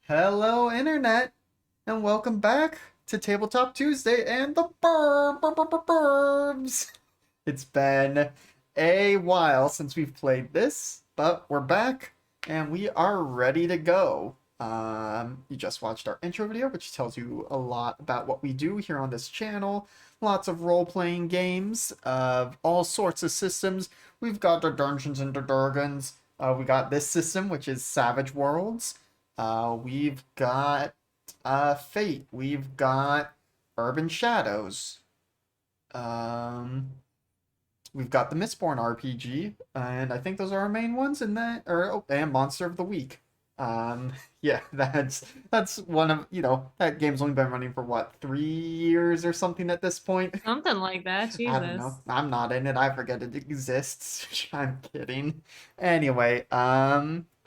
Hello, Internet, and welcome back to Tabletop Tuesday and the Burbs. It's been a while since we've played this, but we're back and we are ready to go. You just watched our intro video, which tells you a lot about what we do here on this channel. Lots of role-playing games of all sorts of systems. We've got the Dungeons and Dragons. We got this system, which is Savage Worlds. We've got Fate. We've got Urban Shadows. Um, we've got the Mistborn RPG, and I think those are our main ones. In that, or and Monster of the Week. Um, yeah, that's one of that game's only been running for what 3 years or something at this point. Something like that. I don't know. Jesus. I'm not in it. I forget it exists. I'm kidding. Anyway,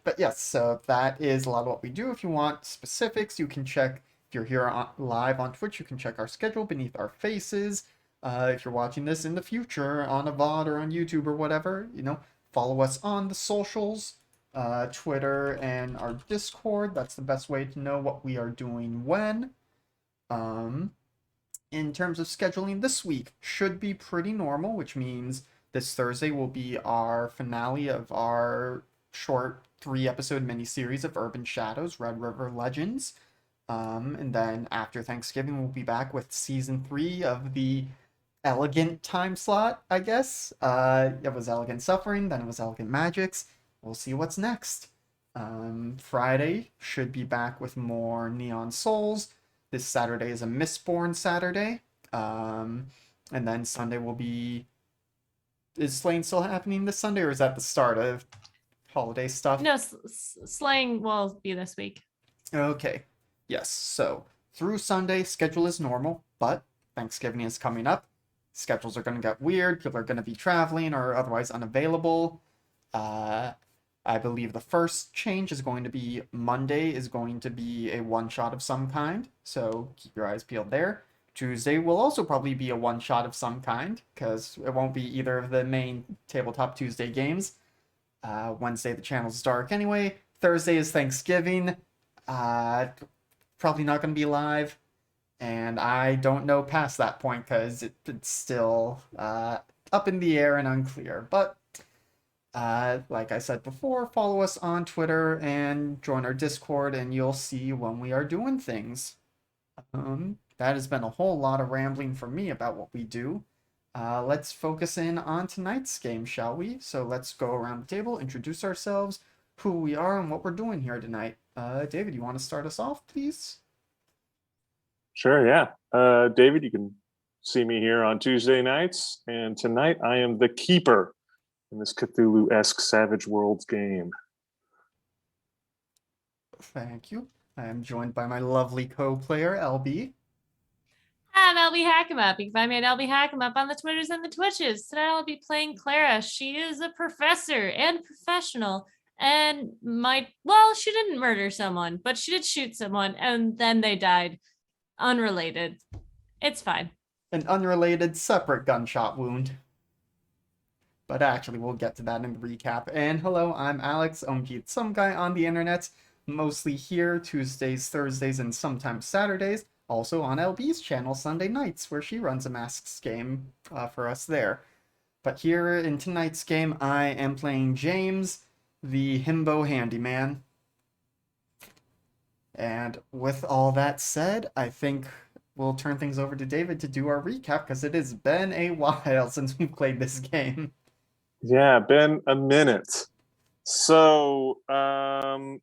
but yes, so that is a lot of what we do. If you want specifics, you can check, if you're here live on Twitch, you can check our schedule beneath our faces. If you're watching this in the future on a VOD or on YouTube or whatever, follow us on the socials, Twitter and our Discord. That's the best way to know what we are doing when. Um, in terms of scheduling this week should be pretty normal, which means this Thursday will be our finale of our short 3 episode miniseries of Urban Shadows, Red River Legends. And then after Thanksgiving, we'll be back with season 3 of the Elegant time slot, I guess. It was Elegant Suffering, then it was Elegant Magics. We'll see what's next. Friday should be back with more Neon Souls. This Saturday is a Mistborn Saturday. And then Sunday will be. Is Slaying still happening this Sunday, or is that the start of holiday stuff? No, slaying will be this week. Okay. Yes. So through Sunday, schedule is normal, but Thanksgiving is coming up. Schedules are going to get weird. People are going to be traveling or otherwise unavailable. Uh, I believe the first change is going to be Monday is going to be a one shot of some kind, so keep your eyes peeled there. Tuesday will also probably be a one shot of some kind, because it won't be either of the main Tabletop Tuesday games. Wednesday, the channel's dark anyway. Thursday is Thanksgiving. Uh, Probably not going to be live. And I don't know past that point because it's still up in the air and unclear. But like I said before, follow us on Twitter and join our Discord, and you'll see when we are doing things. That has been a whole lot of rambling from me about what we do. Let's focus in on tonight's game, shall we? So let's go around the table, introduce ourselves, who we are, and what we're doing here tonight. David, you want to start us off, please? Sure, yeah. David, you can see me here on Tuesday nights, and tonight I am the keeper in this Cthulhu-esque Savage Worlds game. Thank you. I am joined by my lovely co-player, LB. I'm LB Hackemup. You can find me at LB Hackemup on the Twitters and the Twitches. Today I'll be playing Clara. She is a professor and professional and she didn't murder someone, but she did shoot someone and then they died. Unrelated. It's fine. An unrelated, separate gunshot wound. But actually, we'll get to that in the recap. And hello, I'm Alex, some guy on the internet, mostly here Tuesdays, Thursdays, and sometimes Saturdays. Also on LB's channel Sunday nights, where she runs a Masks game for us there. But here in tonight's game, I am playing James, the Himbo Handyman. And with all that said, I think we'll turn things over to David to do our recap, because it has been a while since we've played this game. Yeah, been a minute. So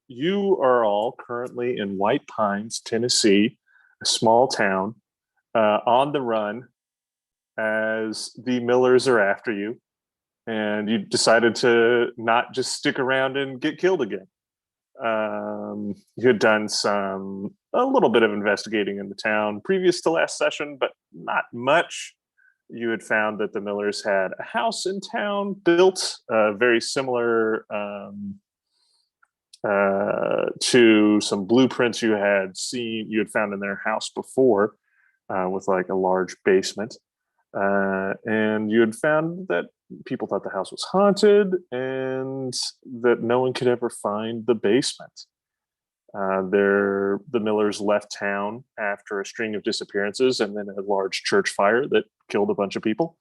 you are all currently in White Pines, Tennessee, a small town, on the run as the Millers are after you, and you decided to not just stick around and get killed again. You had done a little bit of investigating in the town previous to last session, but not much. You had found that the Millers had a house in town built very similar to some blueprints you had found in their house before, with like a large basement. And you had found that people thought the house was haunted and that no one could ever find the basement. The Millers left town after a string of disappearances and then a large church fire that killed a bunch of people.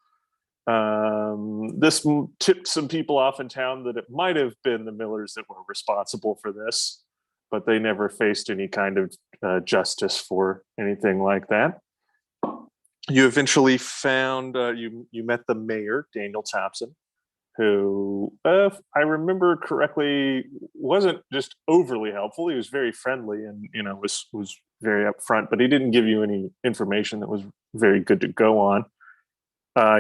This tipped some people off in town that it might have been the Millers that were responsible for this, but they never faced any kind of justice for anything like that. You eventually found you met the mayor, Daniel Thompson, who, if I remember correctly, wasn't just overly helpful. He was very friendly and was very upfront, but he didn't give you any information that was very good to go on.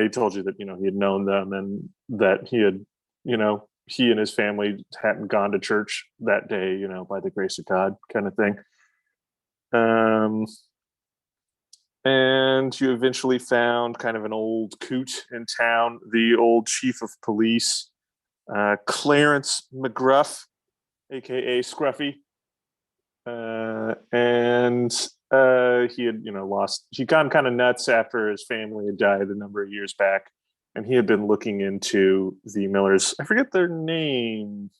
He told you that he had known them and that he had he and his family hadn't gone to church that day, by the grace of God, kind of thing. And you eventually found kind of an old coot in town, the old chief of police, Clarence McGruff, aka Scruffy. And he had, he'd gone kind of nuts after his family had died a number of years back. And he had been looking into the Millers. I forget their name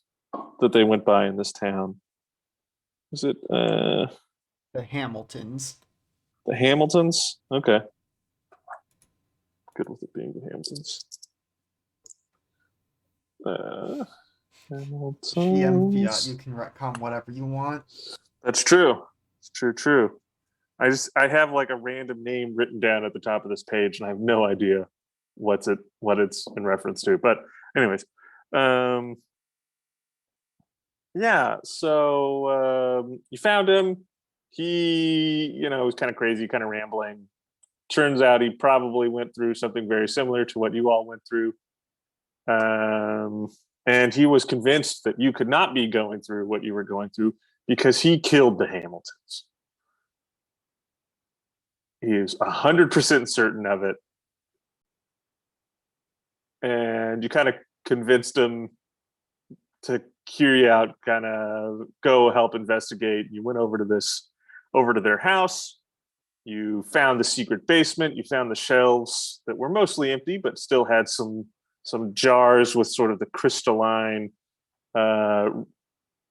that they went by in this town. Was it The Hamiltons. The Hamiltons? Okay. Good with it being the Hamiltons. Hamiltons. GM you can retcon whatever you want. That's true. It's true. I have like a random name written down at the top of this page, and I have no idea what it's in reference to. But anyways, yeah. So you found him. He, was kind of crazy, kind of rambling. Turns out he probably went through something very similar to what you all went through. And he was convinced that you could not be going through what you were going through because he killed the Hamiltons. He is 100% certain of it. And you kind of convinced him to hear you out, kind of go help investigate. You went over to their house. You found the secret basement. You found the shelves that were mostly empty, but still had some jars with sort of the crystalline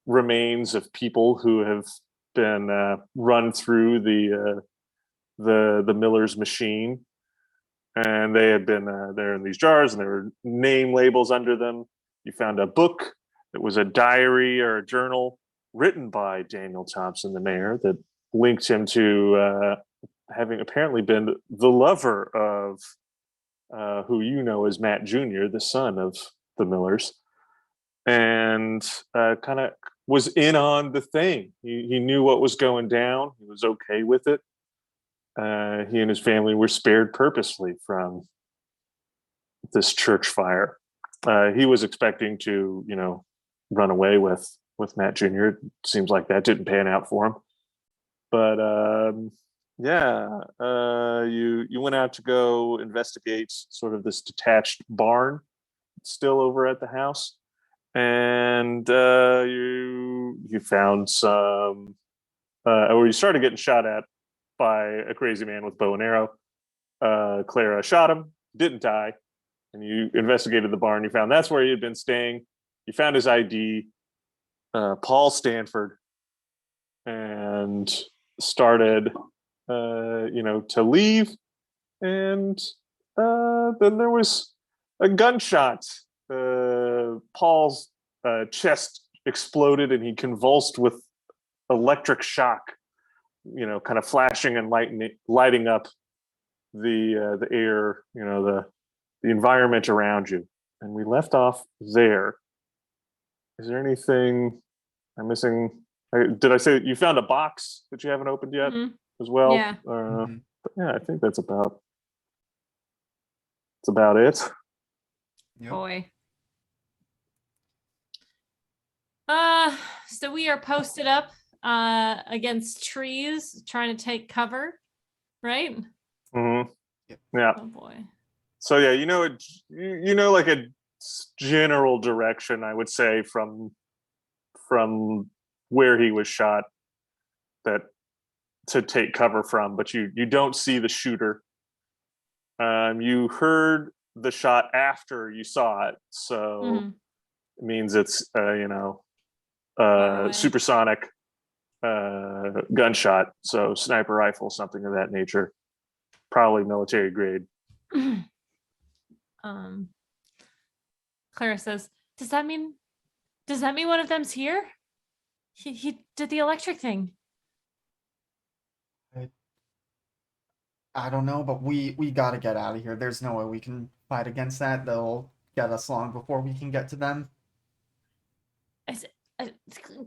remains of people who have been run through the Miller's machine. And they had been there in these jars, and there were name labels under them. You found a book that was a diary or a journal written by Daniel Thompson, the mayor, that linked him to having apparently been the lover of who you know as Matt Jr., the son of the Millers, and kind of was in on the thing. He knew what was going down. He was okay with it. He and his family were spared purposely from this church fire. He was expecting to, run away with Matt Jr. It seems like that didn't pan out for him. But you went out to go investigate sort of this detached barn still over at the house, and you found some, or you started getting shot at by a crazy man with bow and arrow. Clara shot him, didn't die, and you investigated the barn. You found that's where he had been staying. You found his ID, Paul Stanford, and started, to leave. And then there was a gunshot. Paul's chest exploded, and he convulsed with electric shock. Kind of flashing and lighting up the air, the environment around you. And we left off there. Is there anything I'm missing? Did I say that you found a box that you haven't opened yet as well? Yeah. But yeah, I think that's about it. Yep. Boy. So we are posted up against trees, trying to take cover, right? Mm-hmm. Yeah. Oh boy. So yeah, like a general direction, I would say, from where he was shot, that to take cover from, but you don't see the shooter. You heard the shot after you saw it, so it means it's Far away. supersonic. gunshot, so sniper rifle, something of that nature, probably military grade. um, Clara says, "Does that mean one of them's here? He did the electric thing." I don't know, but we gotta get out of here. There's no way we can fight against that. They'll get us long before we can get to them. I said,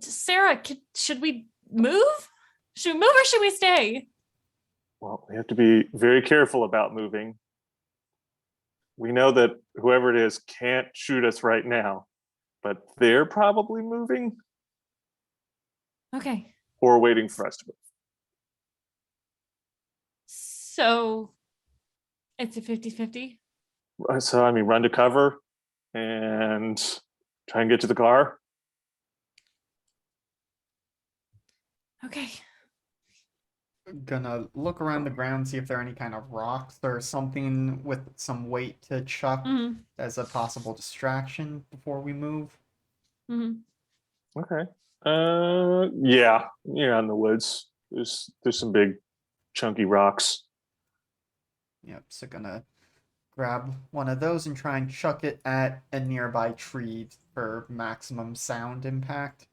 Sarah, should we move? Should we move or should we stay? Well, we have to be very careful about moving. We know that whoever it is can't shoot us right now, but they're probably moving Okay. or waiting for us to move. So it's a 50-50? So, I mean, run to cover and try and get to the car. Okay. Gonna look around the ground, see if there are any kind of rocks or something with some weight to chuck Mm-hmm. as a possible distraction before we move. Mm-hmm. Okay. Yeah, in the woods. There's some big chunky rocks. Yep, so gonna grab one of those and try and chuck it at a nearby tree for maximum sound impact.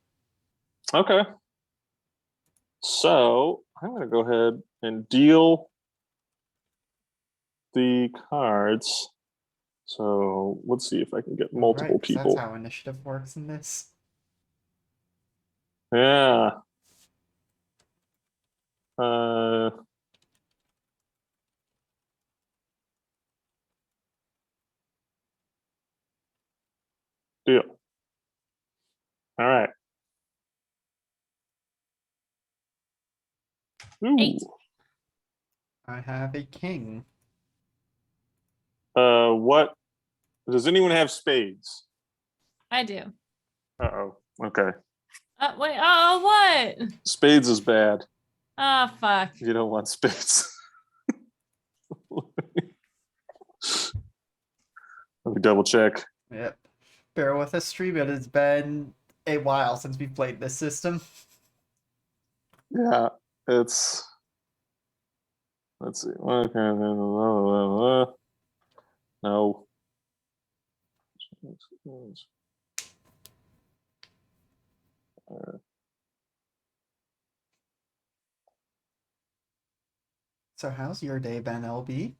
Okay. So I'm gonna go ahead and deal the cards. So let's see if I can get multiple Right, 'cause people. that's how initiative works in this. Yeah. Uh, deal. All right. Ooh. 8. I have a king. What? Does anyone have spades? I do. Uh-oh. Okay. Wait. Oh, what? Spades is bad. Oh, fuck. You don't want spades. Let me double check. Yep. Bear with us, stream. It has been a while since we played this system. Yeah, it's. Let's see. No. So how's your day been, LB?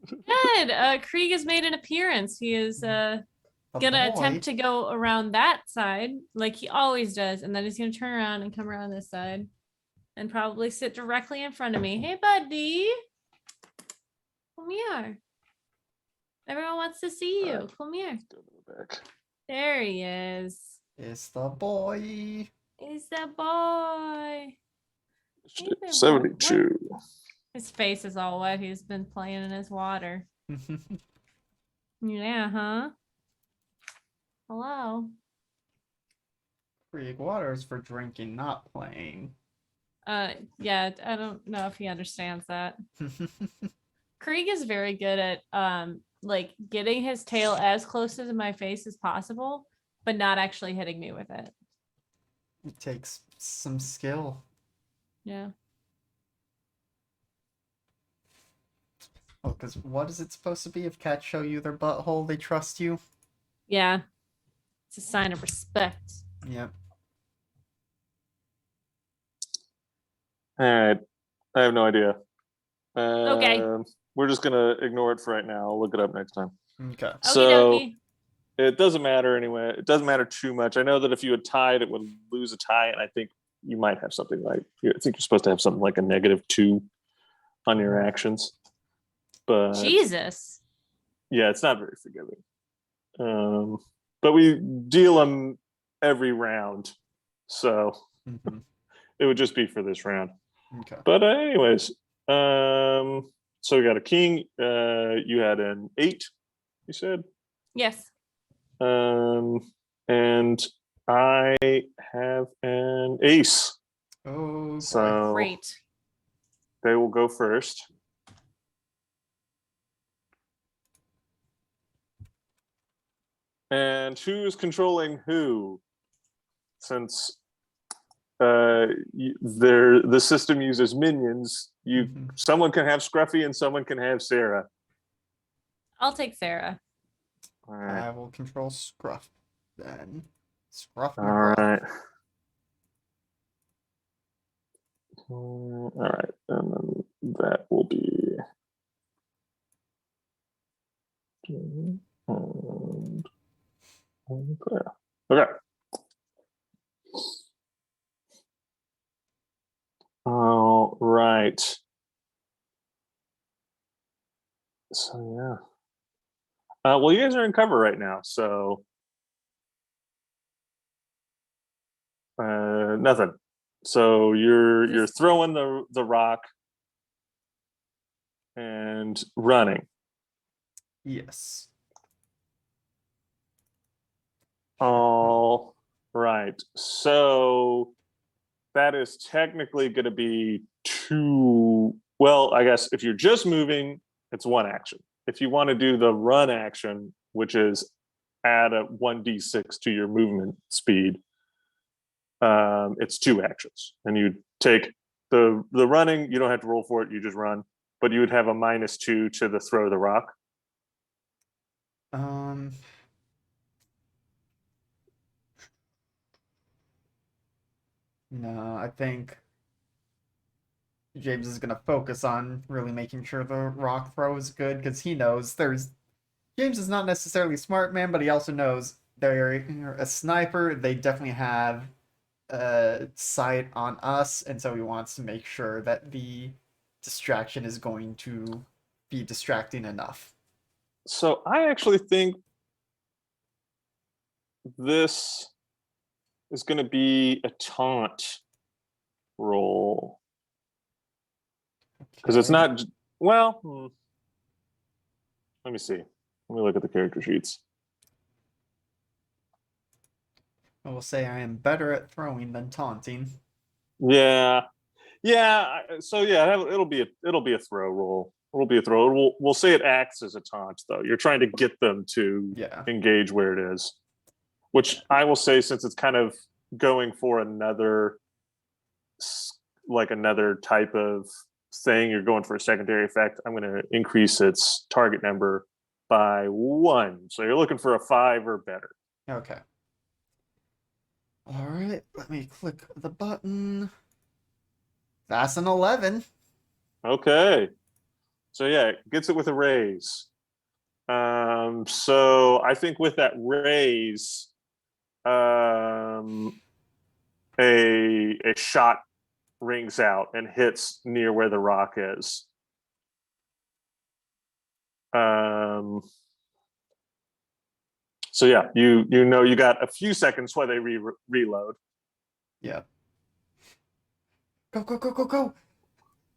Good. Krieg has made an appearance. He is A gonna boy. attempt to go around that side like he always does, and then he's gonna turn around and come around this side and probably sit directly in front of me. Hey, buddy. Come here. Everyone wants to see you. Come here. Go to the back. There he is. It's the boy. He's the boy. Hey there, boy. 72. His face is all wet. He's been playing in his water. Yeah, huh? Hello. Krieg waters for drinking, not playing. Yeah, I don't know if he understands that. Krieg is very good at like getting his tail as close to my face as possible, but not actually hitting me with it. It takes some skill. Yeah. Oh, because what is it supposed to be? If cats show you their butthole, they trust you? Yeah. It's a sign of respect. Yep. All right. I have no idea. Okay. We're just going to ignore it for right now. I'll look it up next time. Okay. So Okie it doesn't matter anyway. It doesn't matter too much. I know that if you had tied, it would lose a tie. And I think you might have something like, I think you're supposed to have something like a -2 on your actions. But Jesus. yeah, it's not very forgiving. But we deal them every round. So Mhm. it would just be for this round. Okay. But anyways, so we got a king. You had an 8, you said? Yes. And I have an ace. Oh, boy. So Great. they will go first. And who's controlling who? Since the system uses minions. Mhm. Someone can have Scruffy and someone can have Sarah. I'll take Sarah. All right. I will control Scruff then. Scruff All McGruff. right. All right, and then that will be. And there. Okay. All right. So yeah. Well, you guys are in cover right now, so nothing. So you're throwing the rock and running. Yes. All right. So that is technically going to be two. Well, I guess if you're just moving, it's one action. If you want to do the run action, which is add a 1d6 to your movement speed, it's two actions. And you take the running, you don't have to roll for it, you just run. But you would have a -2 to the throw the rock. No, I think James is gonna focus on really making sure the rock throw is good because he knows James is not necessarily a smart man, but he also knows they're a sniper. They definitely have a sight on us, and so he wants to make sure that the distraction is going to be distracting enough. So I actually think this is going to be a taunt roll because it's Okay. not well. Let me see. Let me look at the character sheets. I will say I am better at throwing than taunting. Yeah, yeah. So yeah, it'll be a throw roll. It'll be a throw. We'll say it acts as a taunt though. You're trying to get them to Yeah. engage where it is, which I will say since it's kind of going for another type of thing, you're going for a secondary effect. I'm going to increase its target number by 1. So you're looking for a 5 or better. Okay. All right, let me click the button. That's an 11. Okay. So yeah, it gets it with a raise. So I think with that raise, a shot rings out and hits near where the rock is. So yeah, you know you got a few seconds while they reload. Yeah. Go, go, go, go, go!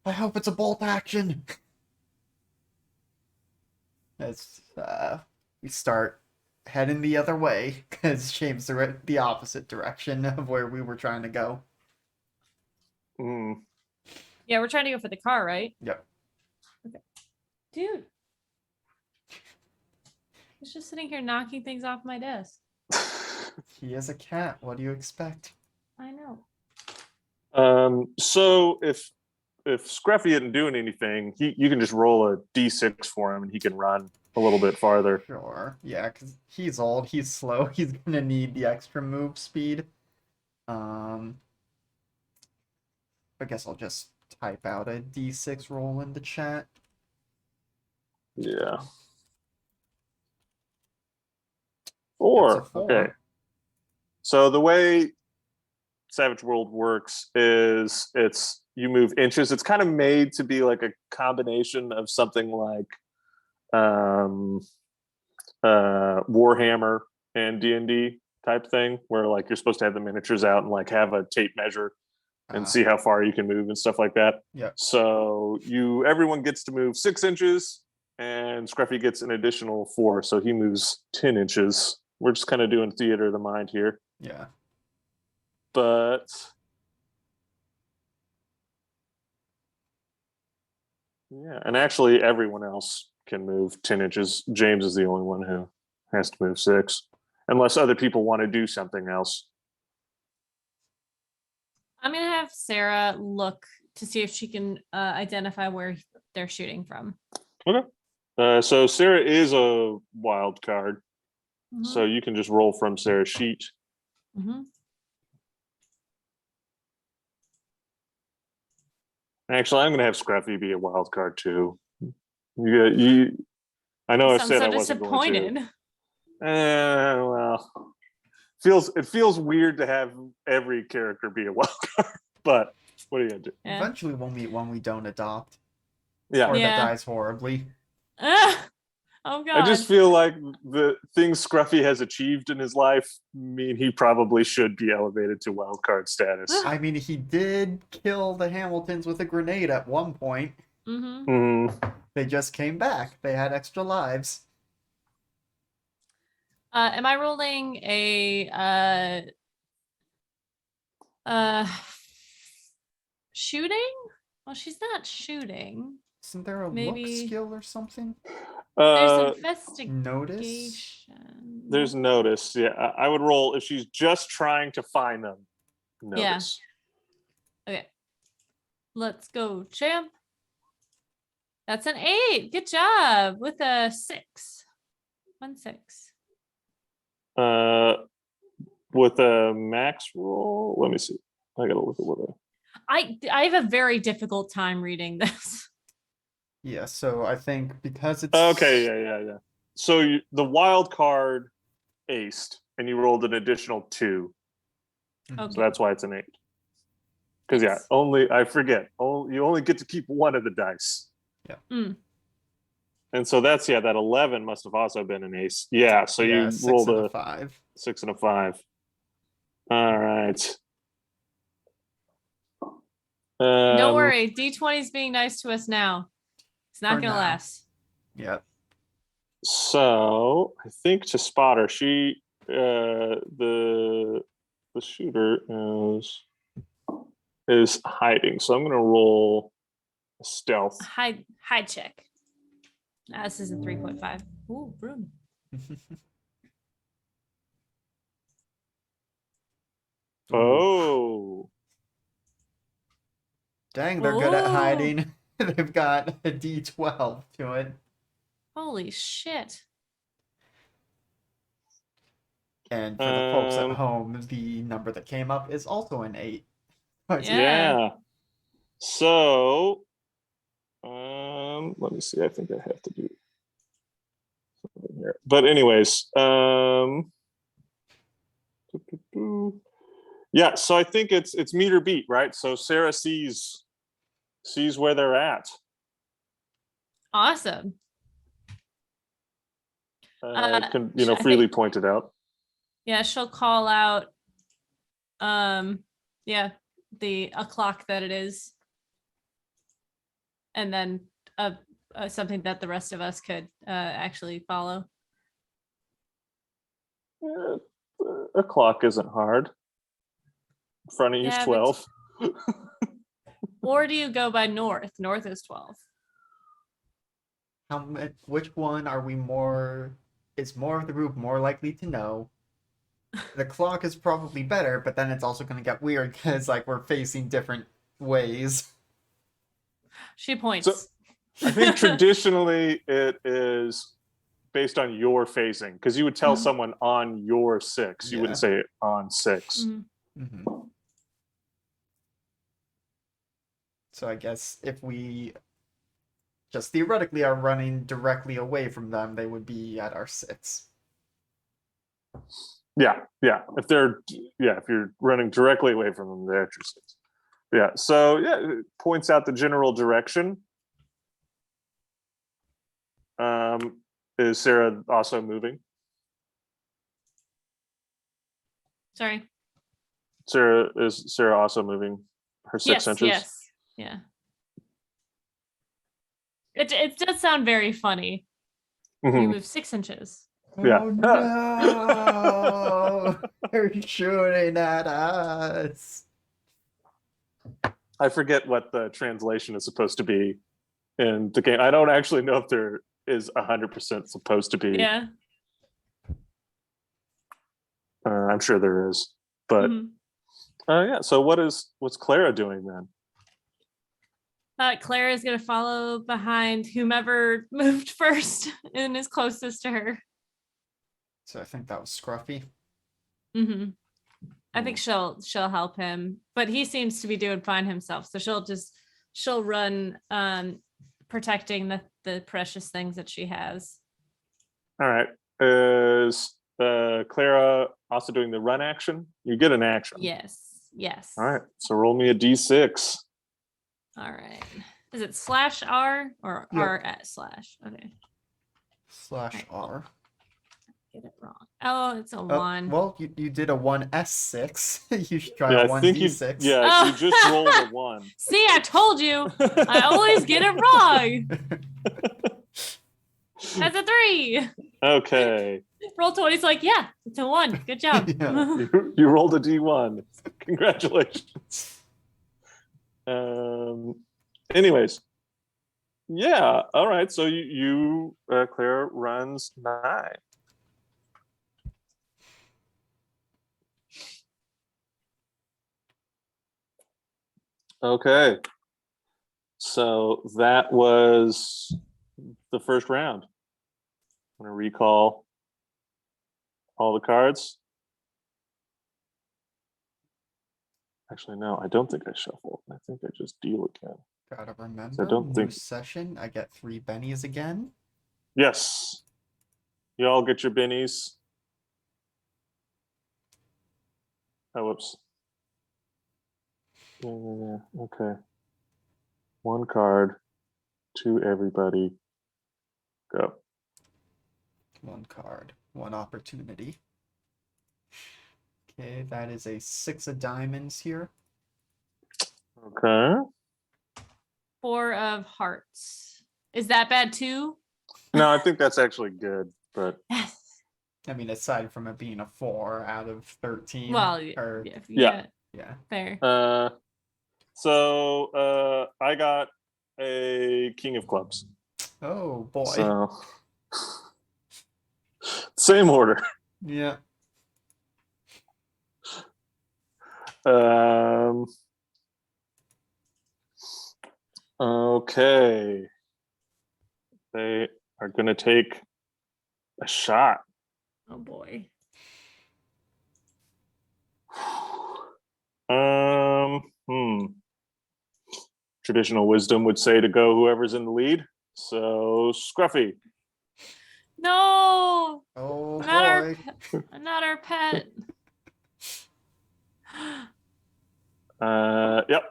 I hope it's a bolt action. As we start heading the other way, because James are the opposite direction of where we were trying to go. Mm. Yeah, we're trying to go for the car, right? Yep. Okay. Dude. He's just sitting here knocking things off my desk. He is a cat. What do you expect? I know. So if Scruffy isn't doing anything, you can just roll a d6 for him and he can run a little bit farther. Sure. Yeah, because he's old, he's slow, he's gonna need the extra move speed. I guess I'll just type out a d6 roll in the chat. Yeah. It's a 4. 4. Okay. So the way Savage World works is you move inches. It's kind of made to be like a combination of something like Warhammer and D&D type thing, where like you're supposed to have the miniatures out and like have a tape measure and see how far you can move and stuff like that. Yeah. So everyone gets to move 6 inches, and Scruffy gets an additional 4, so he moves 10 inches. We're just kind of doing theater of the mind here. Yeah. But yeah, and actually everyone else can move 10 inches. James is the only one who has to move 6, unless other people want to do something else. I'm gonna have Sarah look to see if she can identify where they're shooting from. Okay. So Sarah is a wild card, so you can just roll from Sarah's sheet. Mm-hmm. Actually, I'm going to have Scruffy be a wild card too. You. I know I Sounds said so I wasn't going to. disappointed. Well, it feels weird to have every character be a wild card, but what are you gonna do? Yeah. Eventually, we'll meet one we don't adopt, Yeah, or that Yeah. dies horribly. Oh god. I just feel like the things Scruffy has achieved in his life mean he probably should be elevated to wild card status. I mean, he did kill the Hamiltons with a grenade at one point. Mm-hmm. They just came back. They had extra lives. Am I rolling a shooting? Well, she's not shooting. Isn't there a Maybe- look skill or something? There's investigation. Notice? There's notice. Yeah, I would roll if she's just trying to find them. Notice. Okay. Let's go, champ. That's an 8. Good job with a 6. 1 6. With a max roll, let me see. I gotta look at what I have a very difficult time reading this. Yeah, so I think because it's... Okay, yeah. So the wild card aced, and you rolled an additional 2. Okay. So that's why it's an 8. Because I forget. You only get to keep one of the dice. Yeah. And so that's that 11 must have also been an ace. Yeah, so you 6 rolled and a 5. 6 and a 5. All right. Don't worry, D20 is being nice to us now. It's not For gonna now. last. Yep. So I think to spot her, she the shooter is hiding. So I'm gonna roll a stealth. Hide check. This is a 3.5. Ooh, room. Oh. Dang, they're good at Ooh. hiding. They've got a D12 to it. Holy shit. And for the folks at home, the number that came up is also an 8. Yeah. So let me see. I think I have to do something here. But anyways, yeah, so I think it's meet or beat, right? So Sarah sees where they're at. Awesome. Can I freely think- point it out. Yeah, she'll call out the o'clock that it is. And then something that the rest of us could actually follow. A clock isn't hard. In front of you is Yeah, 12. Or do you go by north? North is 12. Which one are we more... Is more of the group more likely to know? The clock is probably better, but then it's also going to get weird because we're facing different ways. She points. So, I think traditionally it is based on your facing, because you would tell someone on your 6. You wouldn't say on 6. So I guess if we just theoretically are running directly away from them, they would be at our 6. Yeah. If you're running directly away from them, they're at your 6. Yeah. So it points out the general direction. Is Sarah also moving? Sorry. Is Sarah also moving her 6 inches? Yes. Yeah. It does sound very funny. Mhm. You move 6 inches. Yeah. Oh no! They're shooting at us. I forget what the translation is supposed to be in the game. I don't actually know if there is 100% supposed to be. Yeah. I'm sure there is, but Yeah. So what's Clara doing then? Clara is going to follow behind whomever moved first and is closest to her. So I think that was Scruffy. Mm-hmm. I think she'll help him, but he seems to be doing fine himself. So she'll run, protecting the precious things that she has. All right. Is Clara also doing the run action? You get an action. Yes. All right. So roll me a d6. All right. Is it /R or Yep. R//? Okay. /R. Get it wrong. Oh, it's a 1. Well, you did a 1s6. You should try Yeah, a I 1d6. think you just rolled a 1. See, I told you. I always get it wrong. That's a 3. Okay. Roll 20. It's like, yeah, it's a 1. Good job. Yeah. You rolled a d1. Congratulations. Anyways. Yeah. All right. So Clara runs 9. Okay. So that was the first round. I'm going to recall all the cards. Actually, no, I don't think I shuffle. I think I just deal again. Gotta remember, don't new think- session. I get 3 bennies again. Yes. You all get your bennies. Oh, whoops. Yeah, okay. 1 card to everybody. Go. 1 card, 1 opportunity. Okay, that is a 6 of diamonds here. Okay. 4 of hearts. Is that bad too? No, I think that's actually good, but Yes. I mean, aside from it being a 4 out of 13. Well, or, yeah. yeah. Fair. So I got a king of clubs. Oh boy. So same order. Yeah. Okay. They are going to take a shot. Oh boy. Traditional wisdom would say to go whoever's in the lead. So Scruffy. No. Oh Not boy. not our pet. Yep.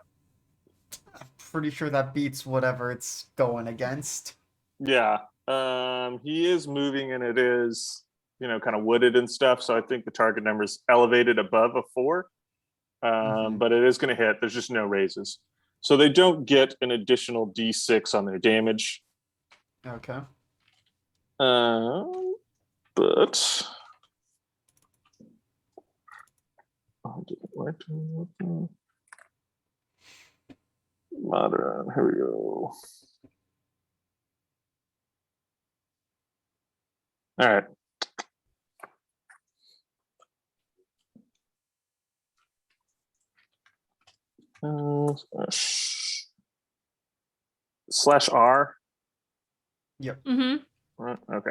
Pretty sure that beats whatever it's going against. Yeah. He is moving and it is, kind of wooded and stuff. So I think the target number is elevated above a 4. But it is going to hit. There's just no raises. So they don't get an additional d6 on their damage. Okay. But modern, here we go. All right. /R. Yep. Mm-hmm. Okay.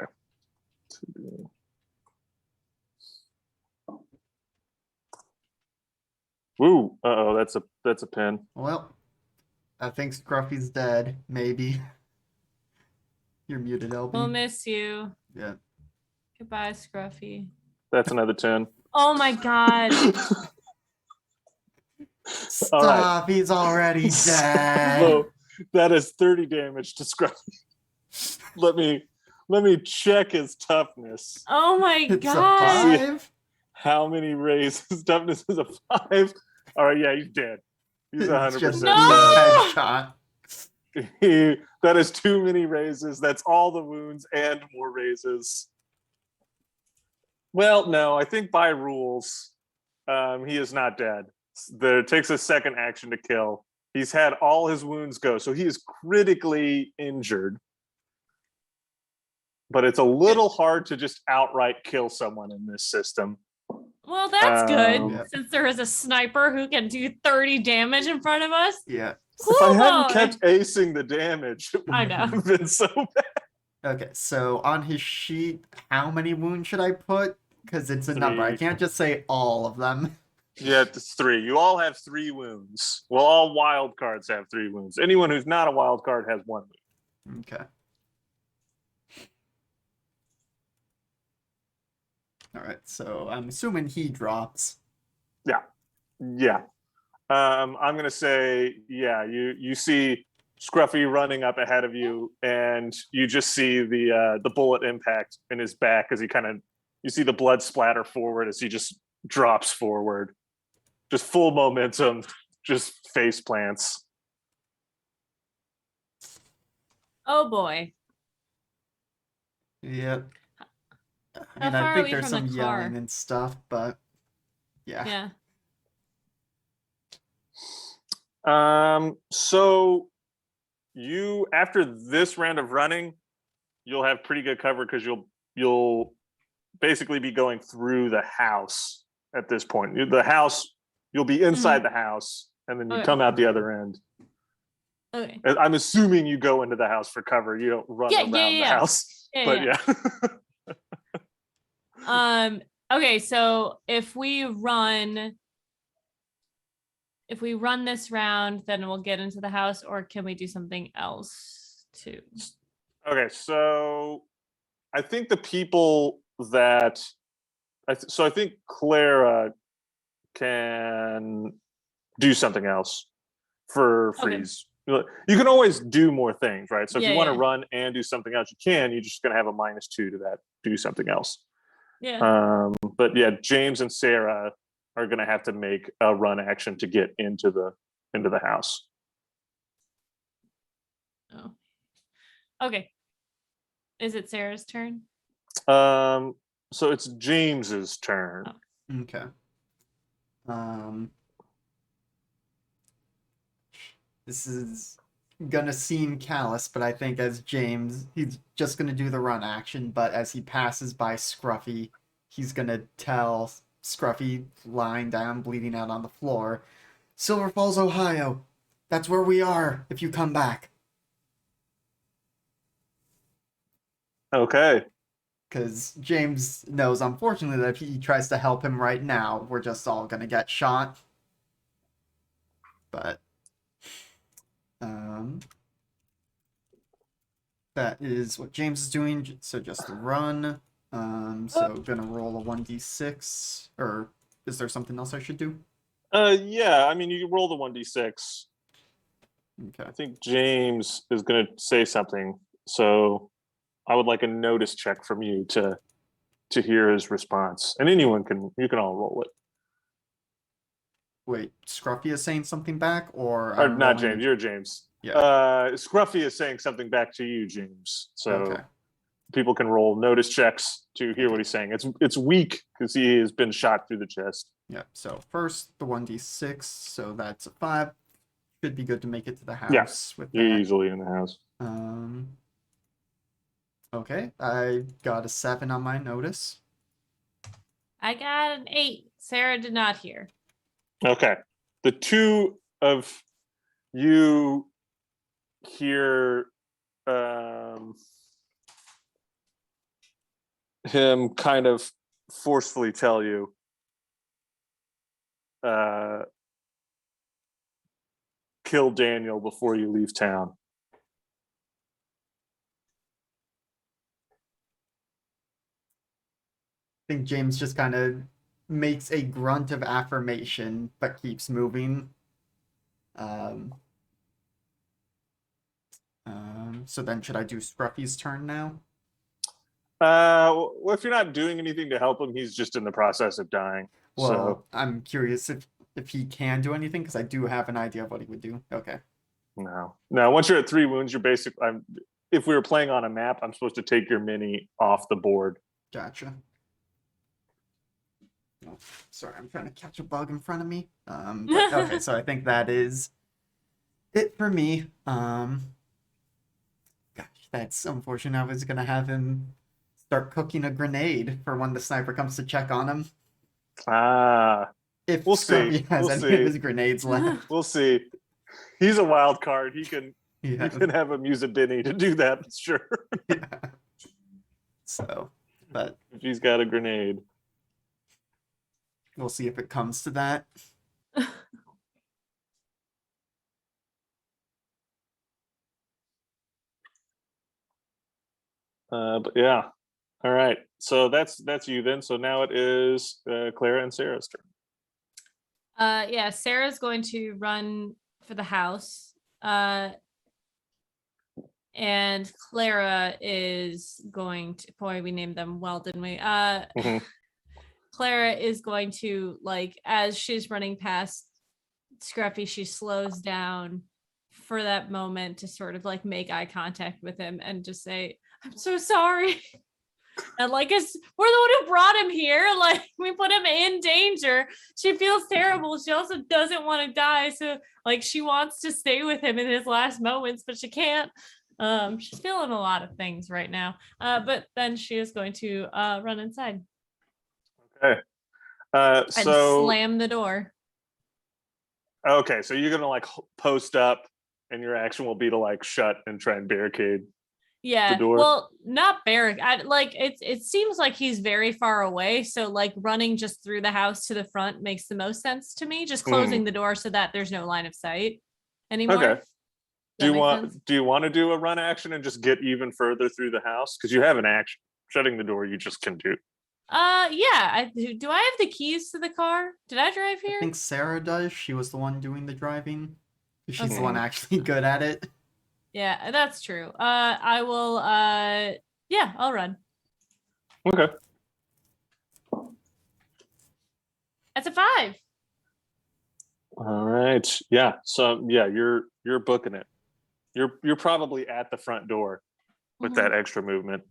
Woo! Uh-oh, that's a pin. Well, I think Scruffy's dead. Maybe. You're muted, LB. We'll miss you. Yeah. Goodbye, Scruffy. That's another 10. Oh my god. Stop! All right. He's already dead. So that is 30 damage to Scruffy. Let me check his toughness. Oh my It's god. a 5. How many raises? Toughness is a 5. All right, yeah, he's dead. He's It's 100% just a No! headshot. dead. That is too many raises. That's all the wounds and more raises. Well, no, I think by rules, he is not dead. It takes a second action to kill. He's had all his wounds go, so he is critically injured. But it's a little hard to just outright kill someone in this system. Well, that's good. Um, Yeah. Since there is a sniper who can do 30 damage in front of us. Yeah. If I Cool hadn't boy. kept acing the damage, it I would know. have been so bad. Okay, so on his sheet, how many wounds should I put? Because it's a number. I 3. can't just say all of them. Yeah, it's 3. You all have 3 wounds. Well, all wild cards have 3 wounds. Anyone who's not a wild card has 1 wound. Okay. All right, so I'm assuming he drops. Yeah. I'm gonna say, yeah, you see Scruffy running up ahead of you, and you just see the bullet impact in his back as you see the blood splatter forward as he just drops forward. Just full momentum, just face plants. Oh boy. Yep. I How mean, far I are think we there's from some the car? yelling and stuff, but yeah. Yeah. So you, after this round of running, you'll have pretty good cover because you'll basically be going through the house at this point. The house, you'll be inside the house, and then you Okay. come out the other end. Okay. I'm assuming you go into the house for cover. You don't run around the house. Yeah, But yeah. Okay, so if we run this round, then we'll get into the house, or can we do something else too? Okay, so I think the people that I think Clara can do something else for Okay. freeze. You can always do more things, right? So if Yeah, you want to yeah. run and do something else, you can. You're just going to have a -2 to that. Do something else. Yeah. But yeah, James and Sarah are going to have to make a run action to get into the house. Oh. Okay. Is it Sarah's turn? So it's James's turn. Oh. Okay. This is gonna seem callous, but I think as James, he's just gonna do the run action, but as he passes by Scruffy, he's gonna tell Scruffy, lying down, bleeding out on the floor, Silver Falls, Ohio. That's where we are if you come back. Okay. Because James knows, unfortunately, that if he tries to help him right now, we're just all gonna get shot. But that is what James is doing. So just the run. So gonna roll a 1d6, or is there something else I should do? Yeah. I mean, you roll the 1d6. Okay. I think James is going to say something. So I would like a notice check from you to hear his response. And you can all roll it. Wait, Scruffy is saying something back, or Or not James, you're James. Yeah. Scruffy is saying something back to you, James. So Okay. people can roll notice checks to hear what he's saying. It's weak because he has been shot through the chest. Yeah. So first the 1d6, so that's a 5. Should be good to make it to the house with that. You're easily in the house. Okay, I got a 7 on my notice. I got an 8. Sarah did not hear. Okay. The two of you hear him kind of forcefully tell you kill Daniel before you leave town. I think James just kind of makes a grunt of affirmation, but keeps moving. So then should I do Scruffy's turn now? Well, if you're not doing anything to help him, he's just in the process of dying. Well, So I'm curious if he can do anything, because I do have an idea of what he would do. Okay. no. Once you're at 3 wounds, you're basically. If we were playing on a map, I'm supposed to take your mini off the board. Gotcha. Oh, sorry, I'm trying to catch a bug in front of me. But, okay, so I think that is it for me. Gosh, that's unfortunate. I was gonna have him start cooking a grenade for when the sniper comes to check on him. If We'll Scruffy see. has We'll any see. of his grenades left. We'll see. He's a wild card. You Yeah. can have him use a Benny to do that, sure. Yeah. So, but If he's got a grenade. we'll see if it comes to that. But yeah. All right. So that's you then. So now it is Clara and Sarah's turn. Yeah, Sarah's going to run for the house. And Clara is going to, boy, we named them well, didn't we? Mhm. Clara is going to, like, as she's running past Scruffy, she slows down for that moment to sort of like make eye contact with him and just say, "I'm so sorry." And like, we're the one who brought him here. Like, we put him in danger. She feels terrible. She also doesn't want to die. So like, she wants to stay with him in his last moments, but she can't. She's feeling a lot of things right now. But then she is going to run inside Okay. and So slam the door. okay, so you're gonna like post up, and your action will be to like shut and try and barricade. Yeah. door? Well, not Barrack. Like it seems like he's very far away. So like running just through the house to the front makes the most sense to me. Just closing the door so that there's no line of sight anymore. Okay. Do you want to do a run action and just get even further through the house? Because you have an action. Shutting the door you just can do. Yeah. Do I have the keys to the car? Did I drive I here? think Sarah does. She was the one doing the driving. She's Okay. the one actually good at it. Yeah, that's true. I will yeah, I'll run. Okay. That's a 5. All right. Yeah. So yeah, you're booking it. You're probably at the front door with Mhm. that extra movement.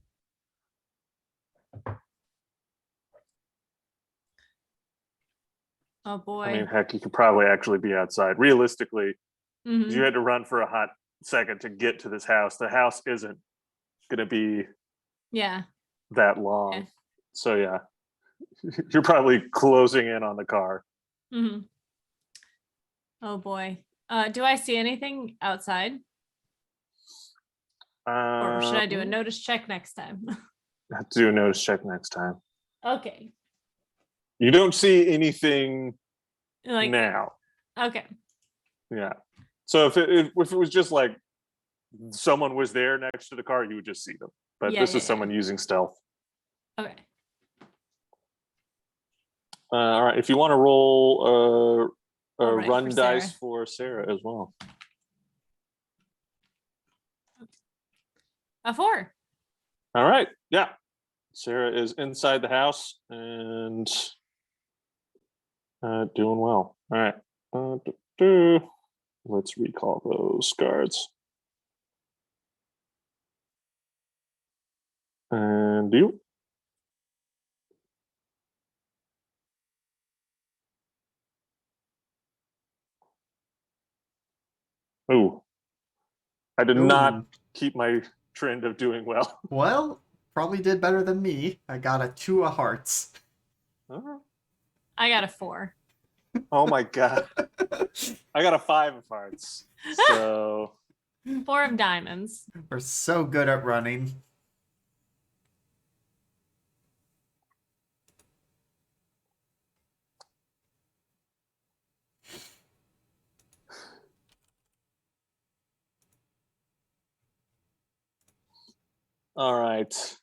Oh boy. I mean, heck, you could probably actually be outside. Realistically, Mhm. you had to run for a hot second to get to this house. The house isn't going to be Yeah. that long. Yeah. So yeah, you're probably closing in on the car. Mm-hmm. Oh boy. Do I see anything outside? Or should I do a notice check next time? Have to do a notice check next time. Okay. You don't see anything Like now. Okay. Yeah. So if it was just like someone was there next to the car, you would just see them. But Yeah, this yeah, is someone using stealth. Okay. All right. If you want to roll a All right, run for dice Sarah. for Sarah as well. A 4. All right. Yeah. Sarah is inside the house and doing well. All right. Let's recall those guards. And you. Ooh. I did not Ooh. keep my trend of doing well. Well, probably did better than me. I got a 2 of hearts. I got a 4. Oh my god. I got a 5 of hearts. So 4 of diamonds. We're so good at running. all right.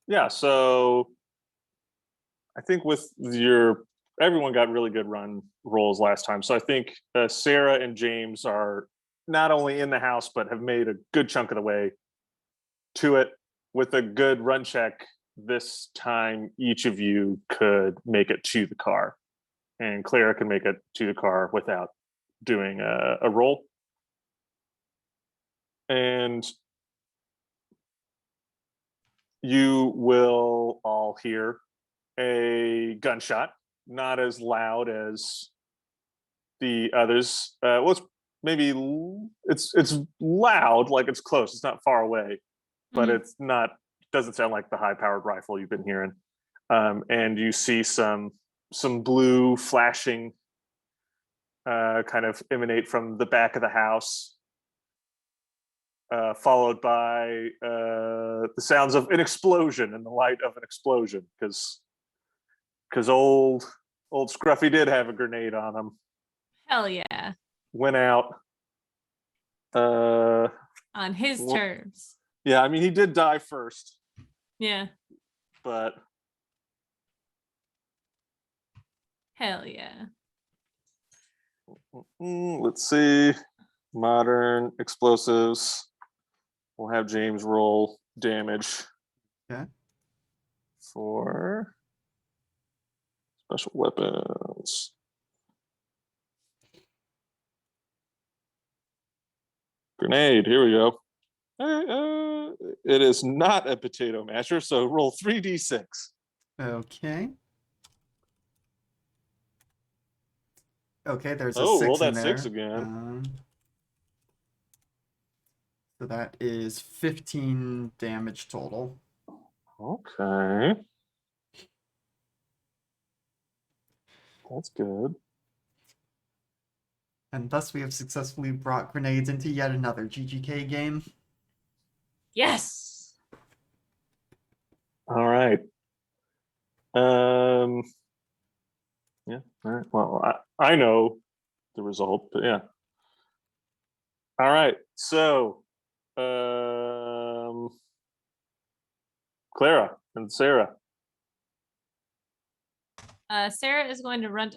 Yeah, so I think with everyone got really good run rolls last time. So I think Sarah and James are not only in the house, but have made a good chunk of the way to it. With a good run check this time, each of you could make it to the car. And Clara can make it to the car without doing a roll. And you will all hear a gunshot, not as loud as the others. Well, it's loud, like it's close. It's not far away, but it's not doesn't sound like the high-powered rifle you've been hearing. And you see some blue flashing kind of emanate from the back of the house, followed by the sounds of an explosion and the light of an explosion, because old Scruffy did have a grenade on him. Hell yeah. Went out. On his terms. Yeah, I mean, he did die first. Yeah. But hell yeah. Let's see. Modern explosives. We'll have James roll damage. Okay. For special weapons. Grenade. Here we go. It is not a potato masher, so roll 3d6. Okay. Okay, there's a Oh, 6 roll in that there. 6 again. So that is 15 damage total. Okay. That's good. And thus we have successfully brought grenades into yet another GGK game. Yes. All right. Yeah. All right. Well, I know the result, but yeah. All right. So, Clara and Sarah. Sarah is going to run.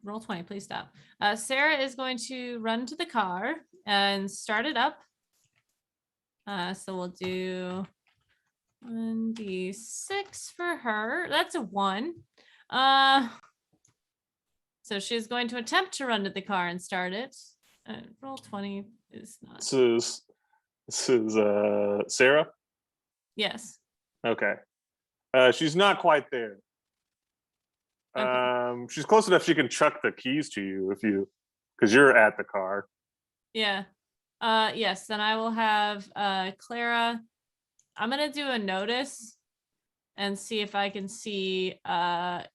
Roll 20, please stop. Sarah is going to run to the car and start it up. So we'll do 1d6 for her. That's a 1. So she's going to attempt to run to the car and start it. Roll 20 is not. This is Sarah? Yes. Okay. She's not quite there. Okay. She's close enough she can chuck the keys to you because you're at the car. Yeah. Yes, then I will have Clara. I'm gonna do a notice and see if I can see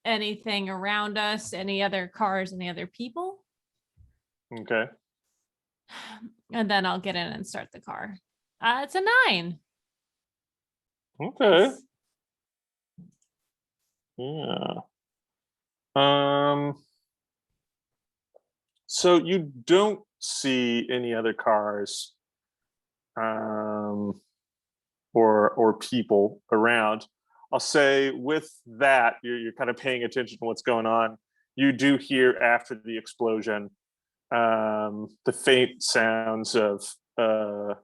anything around us, any other cars, any other people. Okay. And then I'll get in and start the car. It's a 9. Okay. Yeah. So you don't see any other cars or people around. I'll say with that, you're kind of paying attention to what's going on. You do hear after the explosion the faint sounds of a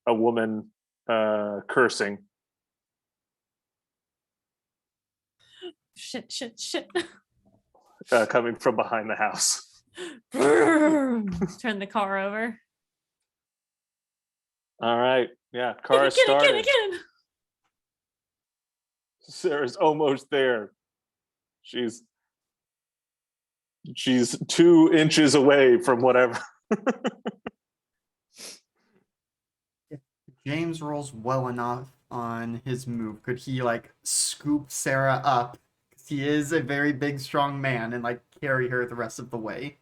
woman cursing. Shit. Coming from behind the house. Turn the car over. All right. Yeah, car started. Get it. Sarah's almost there. She's 2 inches away from whatever. James rolls well enough on his move. Could he like scoop Sarah up? He is a very big, strong man, and like carry her the rest of the way.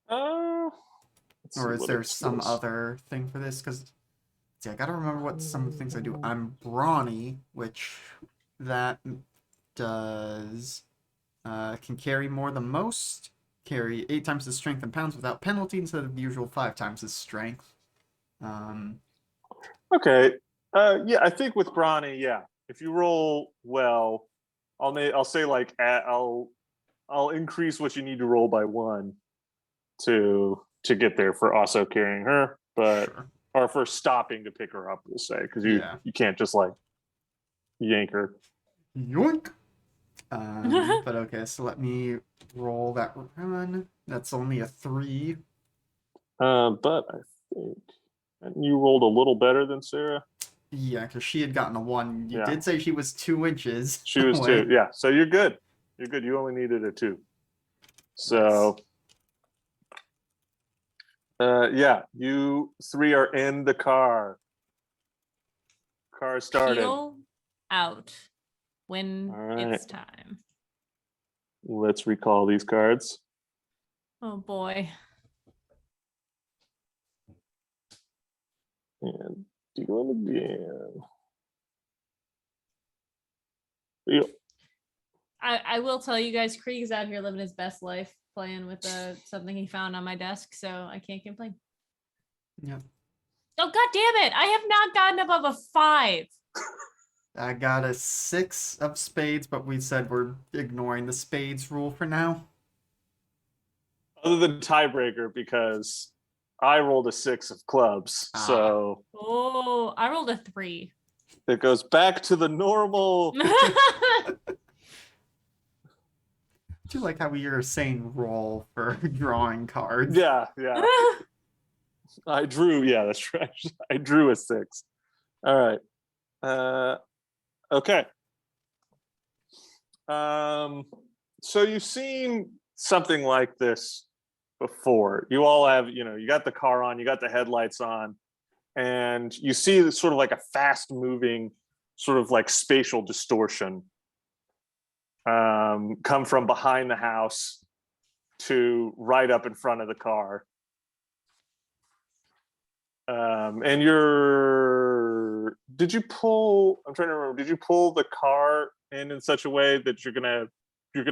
Or is there some other thing for this? Because see, I gotta remember what some of the things I do. I'm brawny, which that does can carry more than most. Carry 8 times the strength in pounds without penalty instead of the usual 5 times the strength. Okay. Yeah, I think with brawny, yeah. If you roll well, I'll say like I'll increase what you need to roll by 1 to get there for also carrying her, but Sure. or for stopping to pick her up, we'll say, because you can't just like yank her. Yoink. But okay, so let me roll that run. That's only a 3. But I think you rolled a little better than Sarah. Yeah, because she had gotten a 1. You Yeah. did say she was 2 inches. She was away. 2. Yeah, so you're good. You're good. You only needed a 2. So, yeah, you 3 are in the car. Car started. peel out when All right. it's time. Let's recall these cards. Oh boy. And deal it again. Deal. I will tell you guys, Krieg is out here living his best life, playing with something he found on my desk, so I can't complain. Yep. Oh god damn it! I have not gotten above a 5. I got a 6 of spades, but we said we're ignoring the spades rule for now. Other than tiebreaker, because I rolled a 6 of clubs, so Oh, I rolled a 3. it goes back to the normal. I do like how we are saying roll for drawing cards. Yeah. I drew. Yeah, that's right. I drew a 6. All right. Okay. So you've seen something like this before. You all have, you got the car on, you got the headlights on, and you see sort of like a fast moving sort of like spatial distortion come from behind the house to right up in front of the car. And did you pull the car in such a way that you're gonna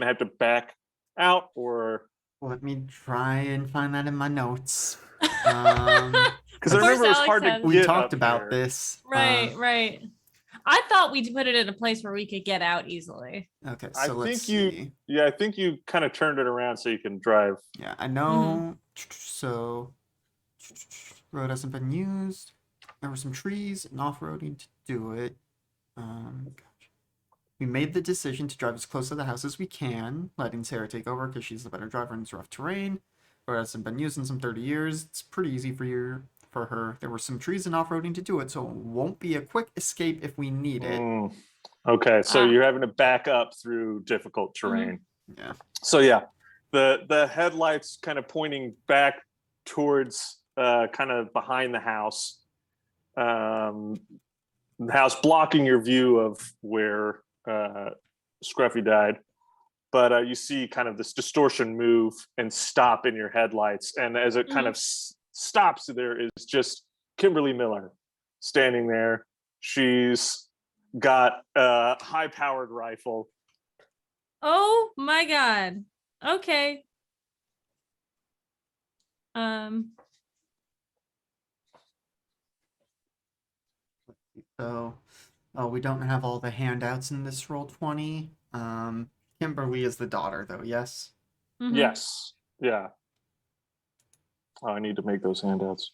have to back out, or Let me try and find that in my notes. because I Of course, remember it was Alex hard to has- get We talked up about here. this. Right. I thought we'd put it in a place where we could get out easily. Okay, I so let's think see. I think you kind of turned it around so you can drive. Yeah, I know. So, road hasn't been used. There were some trees and off-roading to do it. We made the decision to drive as close to the house as we can, letting Sarah take over because she's the better driver in this rough terrain. Road hasn't been used in some 30 years. It's pretty easy for her. There were some trees and off-roading to do it, so it won't be a quick escape if we need it. Okay, so Ah. you're having to back up through difficult terrain. Yeah. So yeah, the headlights kind of pointing back towards kind of behind the house. The house blocking your view of where Scruffy died, but you see kind of this distortion move and stop in your headlights, and as it kind of stops, there is just Kimberly Miller standing there. She's got a high-powered rifle. Oh my god. Okay. So, we don't have all the handouts in this roll 20. Kimberly is the daughter, though. Yes. Mhm. Yes. Yeah. Oh, I need to make those handouts.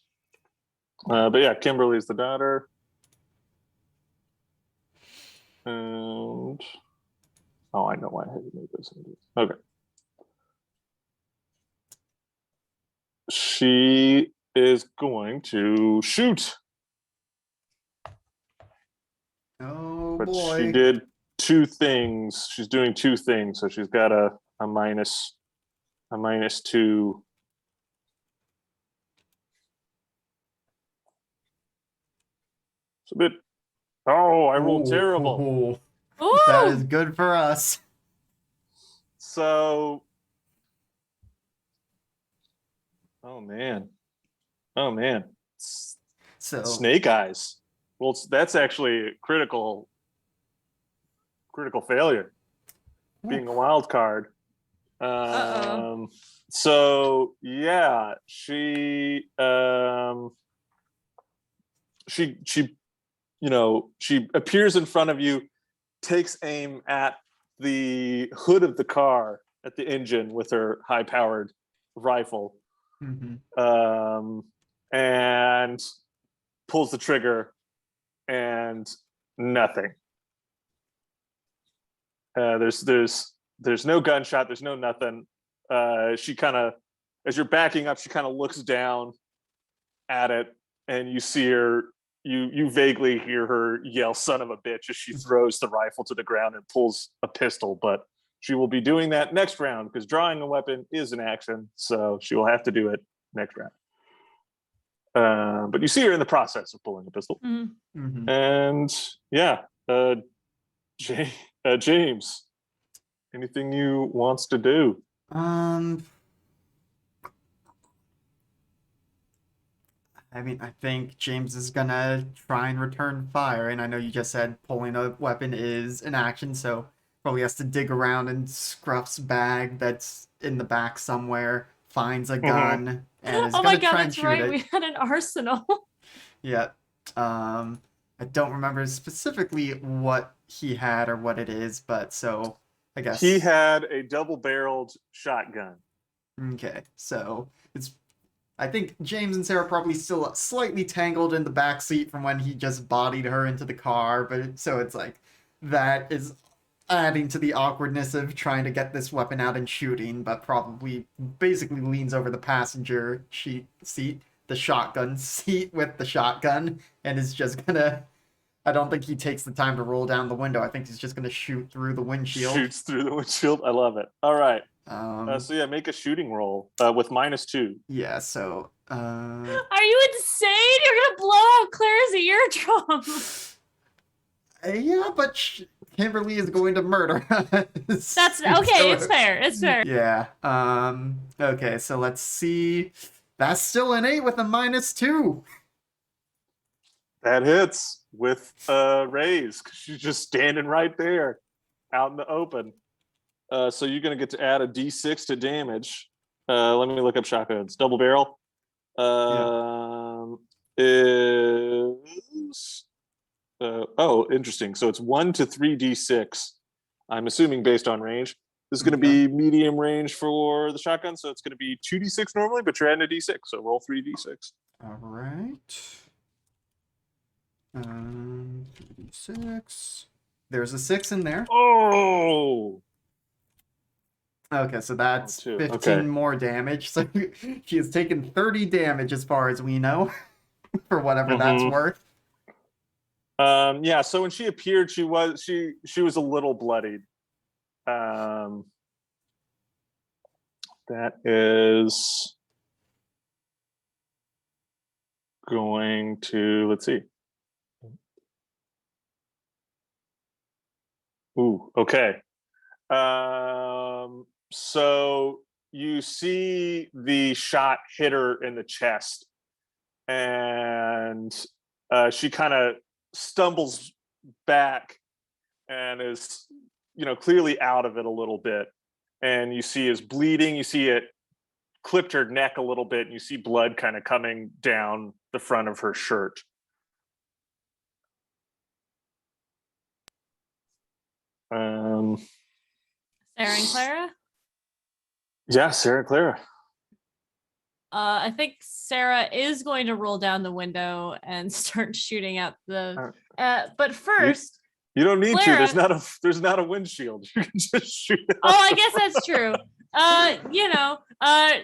But yeah, Kimberly's the daughter. And I know why I had to make those handouts. Okay. She is going to shoot. Oh But boy. she did 2 things. She's doing 2 things, so she's got a minus 2. It's a bit. Oh, I rolled terrible. Oh, that Ooh! is good for us. So. Oh man. So Snake eyes. Well, that's actually critical failure. Being a wild card. Uh-oh. So yeah, she appears in front of you, takes aim at the hood of the car, at the engine with her high-powered rifle, and pulls the trigger, and nothing. There's no gunshot. There's no nothing. She kind of, as you're backing up, she kind of looks down at it, and you see her. You vaguely hear her yell "son of a bitch" as she throws the rifle to the ground and pulls a pistol. But she will be doing that next round because drawing a weapon is an action, so she will have to do it next round. But you see her in the process of pulling a pistol. Mhm. And yeah, James, anything you wants to do? Um, I mean, I think James is gonna try and return fire, and I know you just said pulling a weapon is an action, so probably has to dig around in Scruff's bag that's in the back somewhere, finds a Mhm. gun, and is Oh my gonna god, try and that's shoot right. it. We had an arsenal. Yeah. I don't remember specifically what he had or what it is, but so I He guess had a double-barreled shotgun. okay. So it's I think James and Sarah probably still slightly tangled in the back seat from when he just bodied her into the car, but so it's like that is adding to the awkwardness of trying to get this weapon out and shooting, but probably basically leans over the passenger seat, the shotgun seat with the shotgun, and is just gonna. I don't think he takes the time to roll down the window. I think he's just gonna shoot through the windshield. Shoots through the windshield. I love it. All right. Um, So yeah, make a shooting roll with -2. yeah. So, Are you insane? You're gonna blow out Claire's eardrum. yeah, but Kimberly is going to murder us. That's okay. So, It's fair. It's fair. yeah. Okay. So let's see. That's still an 8 with a -2. That hits with a raise because she's just standing right there out in the open. So you're going to get to add a d6 to damage. Let me look up shotguns. Double barrel is oh, interesting. So it's 1 to 3d6. I'm assuming based on range. This is going to Okay. be medium range for the shotgun, so it's going to be 2d6 normally, but you're adding a d6, so roll 3d6. All right. 6. There's a 6 in there. Oh, Okay, so that's 2. 15 Okay. more damage. So she has taken 30 damage as far as we know, for whatever that's Mhm. worth. Yeah. So when she appeared, she was a little bloodied. That is going to, let's see. Ooh, okay. So you see the shot hit her in the chest, and she kind of stumbles back and is, clearly out of it a little bit. And you see is bleeding. You see it clipped her neck a little bit, and you see blood kind of coming down the front of her shirt. Sarah and Clara. Yeah, Sarah and Clara. I think Sarah is going to roll down the window and start shooting out the. But first, you don't need Clara, to. There's not a windshield. You can just shoot. Oh, I guess that's true.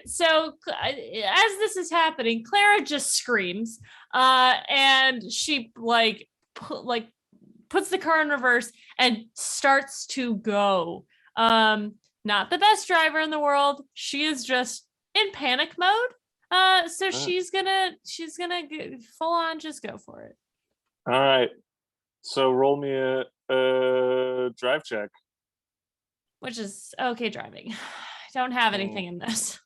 So as this is happening, Clara just screams, and she puts the car in reverse and starts to go. Not the best driver in the world. She is just in panic mode. So she's gonna full on just go for it. All right. So roll me a drive check. Which is okay driving. I don't have anything in this.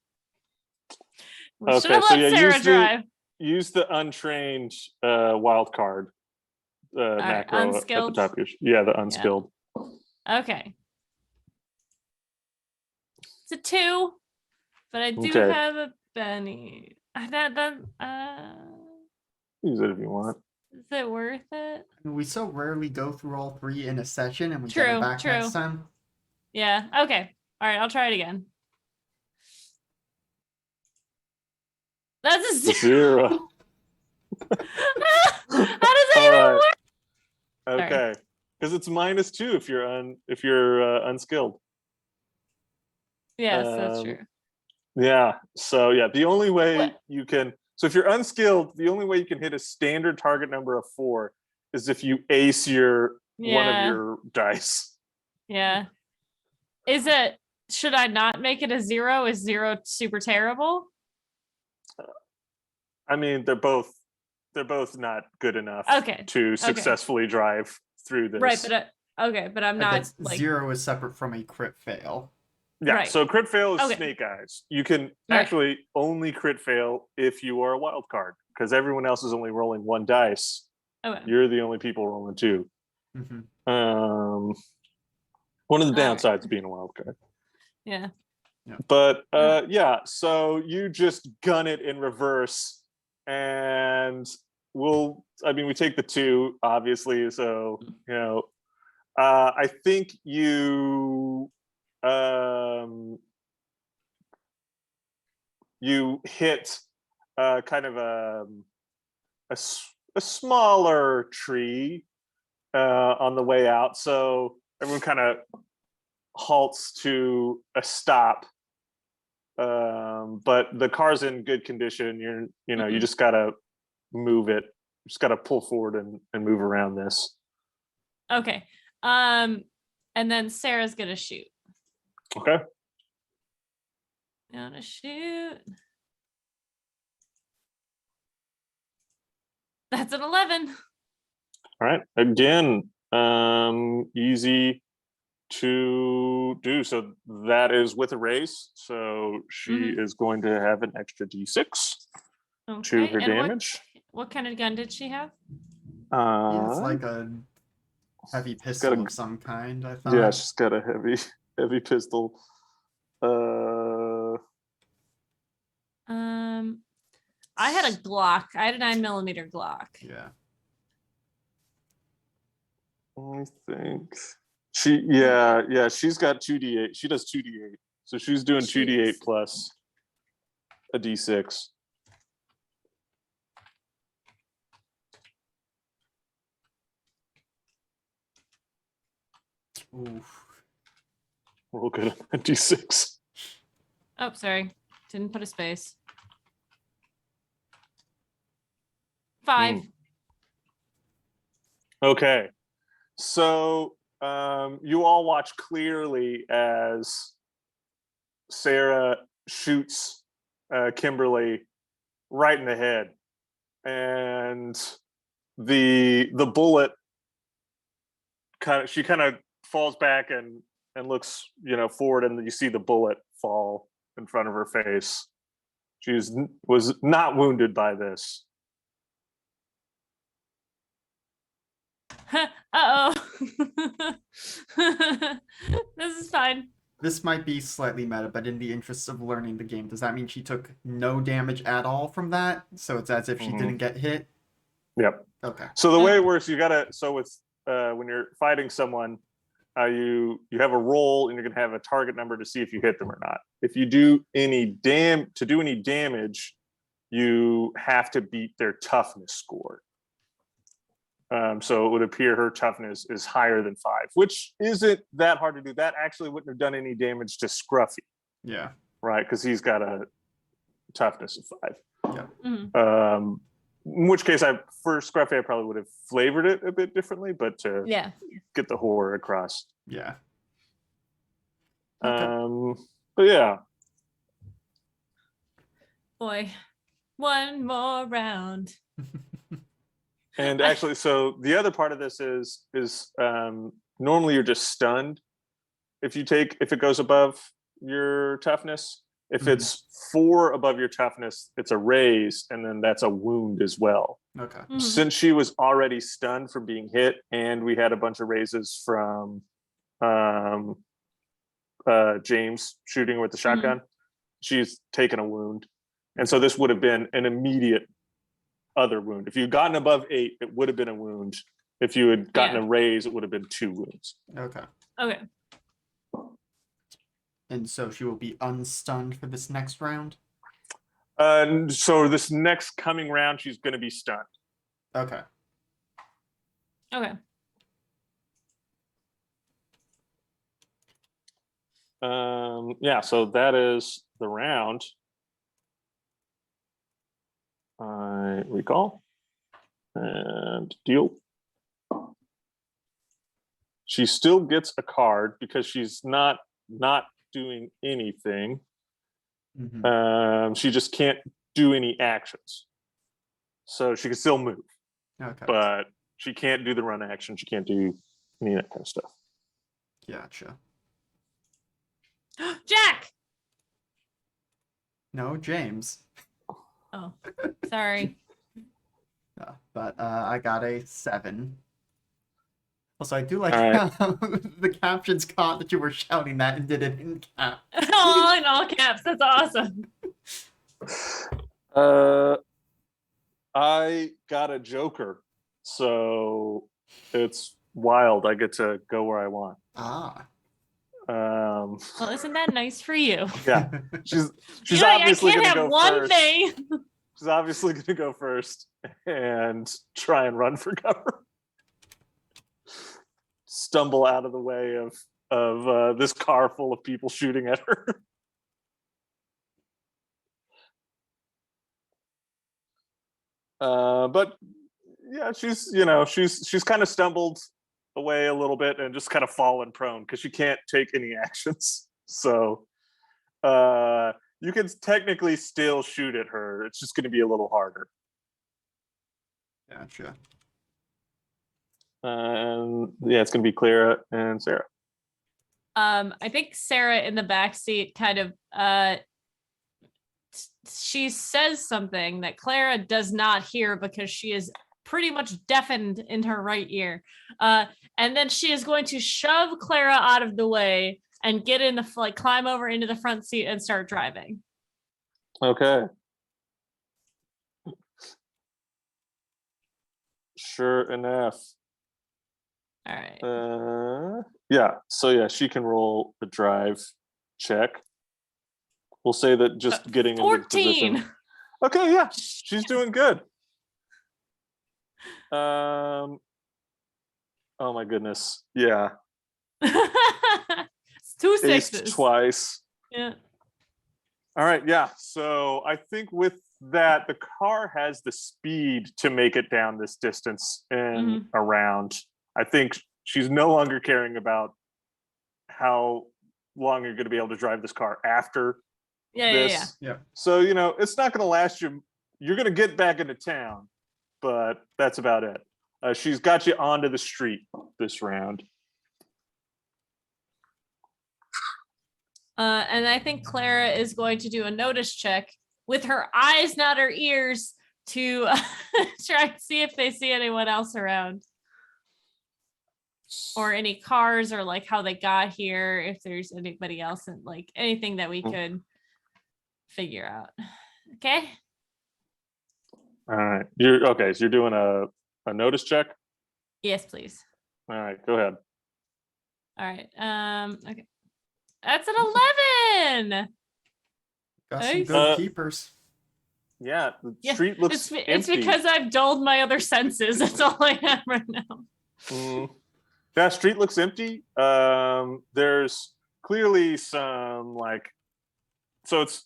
We Okay, should have let Sarah drive. Use the untrained wild card macro unskilled? at the top. Yeah, the unskilled. Yeah. Okay. It's a 2, but I do have a Benny. Use it if you want. Is it worth it? We so rarely go through all 3 in a session, and we True, get it back true. next time. Yeah. Okay. All right. I'll try it again. That's a 0. How does that even work? Okay, because it's -2 if you're unskilled. Yes, that's true. Yeah. So yeah, the only way you can. So if you're unskilled, the only way you can hit a standard target number of 4 is if you ace one of your dice. Yeah. Should I not make it a 0? Is 0 super terrible? I mean, they're both not good enough Okay. to successfully drive through this. Right, but I'm not That's like 0 is separate from a crit fail. Yeah, right. so crit fail is Okay. snake eyes. You can Right. actually only crit fail if you are a wild card, because everyone else is only rolling 1 dice. Okay. You're the only people rolling 2. Mm-hmm. One of the All right. downsides of being a wild card. Yeah. But yeah, so you just gun it in reverse, and we take the 2, obviously. So, I think you you hit kind of a smaller tree on the way out. So everyone kind of halts to a stop. But the car's in good condition. You just gotta move it. You just gotta pull forward and move around this. Okay. And then Sarah's gonna shoot. Okay. Gonna shoot. That's an 11. All right. Again, easy to do. So that is with a race. So she is going to have an extra d6 to her and damage. What kind of gun did she have? It's like a heavy pistol of some kind, I thought. Yeah, she's got a heavy pistol. I had a Glock. I had a 9mm Glock. Yeah. I think she's got 2d8. She does 2d8. So she's doing 2d8 plus a d6. Oof. Roll good on a d6. Oh, sorry. Didn't put a space. 5. Okay. So you all watch clearly as Sarah shoots Kimberly right in the head, and the bullet she kind of falls back and looks forward, and you see the bullet fall in front of her face. She was not wounded by this. Uh-oh. This is fine. This might be slightly meta, but in the interest of learning the game, does that mean she took no damage at all from that? So it's as if she didn't get hit? Yep. Okay. So the way it works, with when you're fighting someone, you have a roll, and you're gonna have a target number to see if you hit them or not. If you do any damage, you have to beat their toughness score. So it would appear her toughness is higher than 5, which isn't that hard to do. That actually wouldn't have done any damage to Scruffy. Yeah. Right, because he's got a toughness of 5. Yeah. Mm-hmm. In which case, for Scruffy, I probably would have flavored it a bit differently, but to get the horror across. Yeah. Okay. But yeah. Boy, one more round. And actually, so the other part of this is normally you're just stunned if it goes above your toughness. If it's 4 above your toughness, it's a raise, and then that's a wound as well. Okay. Mm-hmm. Since she was already stunned from being hit, and we had a bunch of raises from James shooting with the shotgun, she's taken a wound. And so this would have been an immediate other wound. If you'd gotten above 8, it would have been a wound. If you had gotten a raise, it would have been 2 wounds. Okay. Okay. And so she will be unstunned for this next round? So this next coming round, she's going to be stunned. Okay. Okay. Yeah, so that is the round. I recall and deal. She still gets a card because she's not doing anything. She just can't do any actions. So she can still move, Okay. but she can't do the run action. She can't do any of that kind of stuff. Gotcha. Jack! No, James. Oh, sorry. But I got a 7. Also, I do like All right. how the captions caught that you were shouting that and did it in cap. All in all caps. That's awesome. I got a Joker, so it's wild. I get to go where I want. Ah. Um, Well, isn't that nice for you? yeah, she's You know, I obviously can't gonna have go one first. thing. She's obviously gonna go first and try and run for cover. Stumble out of the way of this car full of people shooting at her. But yeah, she's kind of stumbled away a little bit and just kind of fallen prone because she can't take any actions. So you can technically still shoot at her. It's just going to be a little harder. Gotcha. And yeah, it's going to be Clara and Sarah. I think Sarah in the backseat kind of she says something that Clara does not hear because she is pretty much deafened in her right ear. And then she is going to shove Clara out of the way and get in the climb over into the front seat and start driving. Okay. Sure enough. All right. Yeah. So yeah, she can roll the drive check. We'll say that just getting 14. into position. Okay, yeah, she's doing good. Oh my goodness. Yeah. It's 2 6s. Aced twice. Yeah. All right, yeah. So I think with that, the car has the speed to make it down this distance and around. I think she's no longer caring about how long you're going to be able to drive this car after this. Yeah. So, it's not going to last you. You're going to get back into town, but that's about it. She's got you onto the street this round. And I think Clara is going to do a notice check with her eyes, not her ears, to try and see if they see anyone else around. Or any cars, or like how they got here, if there's anybody else, and like anything that we could figure out. Okay. All right. So you're doing a notice check? Yes, please. All right, go ahead. All right. Okay. That's an 11. Got some Nice. good keepers. Yeah, the Yeah, street looks It's empty. because I've dulled my other senses. That's all I have right now. Yeah, street looks empty. There's clearly some so it's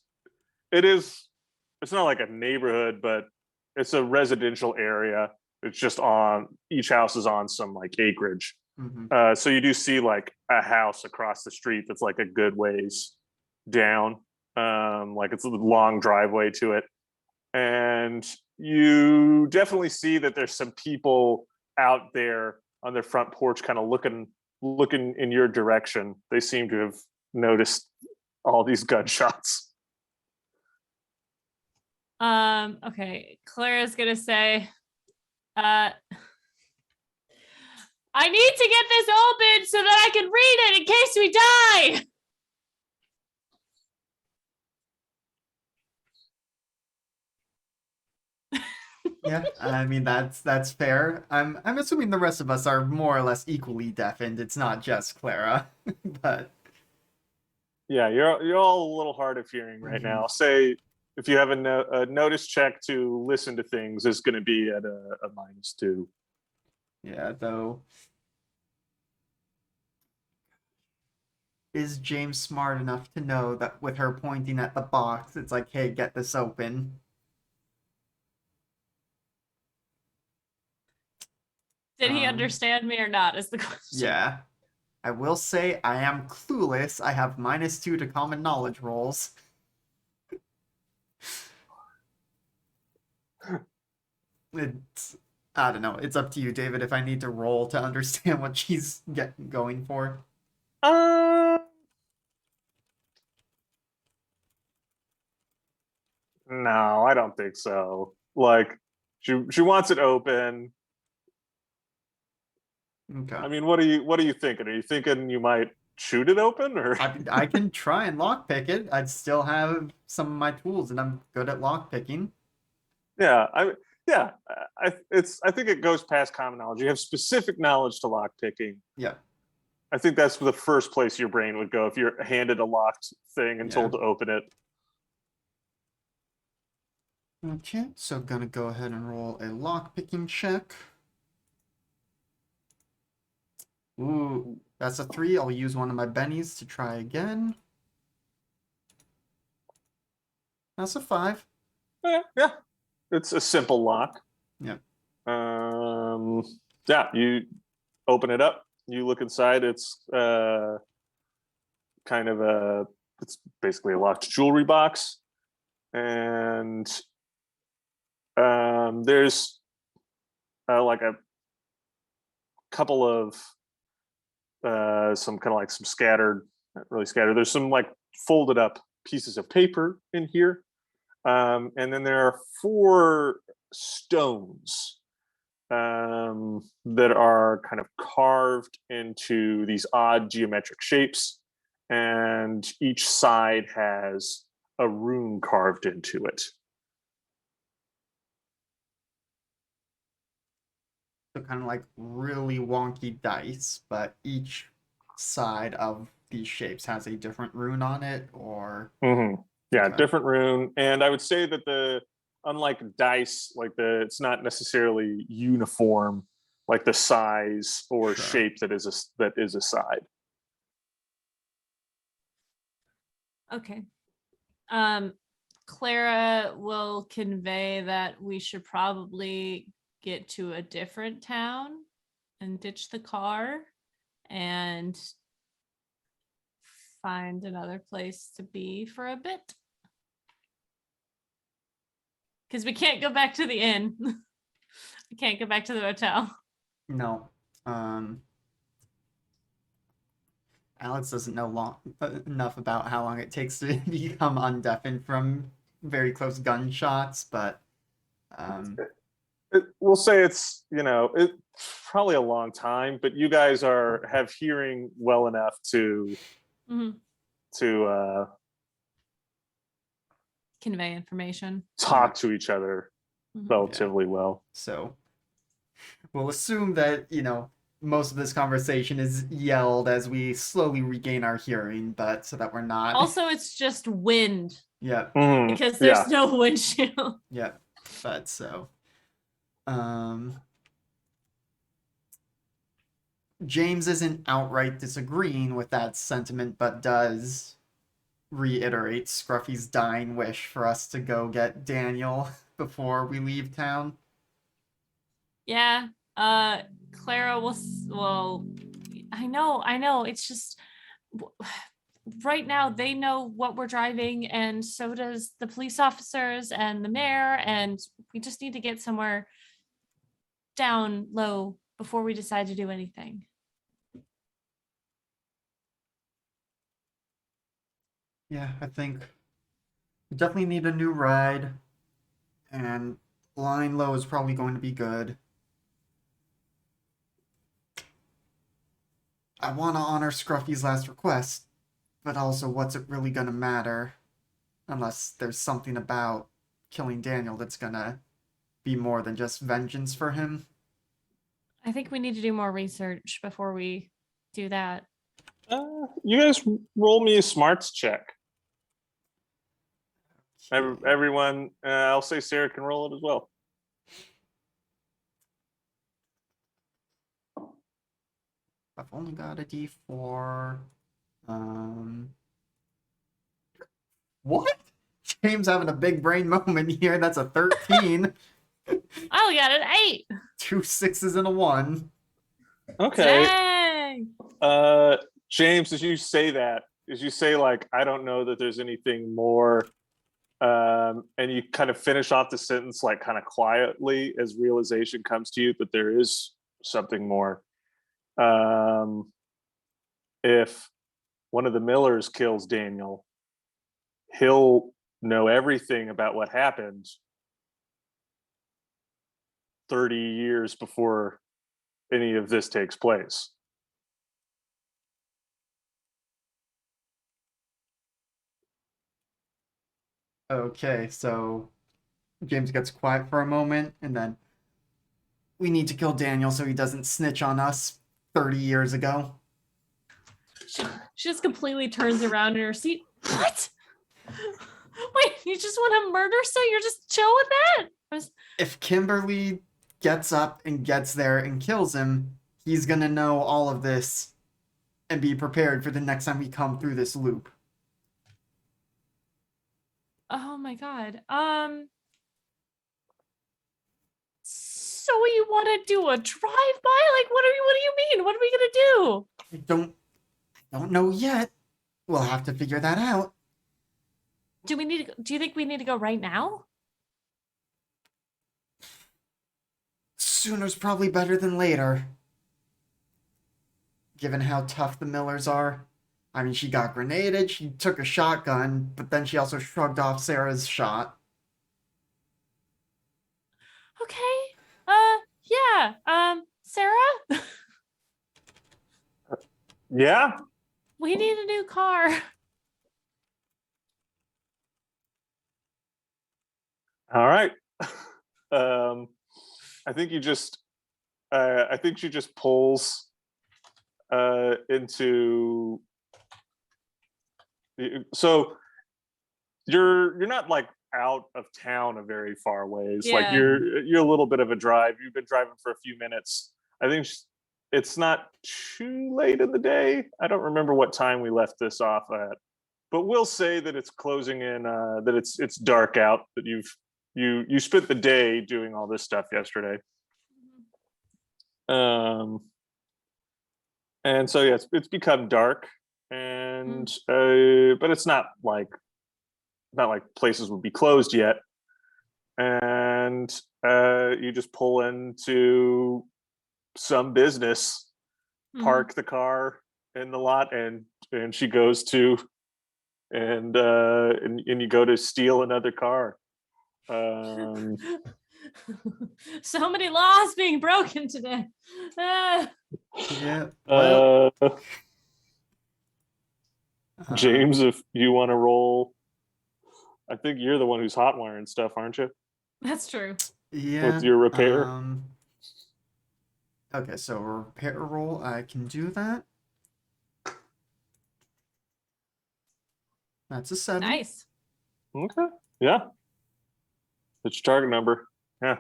not like a neighborhood, but it's a residential area. It's just each house is on some acreage. So you do see a house across the street that's a good ways down. It's a long driveway to it. And you definitely see that there's some people out there on their front porch kind of looking in your direction. They seem to have noticed all these gunshots. Okay. Clara's gonna say, I need to get this open so that I can read it in case we die. Yeah, I mean that's fair. I'm assuming the rest of us are more or less equally deafened. It's not just Clara, but Yeah, you're all a little hard of hearing right now. Say if you have a notice check to listen to things, is going to be at a -2. yeah, though. Is James smart enough to know that with her pointing at the box, it's like, hey, get this open? Did he understand me or not is the question. Yeah. I will say I am clueless. I have -2 to common knowledge rolls. It's, I don't know. It's up to you, David, if I need to roll to understand what she's going for. Uh, no, I don't think so. Like, she wants it open. Okay. I mean, what are you thinking? Are you thinking you might shoot it open, or? I can try and lockpick it. I'd still have some of my tools, and I'm good at lockpicking. Yeah, yeah, I think it goes past common knowledge. You have specific knowledge to lock picking. Yeah. I think that's the first place your brain would go if you're handed a locked thing and Yeah. told to open it. Okay, so gonna go ahead and roll a lockpicking check. Ooh, that's a 3. I'll use one of my bennies to try again. That's a 5. Yeah, it's a simple lock. Yeah. Yeah, you open it up. You look inside. It's kind of it's basically a locked jewelry box, and there's like a couple of some kind of like some scattered, not really scattered. There's some like folded up pieces of paper in here, and then there are 4 stones that are kind of carved into these odd geometric shapes, and each side has a rune carved into it. So kind of like really wonky dice, but each side of these shapes has a different rune on it, or Mm-hmm. Yeah, okay. different rune, and I would say that unlike dice, like it's not necessarily uniform, like the size or Sure. shape that is a side. Okay. Clara will convey that we should probably get to a different town and ditch the car and find another place to be for a bit. Because we can't go back to the inn. We can't go back to the hotel. No. Alex doesn't know enough about how long it takes to become undeafened from very close gunshots, but We'll say it's probably a long time, but you guys have hearing well enough to Mm-hmm. to Convey information. talk to each other relatively well. So we'll assume that, most of this conversation is yelled as we slowly regain our hearing, but so that we're not. Also, it's just wind. Yeah. Because there's no windshield. Yeah. But so. James isn't outright disagreeing with that sentiment, but does reiterate Scruffy's dying wish for us to go get Daniel before we leave town. Yeah. Clara will I know. It's just right now they know what we're driving, and so does the police officers and the mayor, and we just need to get somewhere down low before we decide to do anything. Yeah, I think we definitely need a new ride, and lying low is probably going to be good. I want to honor Scruffy's last request, but also what's it really going to matter? Unless there's something about killing Daniel that's going to be more than just vengeance for him. I think we need to do more research before we do that. You guys roll me a smarts check. Everyone, I'll say Sarah can roll it as well. I've only got a D4. What? James having a big brain moment here. That's a 13. Oh, we got an 8. 2 6s and a 1. Okay. Dang. James, as you say like, I don't know that there's anything more And you kind of finish off the sentence like kind of quietly as realization comes to you, but there is something more. If one of the Millers kills Daniel, he'll know everything about what happened 30 years before any of this takes place. Okay, so James gets quiet for a moment, and then we need to kill Daniel so he doesn't snitch on us 30 years ago. She just completely turns around in her seat. What? Wait, you just want to murder? So you're just chill with that? If Kimberly gets up and gets there and kills him, he's gonna know all of this and be prepared for the next time we come through this loop. Oh my god. So you want to do a drive-by? Like, what do you mean? What are we gonna do? I don't know yet. We'll have to figure that out. Do you think we need to go right now? Sooner's probably better than later. Given how tough the Millers are. I mean, she got grenaded, she took a shotgun, but then she also shrugged off Sarah's shot. Okay. Yeah. Sarah? Yeah. We need a new car. All right. I think I think she just pulls into. So you're not like out of town a very far ways. Like Yeah. you're a little bit of a drive. You've been driving for a few minutes. I think it's not too late in the day. I don't remember what time we left this off at, but we'll say that it's closing in. That it's dark out. That you spent the day doing all this stuff yesterday. And so yeah, it's become dark, and but it's not like places would be closed yet. And you just pull into some business, park the car in the lot, and she goes to and you go to steal another car. So many laws being broken today. Yeah. Well, James, if you want to roll, I think you're the one who's hot wiring stuff, aren't you? That's true. yeah. With your repair. Okay, so a repair roll, I can do that. That's a 7. Nice. Okay. Yeah. It's your target number. Yeah.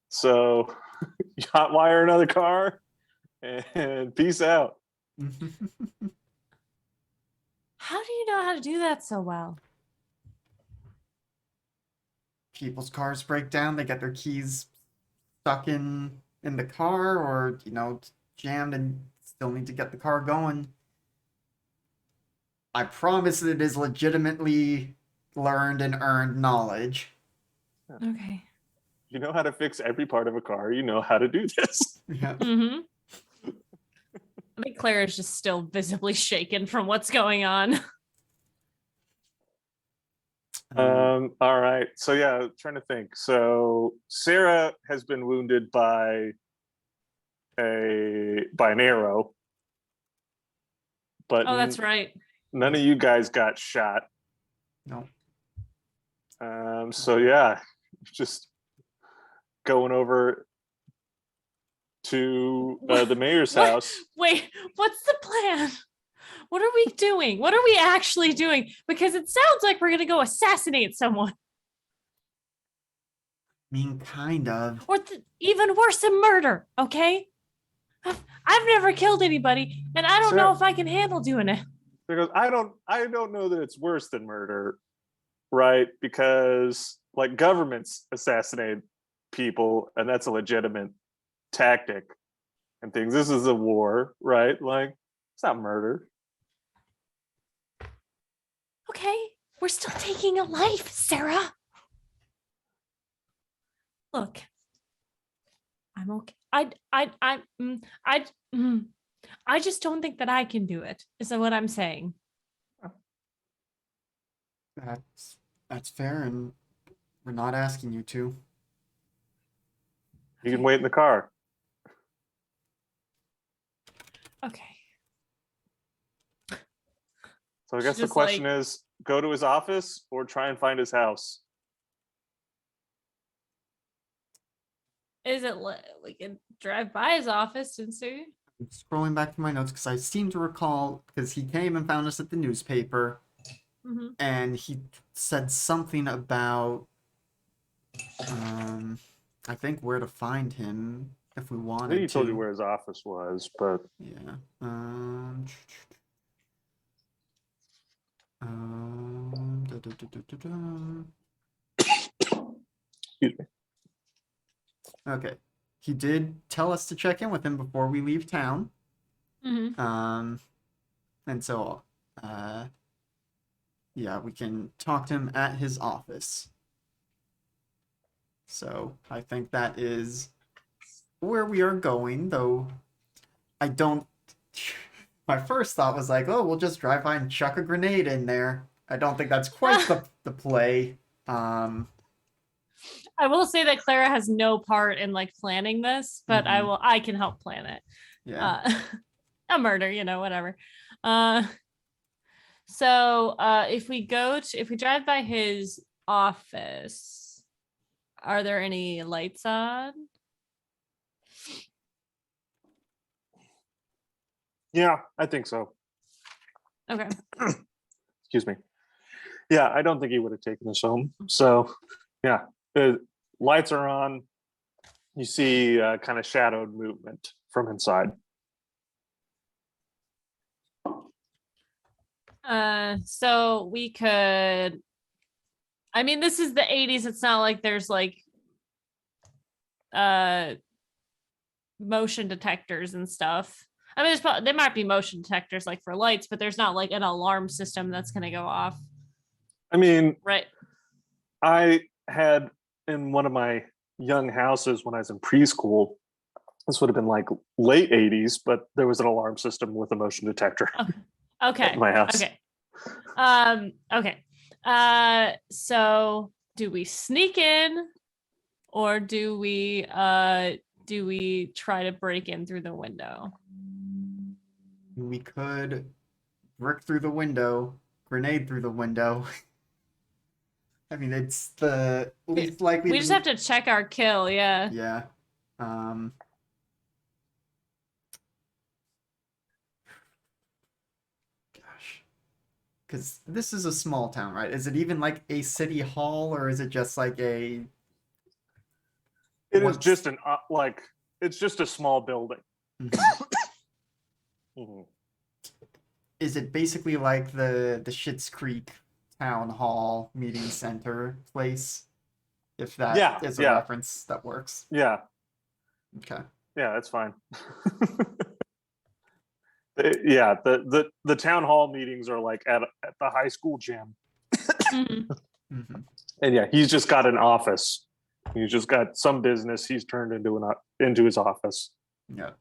So you hot wire another car and peace out. How do you know how to do that so well? People's cars break down, they get their keys stuck in the car, or jammed and still need to get the car going. I promise that it is legitimately learned and earned knowledge. Okay. You know how to fix every part of a car. You know how to do this. Yeah. I think Clara is just still visibly shaken from what's going on. All right. So yeah, trying to think. So Sarah has been wounded by an arrow. But Oh, that's right. None of you guys got shot. No. So yeah, just going over to the mayor's house. Wait, what's the plan? What are we doing? What are we actually doing? Because it sounds like we're going to go assassinate someone. I mean, kind of. Or even worse than murder, okay? I've never killed anybody, and I don't know if I can handle doing it. Because I don't know that it's worse than murder, right? Because like governments assassinate people, and that's a legitimate tactic and things. This is a war, right? Like it's not murder. Okay, We're still taking a life, Sarah. Look, I'm okay. I just don't think that I can do it. Is that what I'm saying? That's fair, and we're not asking you to. You can wait in the car. Okay. So I guess the Just question is, go to his office or try and find his house. Is it we can drive by his office and see? I'm scrolling back to my notes because I seem to recall because he came and found us at the newspaper, and he said something about I think where to find him if we I wanted think he told to. you where his office was, but Yeah. excuse me. Okay. He did tell us to check in with him before we leave town. Mm-hmm. And so, yeah, we can talk to him at his office. So I think that is where we are going, though I don't. My first thought was like, oh, we'll just drive by and chuck a grenade in there. I don't think that's quite the play. I will say that Clara has no part in like planning this, but I can help plan it. Yeah. A murder, whatever. So if we drive by his office, are there any lights on? Yeah, I think so. Okay. Excuse me. Yeah, I don't think he would have taken us home. So, yeah, the lights are on. You see kind of shadowed movement from inside. So we could. I mean, this is the 80s. It's not like there's like motion detectors and stuff. I mean, there might be motion detectors like for lights, but there's not like an alarm system that's going to go off. I mean, right. I had in one of my young houses when I was in preschool, this would have been like late 80s, but there was an alarm system with a motion detector. Okay. At my house. Okay. Okay. So do we sneak in or do we try to break in through the window? We could brick through the window, grenade through the window. I mean, it's the least likely. We just have to check our kill, yeah. Yeah. Gosh. Because this is a small town, right? Is it even like a city hall, or is it just like a? It is just an it's just a small building. Mm-hmm. Is it basically like the Schitt's Creek town hall meeting center place? If that is a reference that works. Yeah. Okay. Yeah, that's fine. Yeah, the town hall meetings are like at the high school gym. And yeah, he's just got an office. He's just got some business he's turned into his office. Yeah.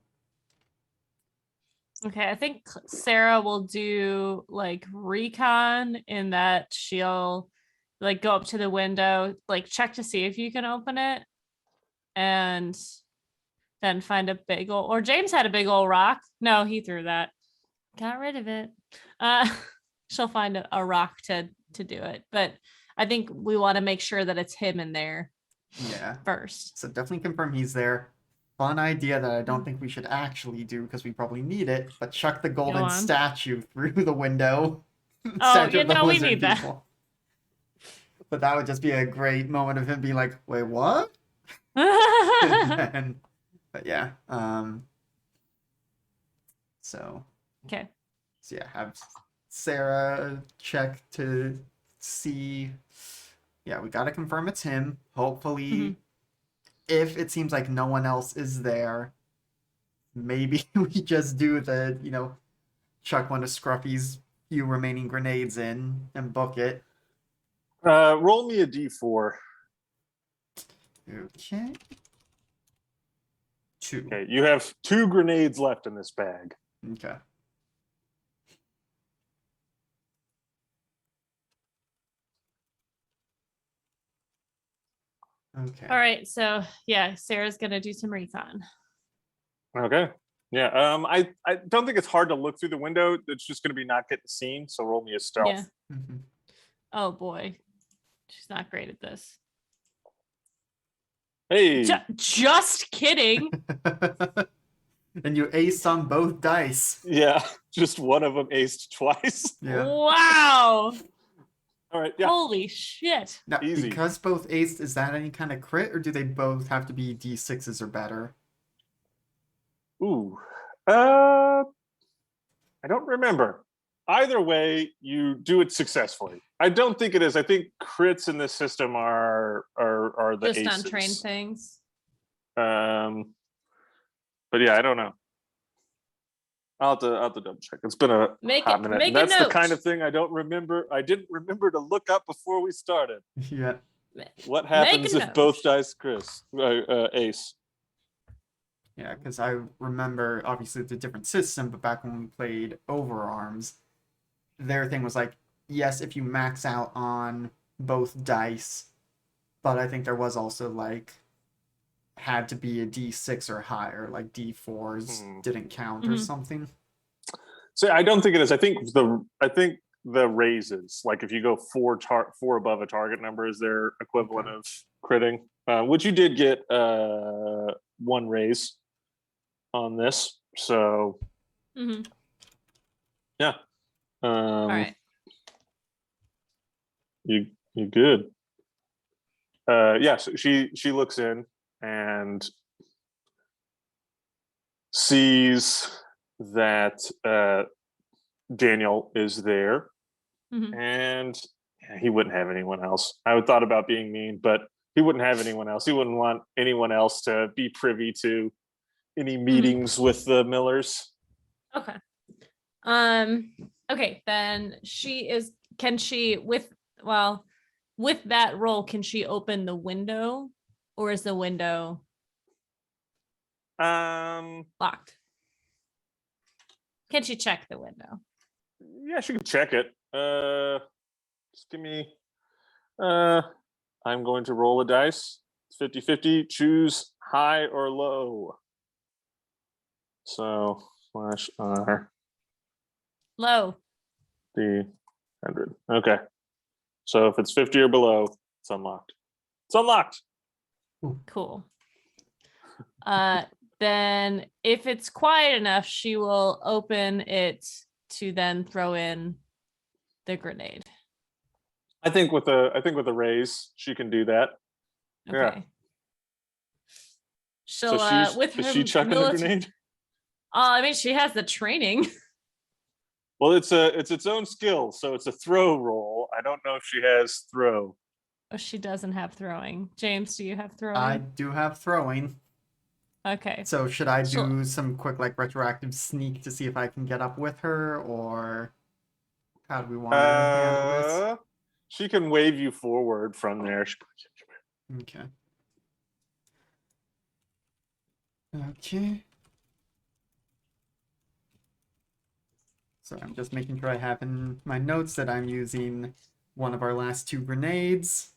Okay, I think Sarah will do like recon in that she'll like go up to the window, like check to see if you can open it, and then find a big old, or James had a big old rock. No, he threw that. Got rid of it. She'll find a rock to do it. But I think we want to make sure that it's him in there. Yeah. First. So definitely confirm he's there. Fun idea that I don't think we should actually do because we probably need it, but chuck the golden statue through the window. Oh, we need that. But that would just be a great moment of him being like, wait, what? But yeah. So. Okay. So yeah, have Sarah check to see. Yeah, we gotta confirm it's him. Hopefully, if it seems like no one else is there, maybe we just do the, chuck one of Scruffy's few remaining grenades in and book it. Roll me a d4. Okay. 2. Okay, you have 2 grenades left in this bag. Okay. Okay. All right, so yeah, Sarah's gonna do some recon. Okay. Yeah. I don't think it's hard to look through the window. It's just going to be not getting seen. So roll me a stealth. Yeah. Mhm. Oh boy, she's not great at this. Hey. Just kidding. And you ace on both dice. Yeah. Just one of them aced twice. Yeah. Wow. All right. Yeah. Holy shit. Now, Easy. because both aced, is that any kind of crit, or do they both have to be d6s or better? Ooh. I don't remember. Either way, you do it successfully. I don't think it is. I think crits in this system are the Just aces. untrained things. But yeah, I don't know. I'll have to double check. It's been a hot minute. Make And a that's the note. kind of thing I don't remember. I didn't remember to look up before we started. Yeah. What happens if note. both dice ace? Yeah, because I remember, obviously, it's a different system, but back when we played Overarms, their thing was like, yes, if you max out on both dice, but I think there was also, like, had to be a d6 or higher, like d4s didn't count or Mhm. something. So I don't think it is. I think the raises, like if you go four above a target number, is their equivalent of critting. Which you did get 1 raise on this. So Mhm. yeah. All right. You good. Yeah, so she looks in and sees that Daniel is there, Mhm. and he wouldn't have anyone else. I thought about being mean, but he wouldn't have anyone else. He wouldn't want anyone else to be privy to any meetings with the Millers. Okay. Okay, then can she with that roll, can she open the window, or is the window locked? Can she check the window? Yeah, she can check it. Just give me I'm going to roll a dice. It's 50-50. Choose high or low. So /R Low. D100. Okay. So if it's 50 or below, it's unlocked. It's unlocked. Cool. Then if it's quiet enough, she will open it to then throw in the grenade. I think with a raise, she can do that. Okay. Yeah. She'll So with her is she chucking the grenade? I mean, she has the training. Well, it's its own skill, so it's a throw roll. I don't know if she has throw. Oh, she doesn't have throwing. James, do you have throwing? I do have throwing. Okay. So should I do some quick, like, retroactive sneak to see if I can get up with her, or how do we want to handle She can wave you forward from there. this? Okay. Okay. So I'm just making sure I have in my notes that I'm using one of our last 2 grenades.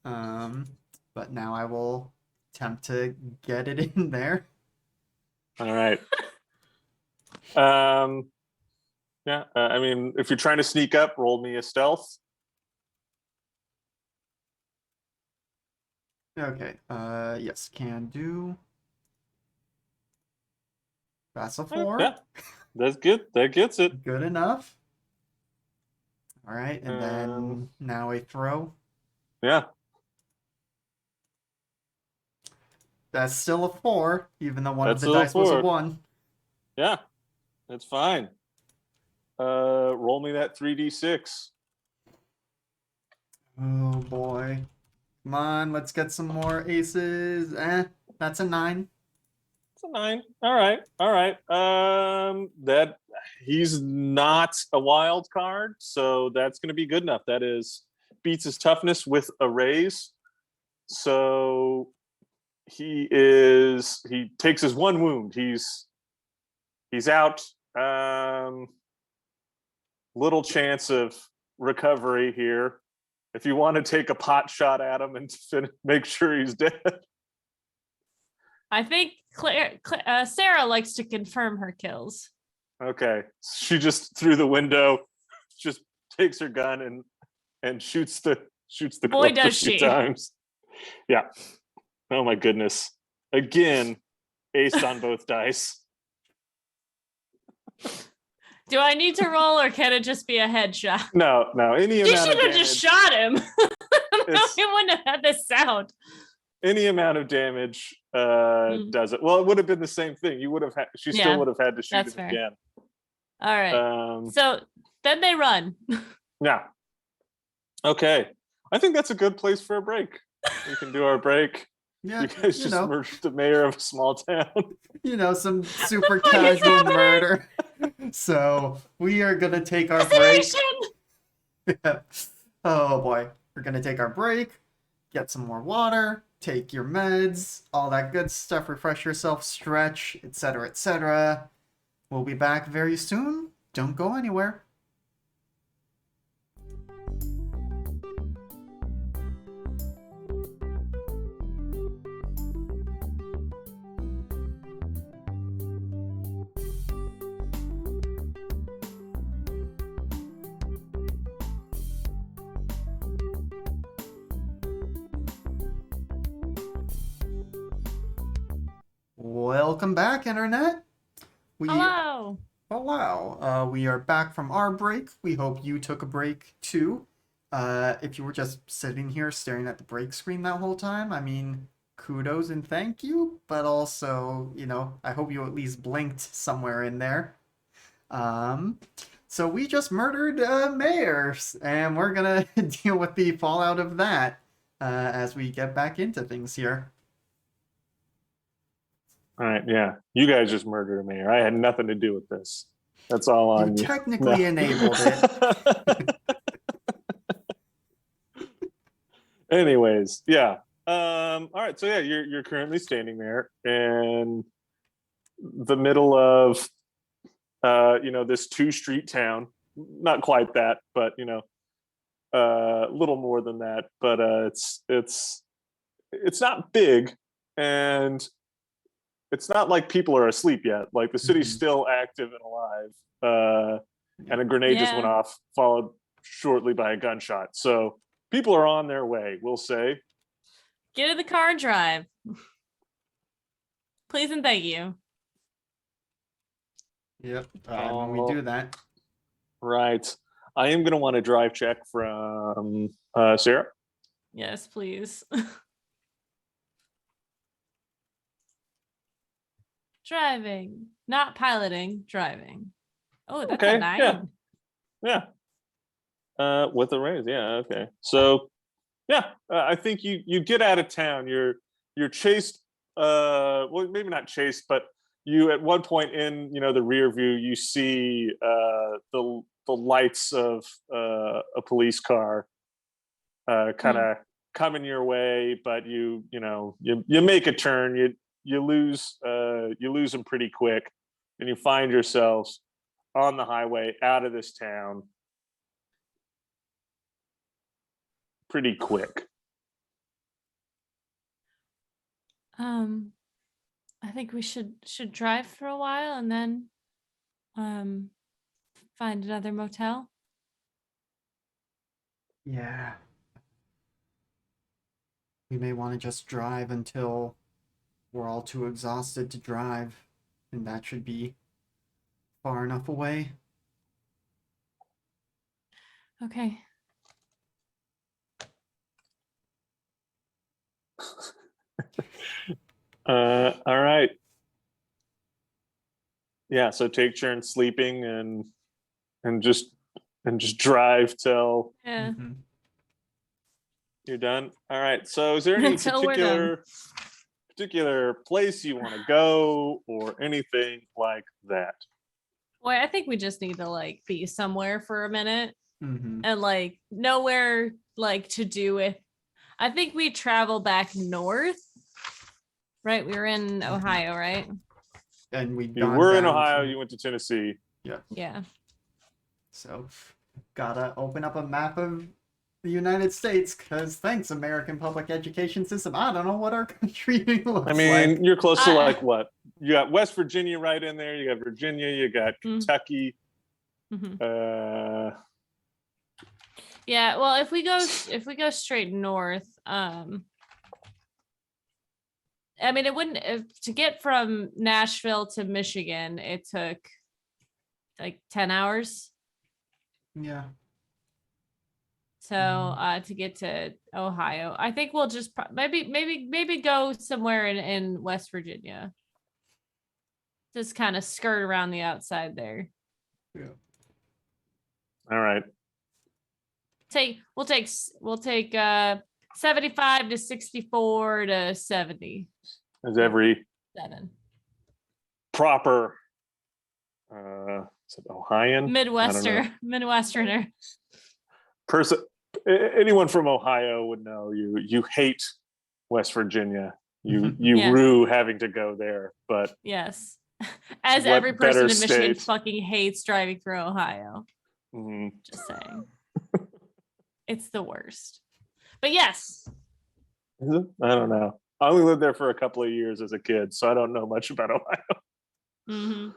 But now I will attempt to get it in there. All right. Yeah. I mean, if you're trying to sneak up, roll me a stealth. Okay. Yes, can do. That's a 4. Yeah, that's good. That gets it. Good enough. All right, and then now a throw. Yeah. That's still a 4, even though one of That's the still a dice was a 4. 1. Yeah. It's fine. Roll me that 3d6. Oh boy. Come on, let's get some more aces. That's a 9. It's a 9. All right. All right. That he's not a wild card, so that's going to be good enough. That is beats his toughness with a raise. So he takes his one wound. He's out. Little chance of recovery here. If you want to take a pot shot at him and make sure he's dead. I think Sarah likes to confirm her kills. Okay. She just through the window just takes her gun and shoots the Boy, corpse does a few she. times. Yeah. Oh my goodness. Again, aced on both dice. Do I need to roll or can it just be a headshot? No. Any You amount of should have damage. just shot him. It's- It wouldn't have had this sound. Any amount of damage does it. Well, it would have been the same thing. You would have had. She still Yeah, would have had to shoot that's him fair. again. All right. So then they run. Yeah. Okay. I think that's a good place for a break. We can do our break. Yeah, You guys just murdered the mayor of a small town. Some super casual murder. So we are gonna take our break. Yeah. Oh boy, we're gonna take our break, get some more water, take your meds, all that good stuff, refresh yourself, stretch, etc., etc. We'll be back very soon. Don't go anywhere. Welcome back, Internet. Hello. Hello. We are back from our break. We hope you took a break too. If you were just sitting here staring at the break screen that whole time, I mean, kudos and thank you. But also, I hope you at least blinked somewhere in there. So we just murdered mayors, and we're gonna deal with the fallout of that as we get back into things here. All right, yeah. You guys just murdered a mayor. I had nothing to do with this. That's all on you. Technically enabled it. Anyways, yeah. All right, so yeah, you're currently standing there in the middle of this 2-street town. Not quite that, but a little more than that. But it's not big, and it's not like people are asleep yet. Like the city's still active and alive. And a grenade just went off, followed shortly by a gunshot. So people are on their way, we'll say. Get in the car and drive. Please and thank you. Yep. When we do that. Right. I am going to want a drive check from Sarah. Yes, please. Driving, not piloting, driving. Oh, that's a 9. Yeah. With a raise, yeah, okay. So, yeah, I think you get out of town. You're chased. Well, maybe not chased, but you at one point in the rear view, you see the lights of a police car kind of coming your way, but you make a turn. You lose them pretty quick, and you find yourselves on the highway out of this town pretty quick. I think we should drive for a while and then find another motel. Yeah. We may want to just drive until we're all too exhausted to drive, and that should be far enough away. Okay. All right. Yeah, so take turns sleeping and just drive till you're done. All right. So is there any particular place you want to go or anything like that? Boy, I think we just need to be somewhere for a minute Mm-hmm. and know where like to do with. I think we travel back north. Right, we were in Ohio, right? And we've You gone were in down Ohio. to- You went to Tennessee. Yeah. So, gotta open up a map of the United States, because thanks, American public education system. I don't know what our country looks I mean, like. you're close to like what? You got West Virginia right in there. You got Virginia. You got Kentucky. Mhm. Yeah, well, if we go straight north, I mean, it wouldn't to get from Nashville to Michigan, it took like 10 hours. Yeah. So to get to Ohio, I think we'll just maybe go somewhere in West Virginia. Just kind of skirt around the outside there. Yeah. All right. We'll take 75 to 64 to 70. As every 7. proper is it Ohioan? Midwesterner. Person, anyone from Ohio would know you hate West Virginia. You Yeah. rue having to go there, but Yes. As what every person better in Michigan state? fucking hates driving through Ohio. Mhm. Just saying. It's the worst. But yes. Is it? I don't know. I only lived there for a couple of years as a kid, so I don't know much about Ohio. Mm-hmm.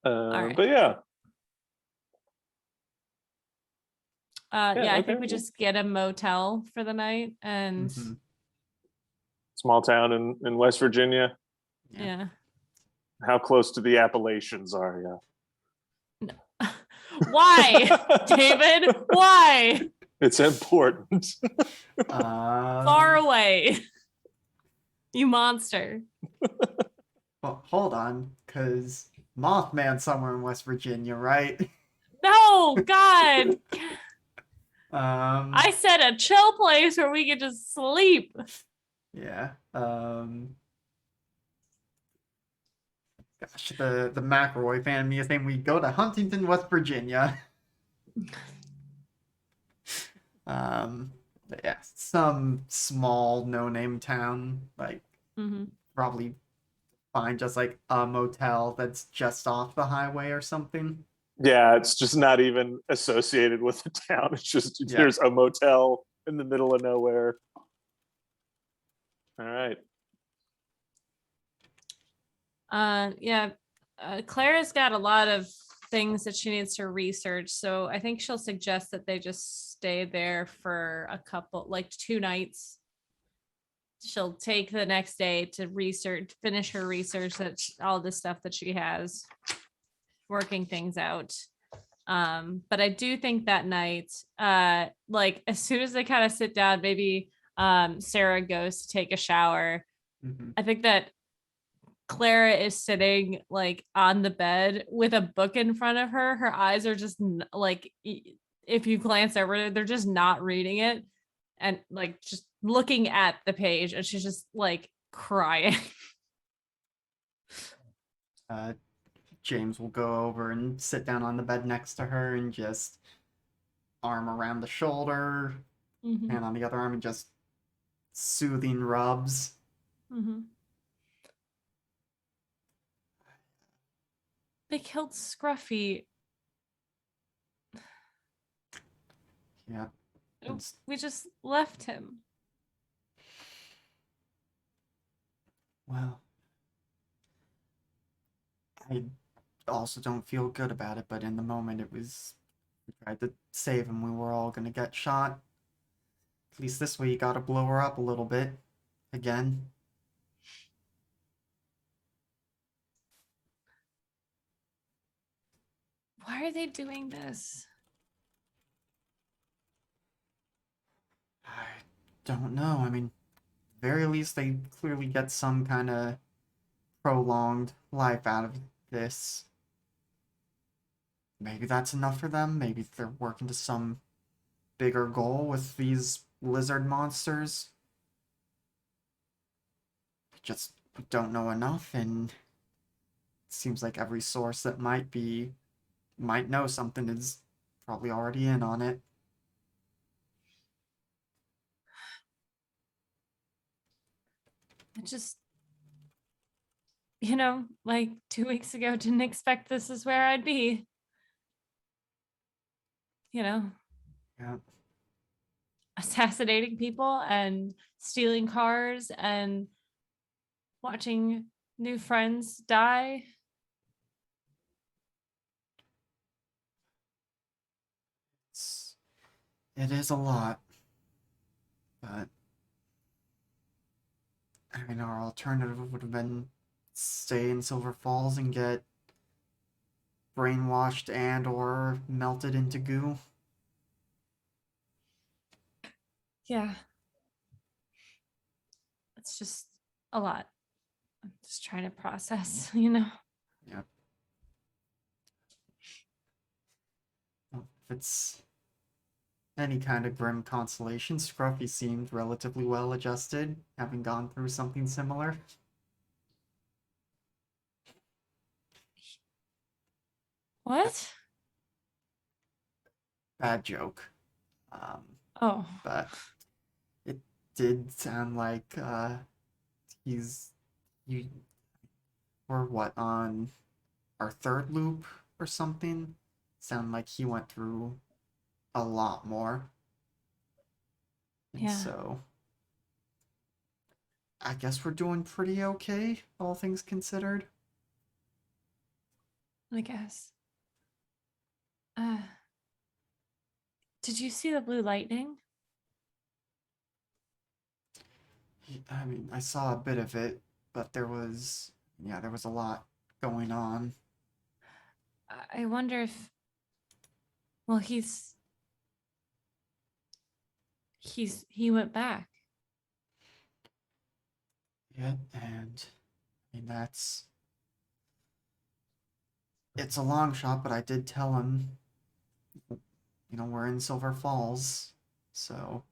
Right. But yeah. Yeah, I okay. think we just get a motel for the night and Small town in West Virginia. yeah. How close to the Appalachians are you? Why, David? Why? It's important. Far away. You monster. Well, hold on, because Mothman somewhere in West Virginia, right? No, God. I I said a chill place where we could just sleep. Yeah. Gosh, the McElroy fan of me is saying we go to Huntington, West Virginia. But yeah, some small no-name town, like probably find just like a motel that's just off the highway or something. Yeah, it's just not even associated with the town. It's just there's a motel in the middle of nowhere. All right. Clara's got a lot of things that she needs to research, so I think she'll suggest that they just stay there for a couple, like 2 nights. She'll take the next day to finish her research, all the stuff that she has, working things out. But I do think that night, like as soon as they kind of sit down, maybe Sarah goes to take a shower. I think that Clara is sitting like on the bed with a book in front of her. Her eyes are just like, if you glance over, they're just not reading it and like just looking at the page, and she's just like crying. James will go over and sit down on the bed next to her and just arm around the shoulder, hand on the other arm, and just soothing rubs. They killed Scruffy. Yeah. We just left him. Well, I also don't feel good about it, but in the moment we tried to save him. We were all gonna get shot. At least this way you gotta blow her up a little bit. Again. Why are they doing this? I don't know. I mean, very least they clearly get some kind of prolonged life out of this. Maybe that's enough for them. Maybe they're working to some bigger goal with these lizard monsters. Just don't know enough, and it seems like every source that might know something is probably already in on it. I just, like 2 weeks ago, didn't expect this is where I'd be. Yeah. Assassinating people and stealing cars and watching new friends die. It is a lot, but I mean, our alternative would have been stay in Silver Falls and get brainwashed and or melted into goo. Yeah. It's just a lot. I'm just trying to process, Yep. Well, if it's any kind of grim consolation, Scruffy seemed relatively well adjusted, having gone through something similar. What? Bad joke. Um, Oh. but it did sound like he's you or what on our third loop or something. Sound like he went through a lot more. And Yeah. so I guess we're doing pretty okay, all things considered. I guess. Uh, did you see the blue lightning? I mean, I saw a bit of it, but there was a lot going on. I wonder if, well, he went back. Yeah, and I mean, it's a long shot, but I did tell him, we're in Silver Falls, so,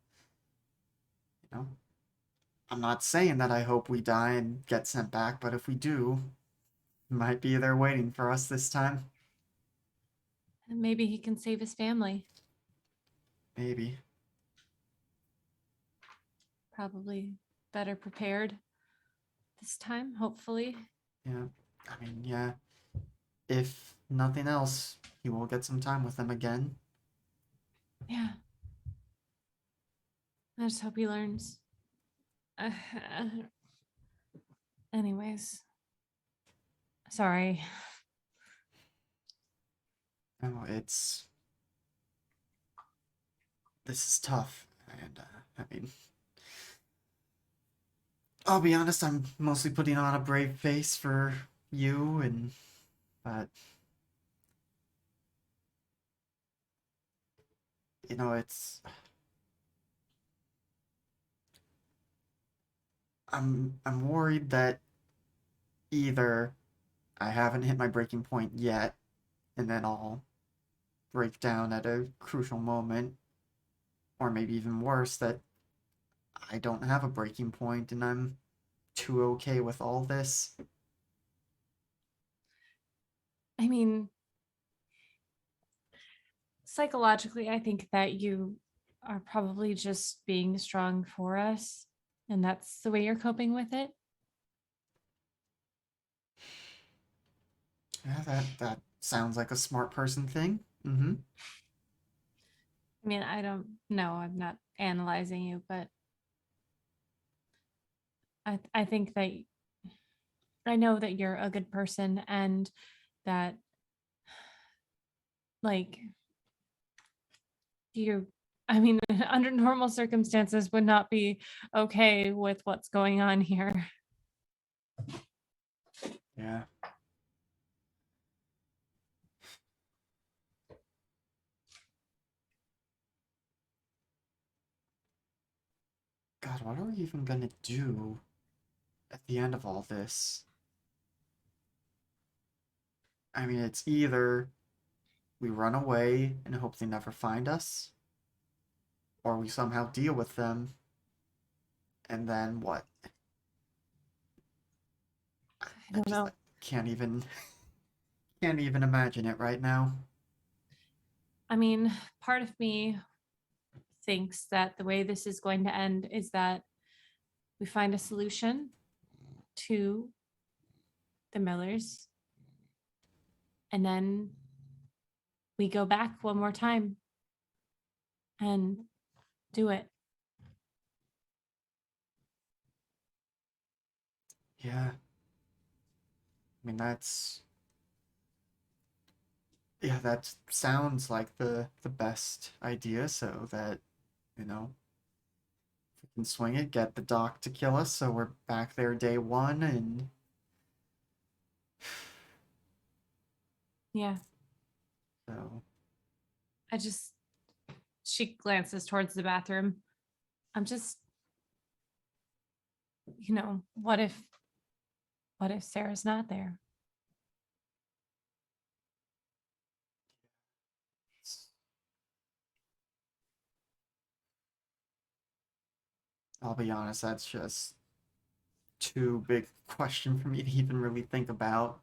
you know, I'm not saying that I hope we die and get sent back, but if we do, he might be there waiting for us this time. And maybe he can save his family. Maybe. Probably better prepared this time, hopefully. Yeah. I mean, yeah. If nothing else, he will get some time with them again. Yeah. I just hope he learns. Anyways, sorry. No, this is tough, and I mean, I'll be honest, I'm mostly putting on a brave face for you, but it's I'm worried that either I haven't hit my breaking point yet, and then I'll break down at a crucial moment, or maybe even worse, that I don't have a breaking point and I'm too okay with all this. I mean, psychologically, I think that you are probably just being strong for us, and that's the way you're coping with it. Yeah, that sounds like a smart person thing. Mm-hmm. I mean, I don't know. I'm not analyzing you, but I think that I know that you're a good person and that like you I mean under normal circumstances would not be okay with what's going on here. Yeah. God, what are we even gonna do at the end of all this? I mean, it's either we run away and hope they never find us, or we somehow deal with them, and then what? I I don't just know. like, can't even imagine it right now. I mean, part of me thinks that the way this is going to end is that we find a solution to the Millers. And then we go back one more time and do it. Yeah. I mean, that sounds like the best idea, so that, you know, if we can swing it, get the doc to kill us, so we're back there day one, and Yeah. so She glances towards the bathroom. I'm just, what if Sarah's not there? I'll be honest, that's just too big a question for me to even really think about.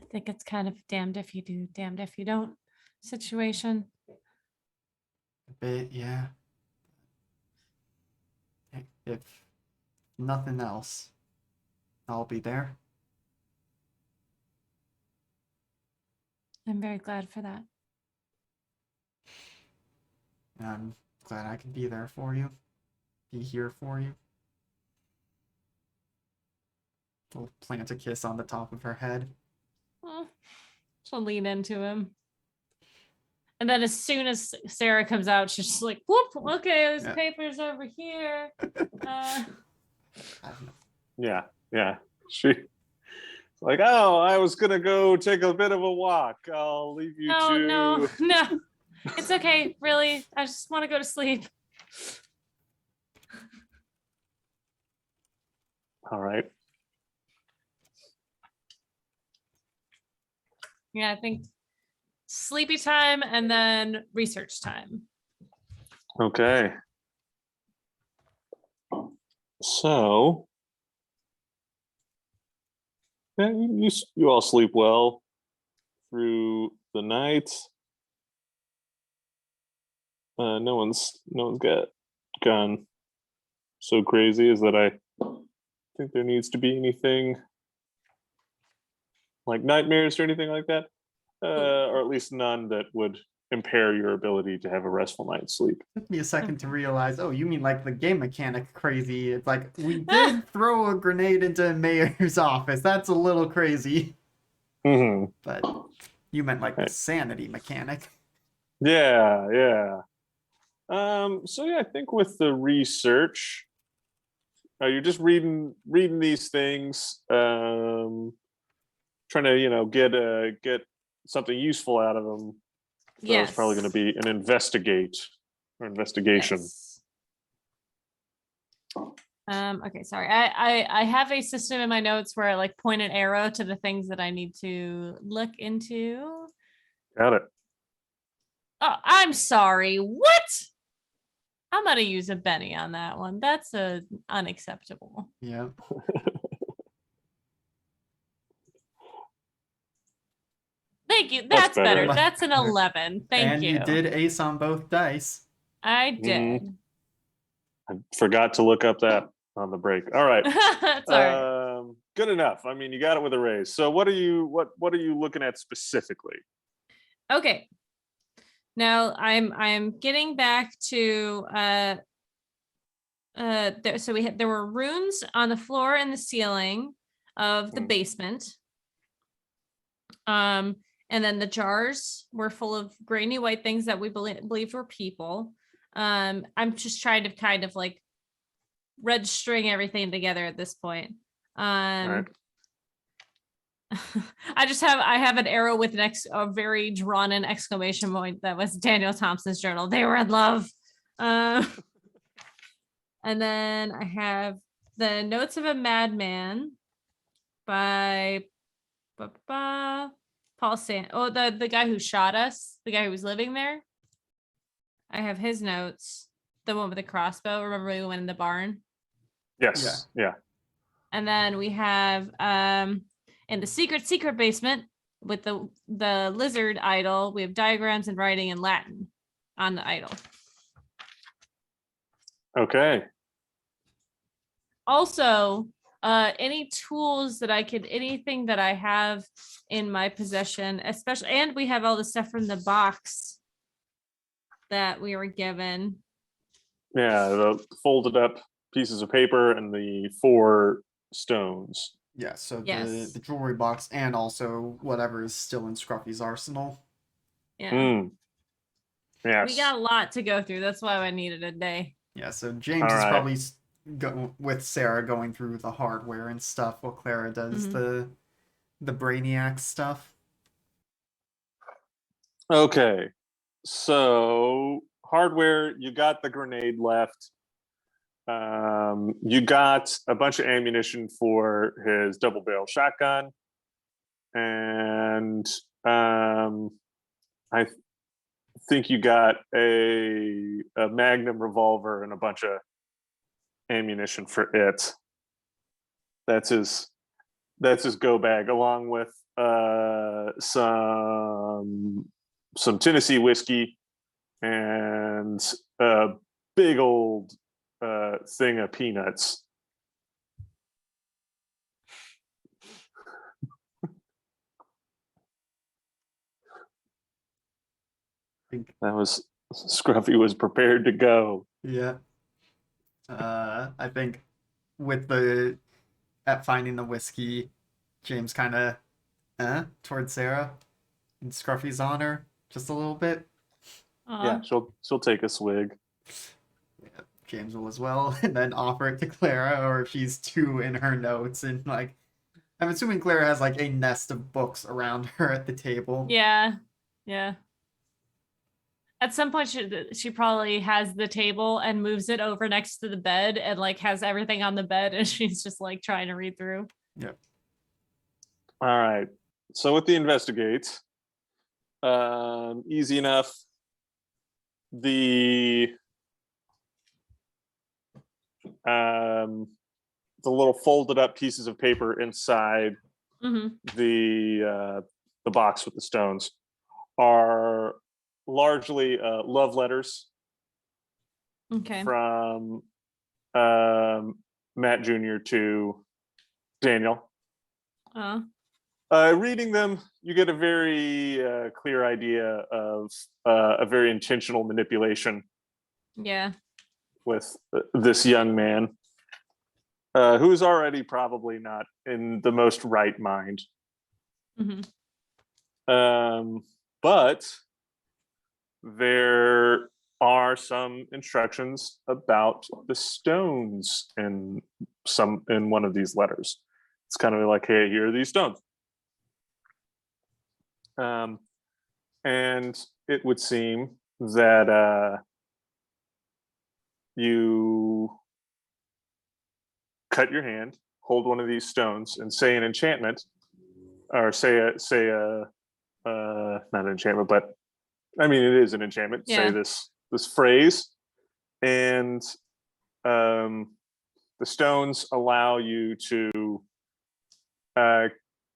I think it's kind of damned if you do, damned if you don't situation. A bit, yeah. If nothing else, I'll be there. I'm very glad for that. And I'm glad I can be there for you. Be here for you. We'll plant a kiss on the top of her head. Oh, she'll lean into him. And then as soon as Sarah comes out, she's just like, whoop, okay, there's papers over here. I don't know. Yeah. She's like, oh, I was gonna go take a bit of a walk. I'll leave you to. No. It's okay, really. I just want to go to sleep. All right. Yeah, I think sleepy time and then research time. Okay. So, yeah, you all sleep well through the night. No one's gone so crazy as that I think there needs to be anything like nightmares or anything like that, or at least none that would impair your ability to have a restful night's sleep. Took me a second to realize, oh, you mean like the game mechanic crazy. It's like, we did throw a grenade into Mayor's office. That's a little crazy. Mm-hmm. But you meant like the sanity mechanic. Yeah. So yeah, I think with the research, you're just reading these things, trying to get something useful out of them. So Yes. it's probably going to be an investigation. Yes. Okay, sorry. I have a system in my notes where I like point an arrow to the things that I need to look into. Got it. Oh, I'm sorry. What? I'm gonna use a Benny on that one. That's unacceptable. Yeah. Thank you. That's better. better. That's an 11. Thank you. And you did ace on both dice. I did. I forgot to look up that on the break. All right. It's all right. Good enough. I mean, you got it with a raise. So what are you looking at specifically? Okay. Now I'm getting back to there were runes on the floor and the ceiling of the basement. And then the jars were full of grainy white things that we believe were people. I'm just trying to kind of like red string everything together at this point. All right. I have an arrow with a very drawn in exclamation point that was Daniel Thompson's journal. They were in love. And then I have the Notes of a Madman by Paul the guy who shot us, the guy who was living there. I have his notes, the one with the crossbow. Remember we went in the barn? Yes. Yeah. And then we have in the secret basement with the lizard idol, we have diagrams and writing in Latin on the idol. Okay. Also, any tools that anything that I have in my possession, especially, and we have all the stuff from the box that we were given. Yeah, the folded up pieces of paper and the 4 stones. Yeah, so Yes. the jewelry box and also whatever is still in Scruffy's arsenal. Yeah. Mm. Yes. We got a lot to go through. That's why I needed a day. Yeah, so James All is right. probably with Sarah going through the hardware and stuff while Clara does Mhm. the Brainiac stuff. Okay. So, hardware, you got the grenade left. You got a bunch of ammunition for his double barrel shotgun. And I think you got a Magnum revolver and a bunch of ammunition for it. That's his go bag, along with some Tennessee whiskey and a big old thing of peanuts. That was Scruffy was prepared to go. Yeah. I think with at finding the whiskey, James kind of towards Sarah and Scruffy's honor just a little bit. Yeah, she'll take a swig. Yeah, James will as well, and then offer it to Clara, or if she's too in her notes and like. I'm assuming Clara has like a nest of books around her at the table. Yeah. Yeah. At some point, she probably has the table and moves it over next to the bed and like has everything on the bed, and she's just like trying to read through. Yep. All right. So with the investigate, easy enough. The little folded up pieces of paper inside Mm-hmm. the box with the stones are largely love letters Okay. from Matt Jr. to Daniel. Reading them, you get a very clear idea of a very intentional manipulation Yeah. with this young man, who's already probably not in the most right mind. Mm-hmm. But there are some instructions about the stones in one of these letters. It's kind of like, hey, here are these stones. And it would seem that you cut your hand, hold one of these stones, and say an enchantment, or say a not an enchantment, but I mean it is an enchantment. Yeah. Say this phrase, and the stones allow you to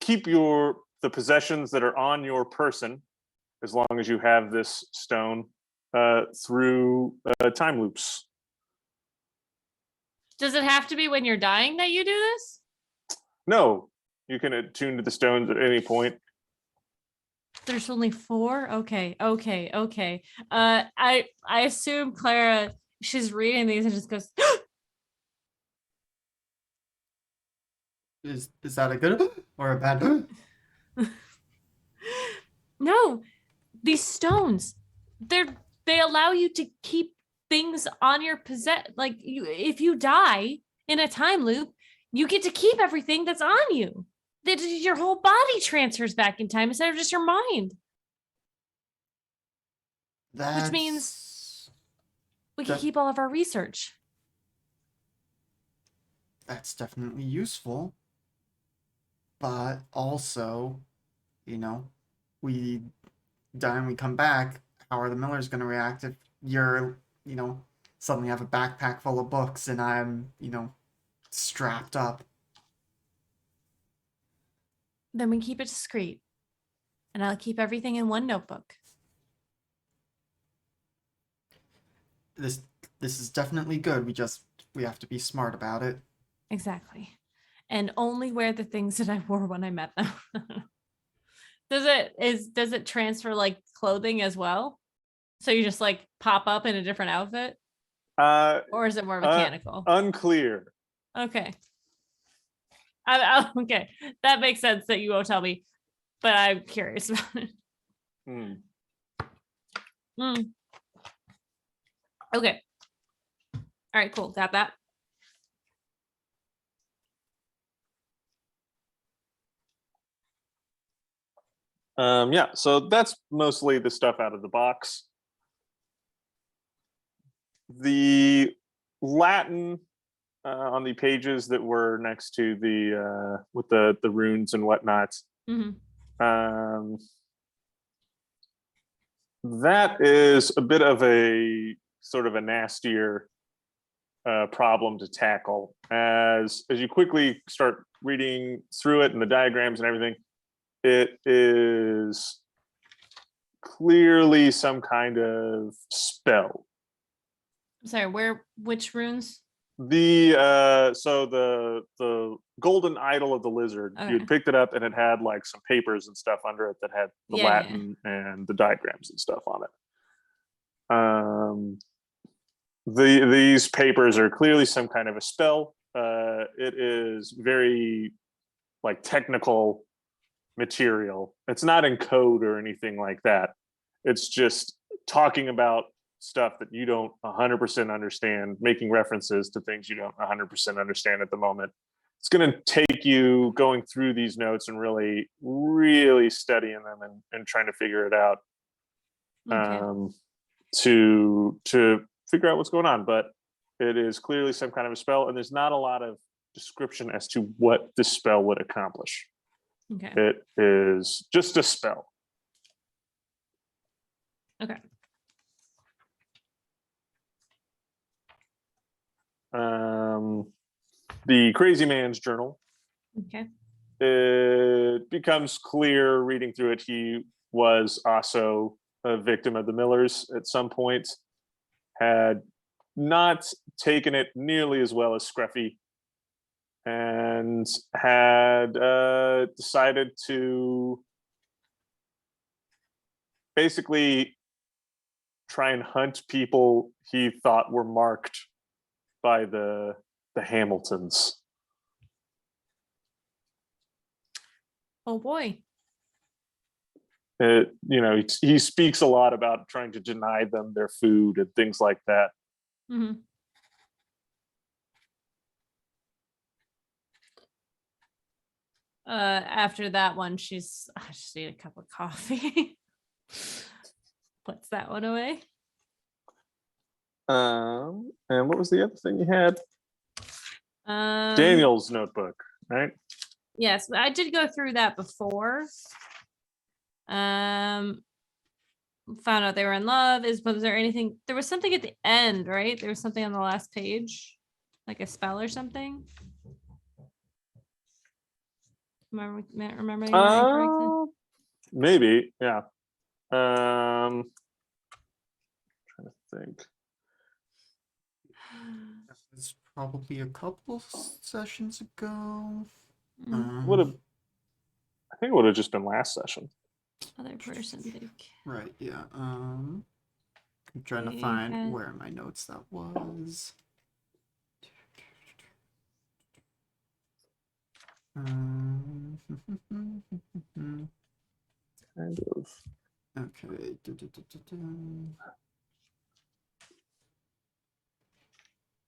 keep the possessions that are on your person, as long as you have this stone, through time loops. Does it have to be when you're dying that you do this? No, you can attune to the stones at any point. There's only 4? Okay. I assume Clara, she's reading these and just goes, Is that a good or a bad? no, these stones, they allow you to keep things on your like if you die in a time loop, you get to keep everything that's on you. Your whole body transfers back in time instead of just your mind. Which means we can keep all of our research. That's definitely useful. But also, we die and we come back. How are the Millers going to react if you're, suddenly have a backpack full of books and I'm, strapped up? Then we keep it discreet. And I'll keep everything in one notebook. This This is definitely good. We have to be smart about it. Exactly. And only wear the things that I wore when I met them. Does it transfer like clothing as well? So you just like pop up in a different outfit? Or is it more mechanical? Unclear. Okay. Okay. That makes sense that you won't tell me, but I'm curious about it. Okay. All right, cool. Got that. Yeah, so that's mostly the stuff out of the box. The Latin on the pages that were next to the with the runes and whatnot. That is a bit of a sort of a nastier problem to tackle as you quickly start reading through it and the diagrams and everything. It is clearly some kind of spell. I'm sorry, which runes? So the golden idol of the lizard, you had picked it up and it had like some papers and stuff under it that had the Latin and the diagrams and stuff on it. These papers are clearly some kind of a spell. It is very like technical material. It's not in code or anything like that. It's just talking about stuff that you don't 100% understand, making references to things you don't 100% understand at the moment. It's going to take you going through these notes and really, really studying them and trying to figure it out to figure out what's going on. But it is clearly some kind of a spell, and there's not a lot of description as to what this spell would accomplish. Okay. It is just a spell. Okay. The crazy man's journal. Okay. It becomes clear reading through it, he was also a victim of the Millers at some point, had not taken it nearly as well as Scruffy, and had decided to basically try and hunt people he thought were marked by the Hamiltons. Oh boy. He speaks a lot about trying to deny them their food and things like that. Mm-hmm. After that one, I just need a cup of coffee. Puts that one away. And what was the other thing you had? Daniel's notebook, right? Yes, I did go through that before. Found out they were in love. Was there anything? There was something at the end, right? There was something on the last page, like a spell or something. Remember correctly? Maybe, yeah. Trying to think. That was probably a couple sessions ago. I think it would have just been last session. Other person, right? Yeah. I'm trying to find where in my notes that was. Kind of. Okay.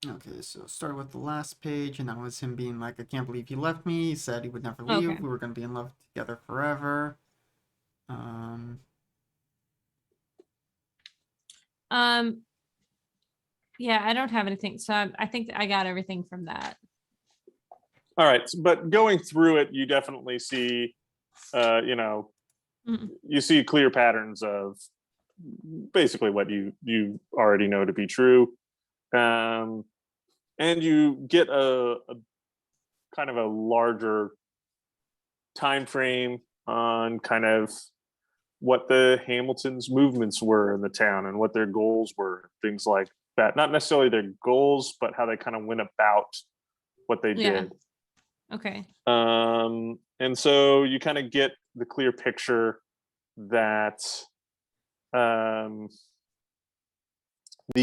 Okay, so start with the last page, and that was him being like, I can't believe he left me. He said he would never leave. Okay. We were going to be in love together forever. Yeah, I don't have anything. So I think I got everything from that. All right, but going through it, you definitely see, you see clear patterns of basically what you already know to be true, and you get a kind of a larger time frame on kind of what the Hamiltons' movements were in the town and what their goals were, things like that. Not necessarily their goals, but how they kind of went about what they Yeah. did. Okay. And so you kind of get the clear picture that the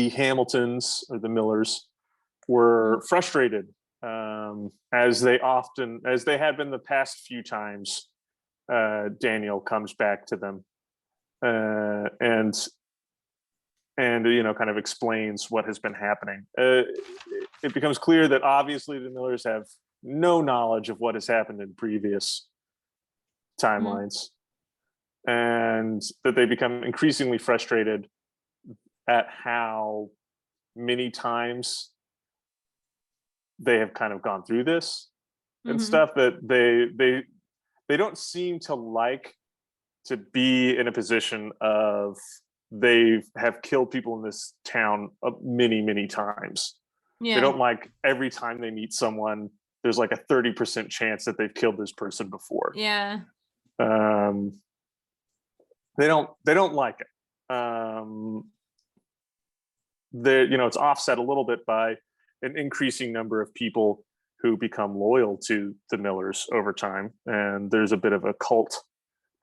Hamiltons or the Millers were frustrated, as they had been the past few times. Daniel comes back to them, and kind of explains what has been happening. It becomes clear that obviously the Millers have no knowledge of what has happened in previous timelines, and that they become increasingly frustrated at how many times they have kind of gone through this and stuff, that they don't seem to like to be in a position of they have killed people in this town many times. Yeah. They don't like every time they meet someone, there's like a 30% chance that they've killed this person before. Yeah. They don't like it. It's offset a little bit by an increasing number of people who become loyal to the Millers over time, and there's a bit of a cult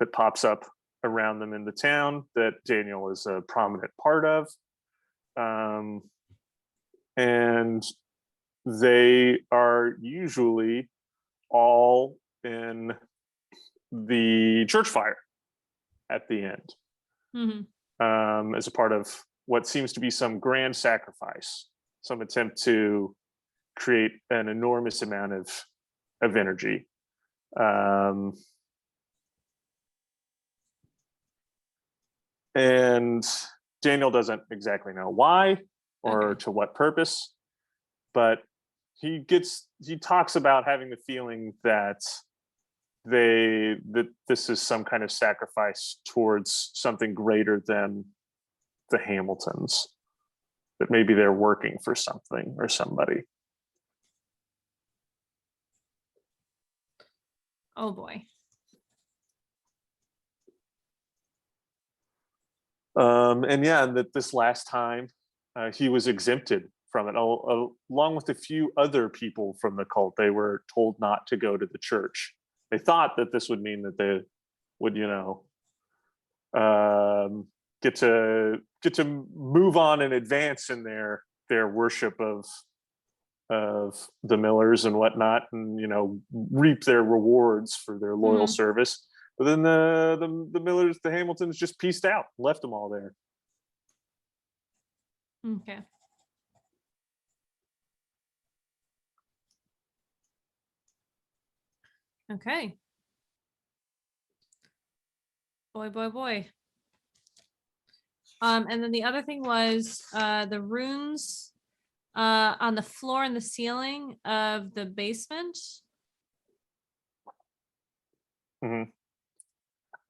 that pops up around them in the town that Daniel is a prominent part of. And they are usually all in the church fire at the end, as a part of what seems to be some grand sacrifice, some attempt to create an enormous amount of energy. And Daniel doesn't exactly know why or to what purpose, but he talks about having the feeling that this is some kind of sacrifice towards something greater than the Hamiltons, that maybe they're working for something or somebody. Oh boy. And that this last time he was exempted from it, along with a few other people from the cult. They were told not to go to the church. They thought that this would mean that they would, get to move on and advance in their worship of the Millers and whatnot, and reap their rewards for their loyal service. But then the Millers, the Hamiltons, just pieced out, left them all there. Okay. Okay. Boy. And then the other thing was the runes on the floor and the ceiling of the basement.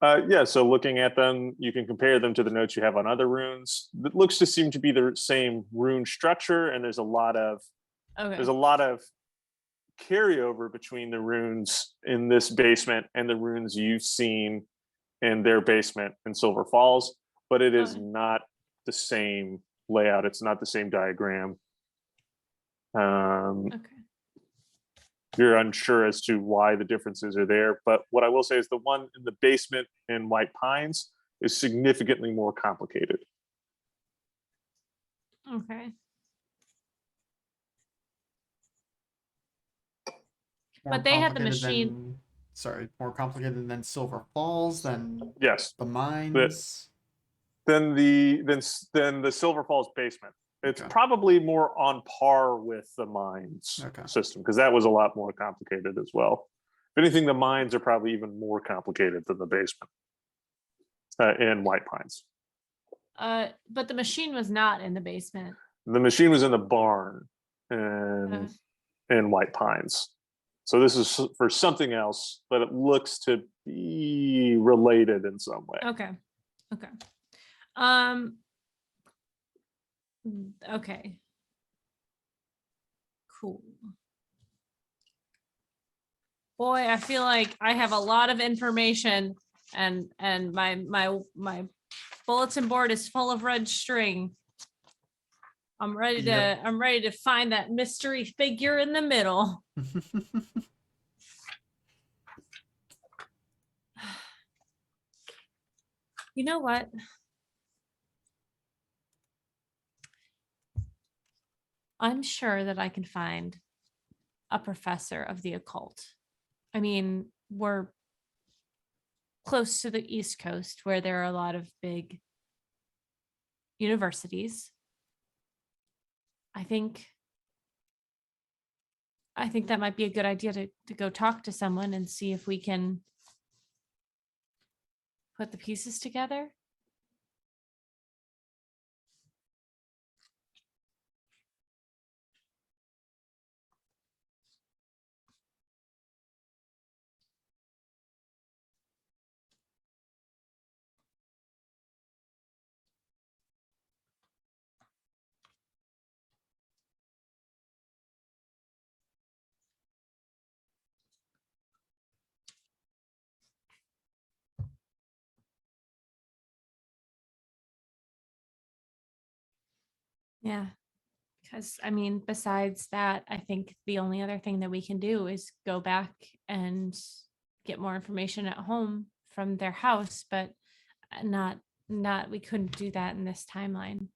So looking at them, you can compare them to the notes you have on other runes. It looks to seem to be the same rune structure, and there's a lot of carryover between the runes in this basement and the runes you've seen in their basement in Silver Falls, but it is not the same layout. It's not the same diagram. You're unsure as to why the differences are there, but what I will say is the one in the basement in White Pines is significantly more complicated. Okay. More But they had the complicated machine. More complicated than Silver Falls, than Yes. the mines. Than the Silver Falls basement. It's probably more on par with the mines system, because that was a lot more complicated as well. If anything, the mines are probably even more complicated than the basement in White Pines. But the machine was not in the basement. The machine was in the barn in White Pines. So this is for something else, but it looks to be related in some way. Okay. Okay. Cool. Boy, I feel like I have a lot of information, and my bulletin board is full of red string. I'm ready Yep. to find that mystery figure in the middle. You know what? I'm sure that I can find a professor of the occult. I mean, we're close to the East Coast where there are a lot of big universities. I think that might be a good idea to go talk to someone and see if we can put the pieces together. Yeah. Because I mean, besides that, I think the only other thing that we can do is go back and get more information at home from their house, but not we couldn't do that in this timeline.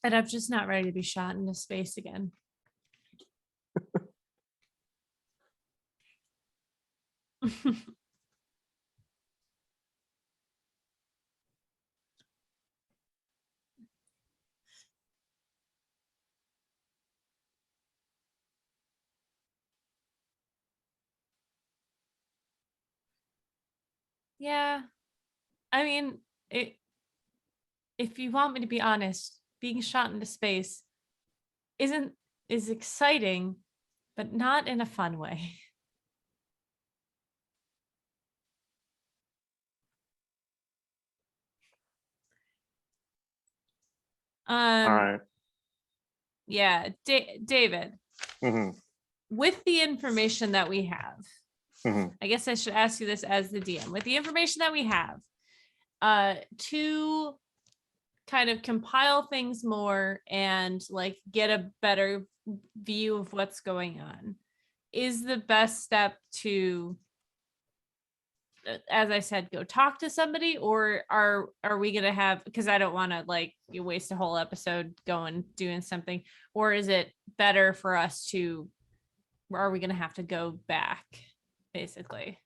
And I'm just not ready to be shot into space again. Yeah. I mean, if you want me to be honest, being shot into space isn't is exciting, but not in a fun way. All right. Yeah, David, Hmm. with the information that we have, Hmm. I guess I should ask you this as the DM. With the information that we have, to kind of compile things more and like get a better view of what's going on, is the best step to, as I said, go talk to somebody, or are we gonna have, because I don't want to like you waste a whole episode going doing something, or is it better for us to, are we gonna have to go back basically?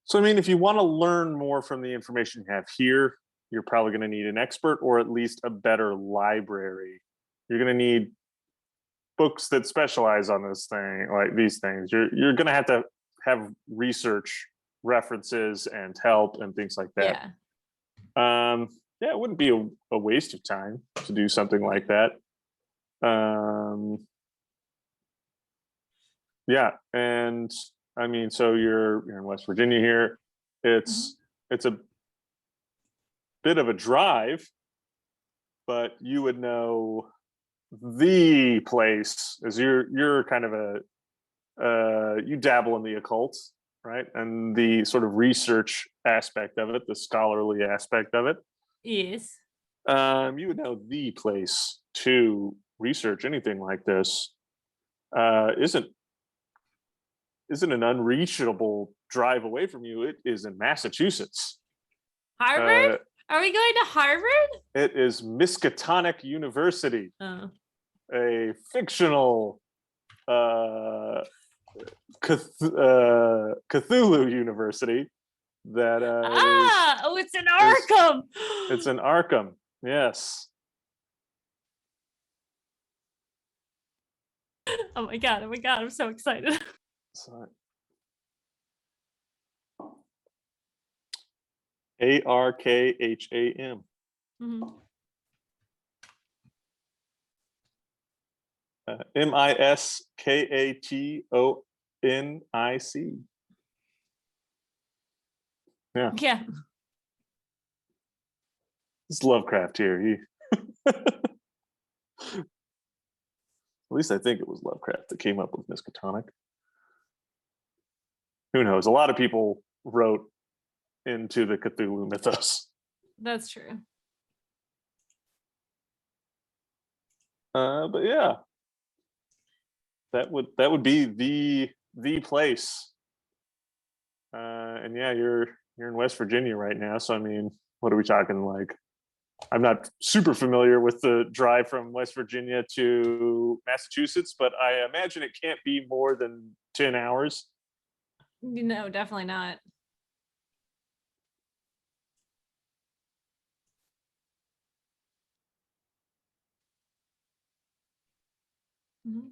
So, I mean, if you want to learn more from the information you have here, you're probably going to need an expert or at least a better library. You're going to need books that specialize on this thing, like these things. You're going to have research references and help and things like that. Yeah. Yeah, it wouldn't be a waste of time to do something like that. Yeah, and I mean, so you're in West Virginia here. It's a bit of a drive, but you would know the place, as you're kind of you dabble in the occult, right? And the sort of research aspect of it, the scholarly aspect of it. Yes. You would know the place to research anything like this. Isn't an unreachable drive away from you. It is in Massachusetts. Harvard? Are we going to Harvard? It is Miskatonic University, Oh. a fictional Cthulhu University that It's in Arkham. It's in Arkham. Yes. Oh my god! I'm so excited. Sorry. Arkham. Mm-hmm. Miskatonic. Yeah. Yeah. It's Lovecraft here. At least I think it was Lovecraft that came up with Miskatonic. who knows? A lot of people wrote into the Cthulhu mythos. That's true. But yeah, that would be the place. And yeah, you're in West Virginia right now, so I mean, what are we talking like? I'm not super familiar with the drive from West Virginia to Massachusetts, but I imagine it can't be more than 10 hours. No, definitely not. Mhm.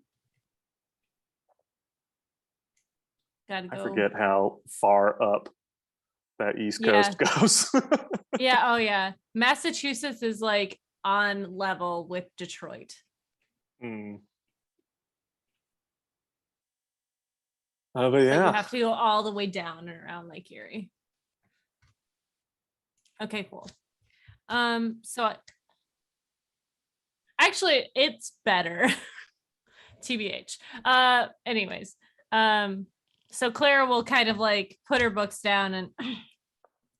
Gotta I go. forget how far up that East Yeah. Coast goes. Yeah. Oh, yeah. Massachusetts is like on level with Detroit. Hmm. But But you yeah, have to go all the way down and around Lake Erie. Okay, cool. So actually, it's better. TBH. Anyways, so Clara will kind of like put her books down and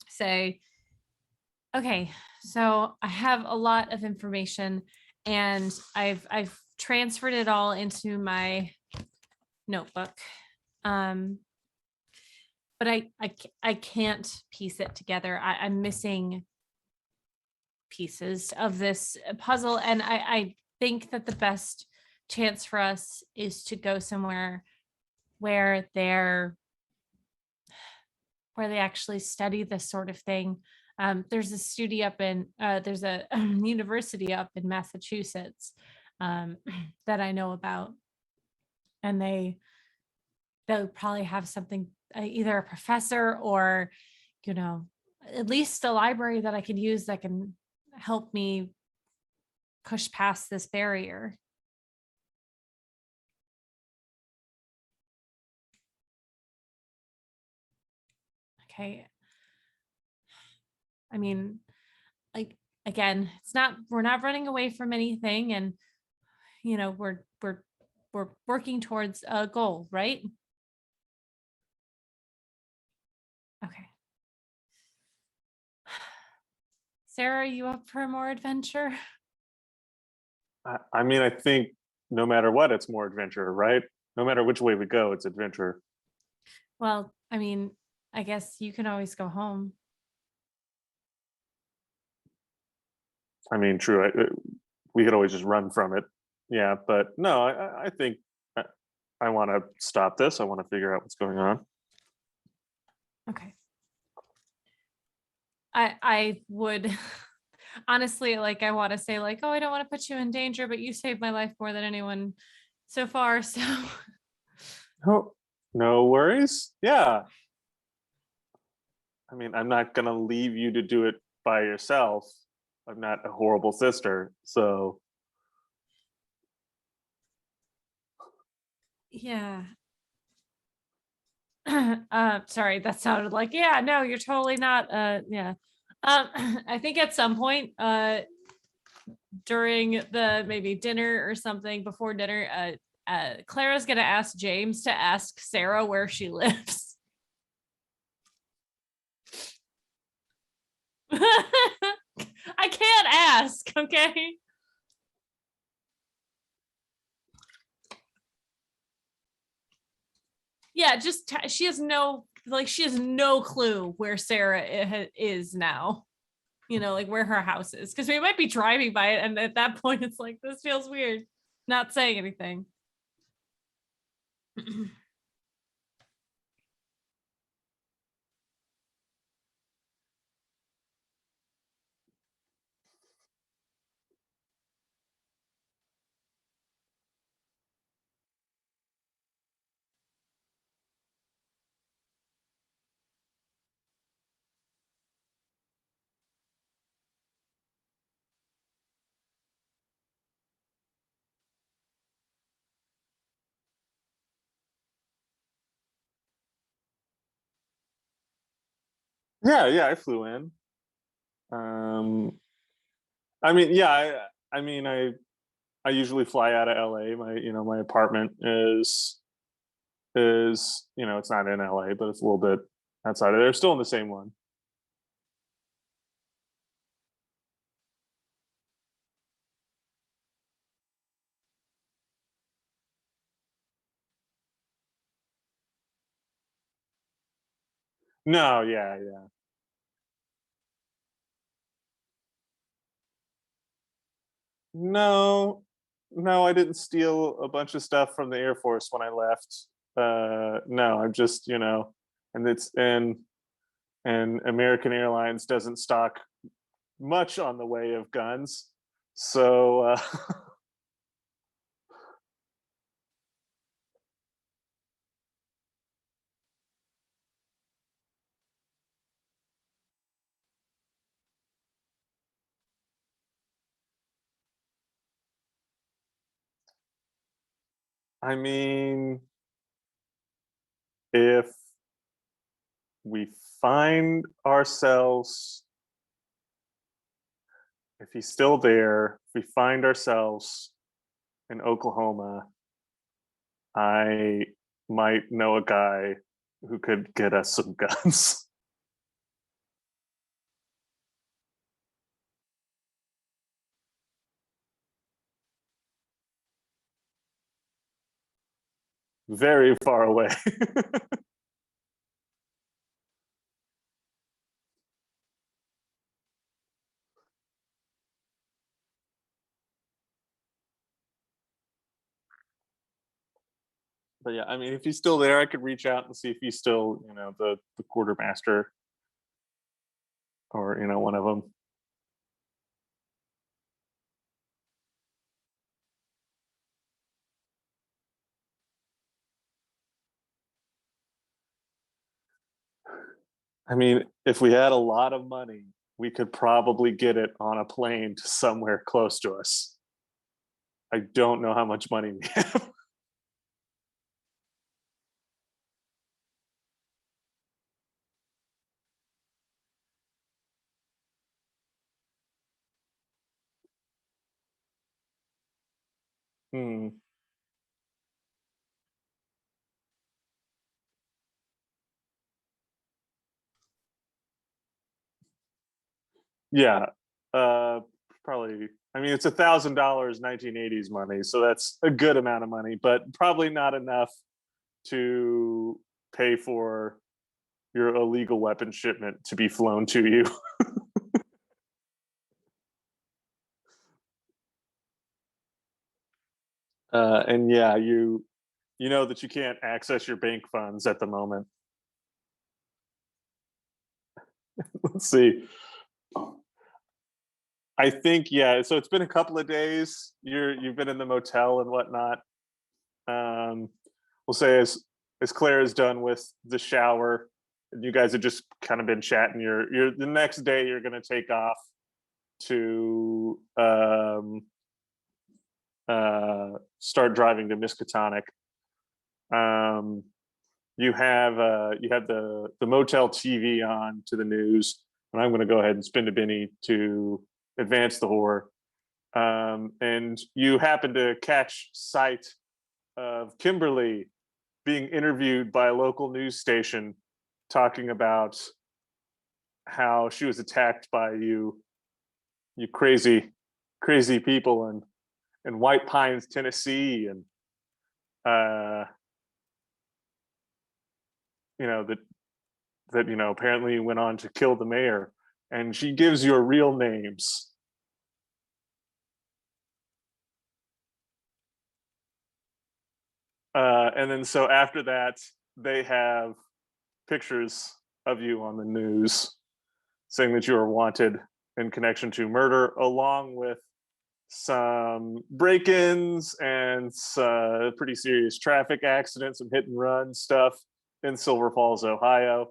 say, okay, so I have a lot of information and I've transferred it all into my notebook. Um, but I can't piece it together. I'm missing pieces of this puzzle, and I think that the best chance for us is to go somewhere where they actually study this sort of thing. There's a study up in there's a university up in Massachusetts um, that I know about, and they'll probably have something, either a professor or, you know, at least a library that I can use that can help me push past this barrier. Okay. I mean, like, again, we're not running away from anything, and we're working towards a goal, right? Okay. Sarah, are you up for more adventure? I mean, I think no matter what, it's more adventure, right? No matter which way we go, it's adventure. Well, I mean, I guess you can always go home. I mean, true. We could always just run from it. Yeah, but no, I think I want to stop this. I want to figure out what's going on. Okay. I would honestly, like, I want to say like, oh, I don't want to put you in danger, but you saved my life more than anyone so far. So Oh, no worries. Yeah. I mean, I'm not going to leave you to do it by yourself. I'm not a horrible sister. So, yeah. Sorry, that sounded like, yeah, no, you're totally not. Yeah. I think at some point, during the maybe dinner or something, before dinner, Clara's gonna ask James to ask Sarah where she lives. I can't ask, okay? Yeah, just she has no clue where Sarah is now. Like where her house is, because we might be driving by it, and at that point, it's like, this feels weird, not saying anything. yeah, I flew in. Um, I mean, yeah, I mean, I usually fly out of LA. My apartment is is, it's not in LA, but it's a little bit outside of there. They're still in the same one. No, yeah, yeah. No, no, I didn't steal a bunch of stuff from the Air Force when I left. No, I'm just, and and American Airlines doesn't stock much on the way of guns. So, I mean, if we find ourselves, if he's still there, if we find ourselves in Oklahoma, I might know a guy who could get us some guns. Very far away. But yeah, I mean, if he's still there, I could reach out and see if he's still, the quartermaster or, one of them. I mean, if we had a lot of money, we could probably get it on a plane to somewhere close to us. I don't know how much money we have. Hmm. Yeah. Uh, Probably. I mean, it's $1,000 1980s money, so that's a good amount of money, but probably not enough to pay for your illegal weapon shipment to be flown to you. And yeah, you know that you can't access your bank funds at the moment. Let's see. I think yeah. So it's been a couple of days. You've been in the motel and whatnot. Um, we'll say as Claire is done with the shower, and you guys have just kind of been chatting. You're the next day. You're going to take off to start driving to Miskatonic. Um, you have the motel TV on to the news, and I'm going to go ahead and spin to Benny to advance the horror. And you happen to catch sight of Kimberly being interviewed by a local news station, talking about how she was attacked by you crazy people in White Pines, Tennessee, and uh, that apparently went on to kill the mayor, and she gives your real names. And then so after that, they have pictures of you on the news saying that you are wanted in connection to murder, along with some break-ins and pretty serious traffic accidents, some hit and run stuff in Silver Falls, Ohio.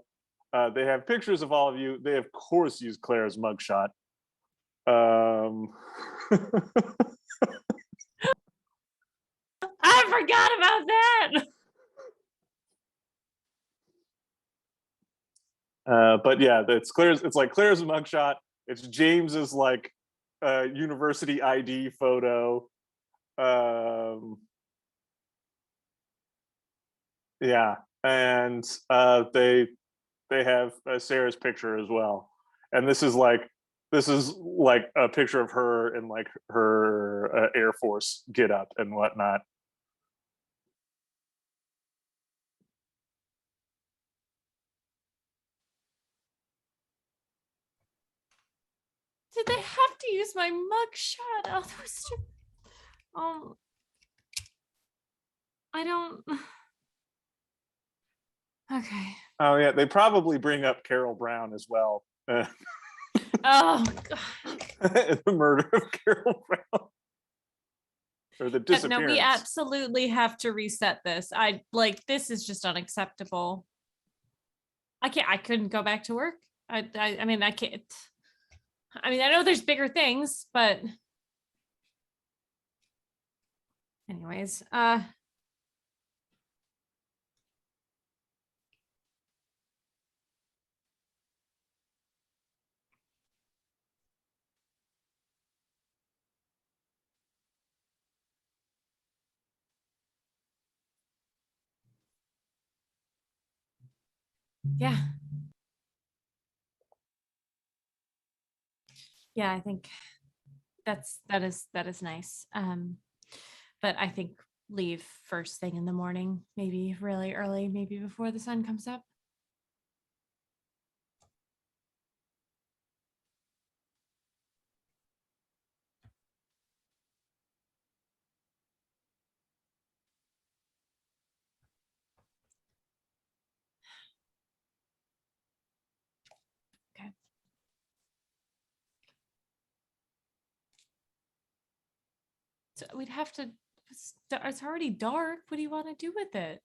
They have pictures of all of you. They, of course, use Claire's mugshot. I forgot about that. But yeah, it's Claire's. It's like Claire's mugshot. It's James's like university ID photo. Yeah, and they have Sarah's picture as well, and this is like a picture of her in like her Air Force get up and whatnot. Did they have to use my mugshot? Oh, that was I don't. Okay. Oh yeah, they probably bring up Carol Brown as well. Oh God. The murder of Carol Brown. Or the disappearance. No, we absolutely have to reset this. This is just unacceptable. I couldn't go back to work. I mean, I can't. I mean, I know there's bigger things, but anyways, yeah. Yeah, I think that is nice. But I think leave first thing in the morning, maybe really early, maybe before the sun comes up. Okay. So we'd have to. It's already dark. What do you want to do with it?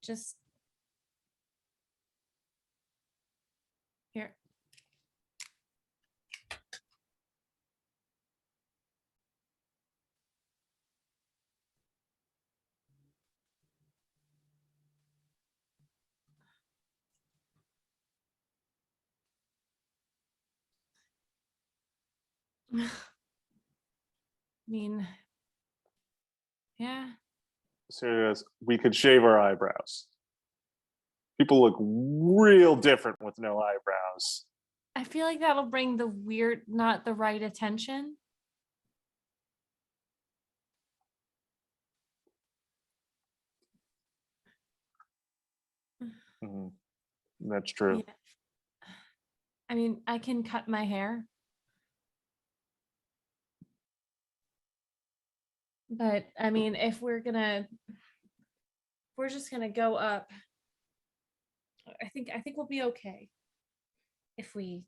Just here. I mean, yeah. Sarah goes, we could shave our eyebrows. People look real different with no eyebrows. I feel like that'll bring the weird, not the right attention. Mm-hmm. That's true. Yeah. I mean, I can cut my hair. But I mean, if we're just gonna go up, I think we'll be okay if we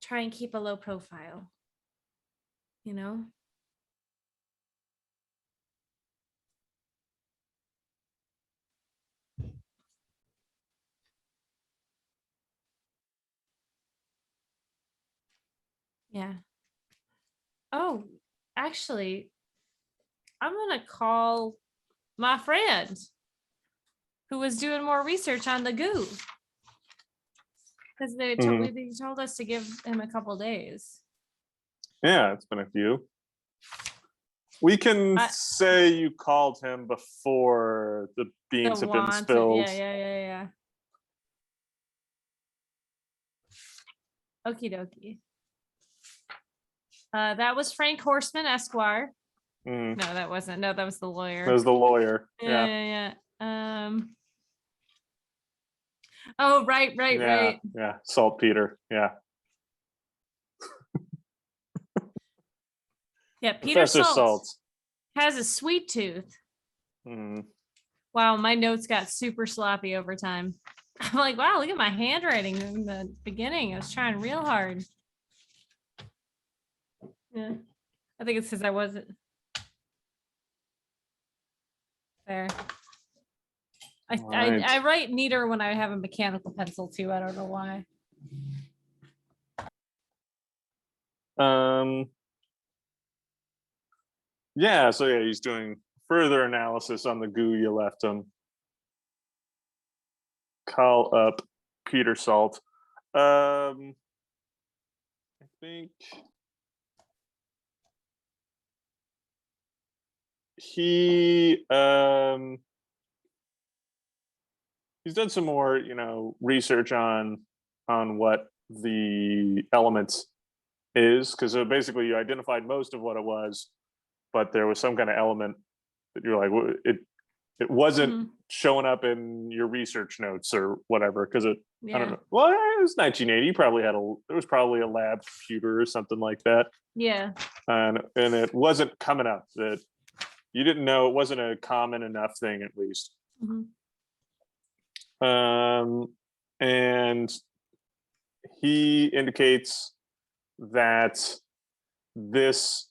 try and keep a low profile, you know? Yeah. Oh, actually, I'm gonna call my friend who was doing more research on the goo. Because they told us to give him a couple days. Yeah, it's been a few. We can say you called him before the beans have been spilled. Yeah. Okie dokie. That was Frank Horseman, Esquire. Mm. No, that wasn't. No, that was the lawyer. That was the lawyer. Yeah. Oh, right. Yeah, Saltpeter. Yeah. Yeah, Peter Professor Salt has a sweet tooth. Mm. Wow, my notes got super sloppy over time. I'm like, wow, look at my handwriting in the beginning. I was trying real hard. Yeah, I think it's because I wasn't there. I write neater when I have a mechanical pencil too. I don't know why. Yeah, so yeah, he's doing further analysis on the goo you left him. Call up Peter Salt. I think he he's done some more, research on what the element is, because basically you identified most of what it was, but there was some kind of element that you're like, it wasn't Mhm. showing up in your research notes or whatever, because I don't Yeah. know. Well, it was 1980. You probably there was probably a lab computer or something like that, Yeah. and it wasn't coming up. That you didn't know, it wasn't a common enough thing, at least. Mhm. And he indicates that this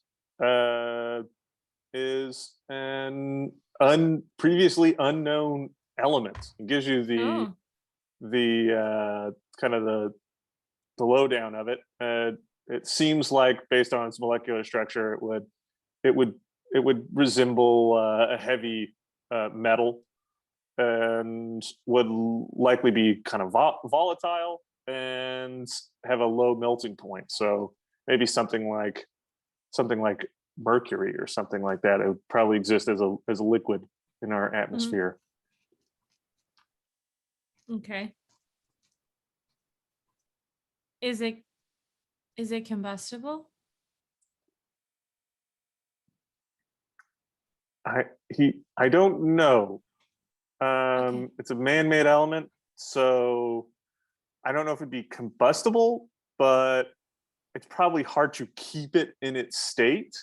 is an previously unknown element. It gives you Oh. the kind of the lowdown of it. It seems like, based on its molecular structure, it would it would resemble a heavy metal, and would likely be kind of volatile and have a low melting point. So maybe something like mercury or something like that. It would probably exist as a liquid in our atmosphere. Okay. Is it combustible? I don't know. Okay. It's a man-made element, so I don't know if it'd be combustible, but it's probably hard to keep it in its state.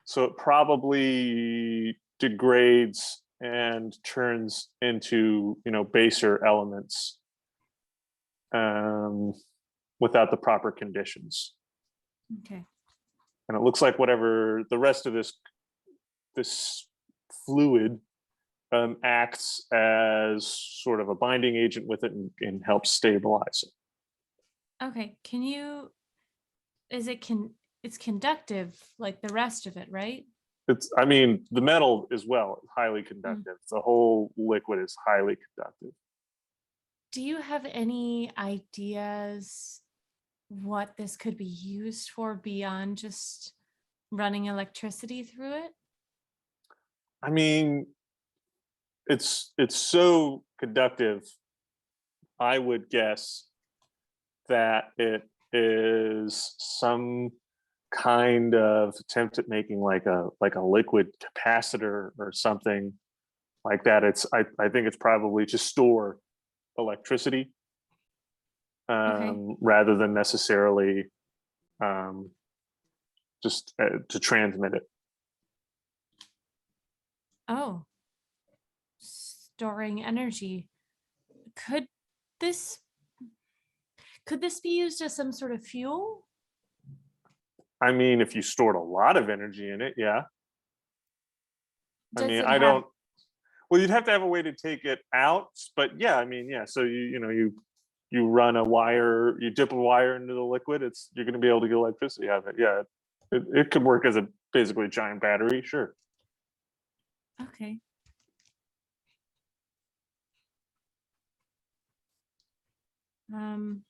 So it probably degrades and turns into, baser elements, um, without the proper conditions. Okay. And it looks like whatever the rest of this fluid acts as sort of a binding agent with it, and helps stabilize it. Okay. It's conductive like the rest of it, right? I mean, the metal as well is highly Mm. conductive. The whole liquid is highly conductive. Do you have any ideas what this could be used for beyond just running electricity through it? I mean, it's so conductive. I would guess that it is some kind of attempt at making like a liquid capacitor or something like that. I think it's probably to store electricity, Okay. rather than necessarily, um, just to transmit it. Oh, storing energy. Could this could this be used as some sort of fuel? I mean, if you stored a lot of energy in it, yeah. I Does mean, it I have don't. Well, you'd have to have a way to take it out, but yeah, I mean, yeah. So you run a wire, you dip a wire into the liquid. You're going to be able to get electricity out of it. Yeah, it could work as a basically giant battery. Sure. Okay. Um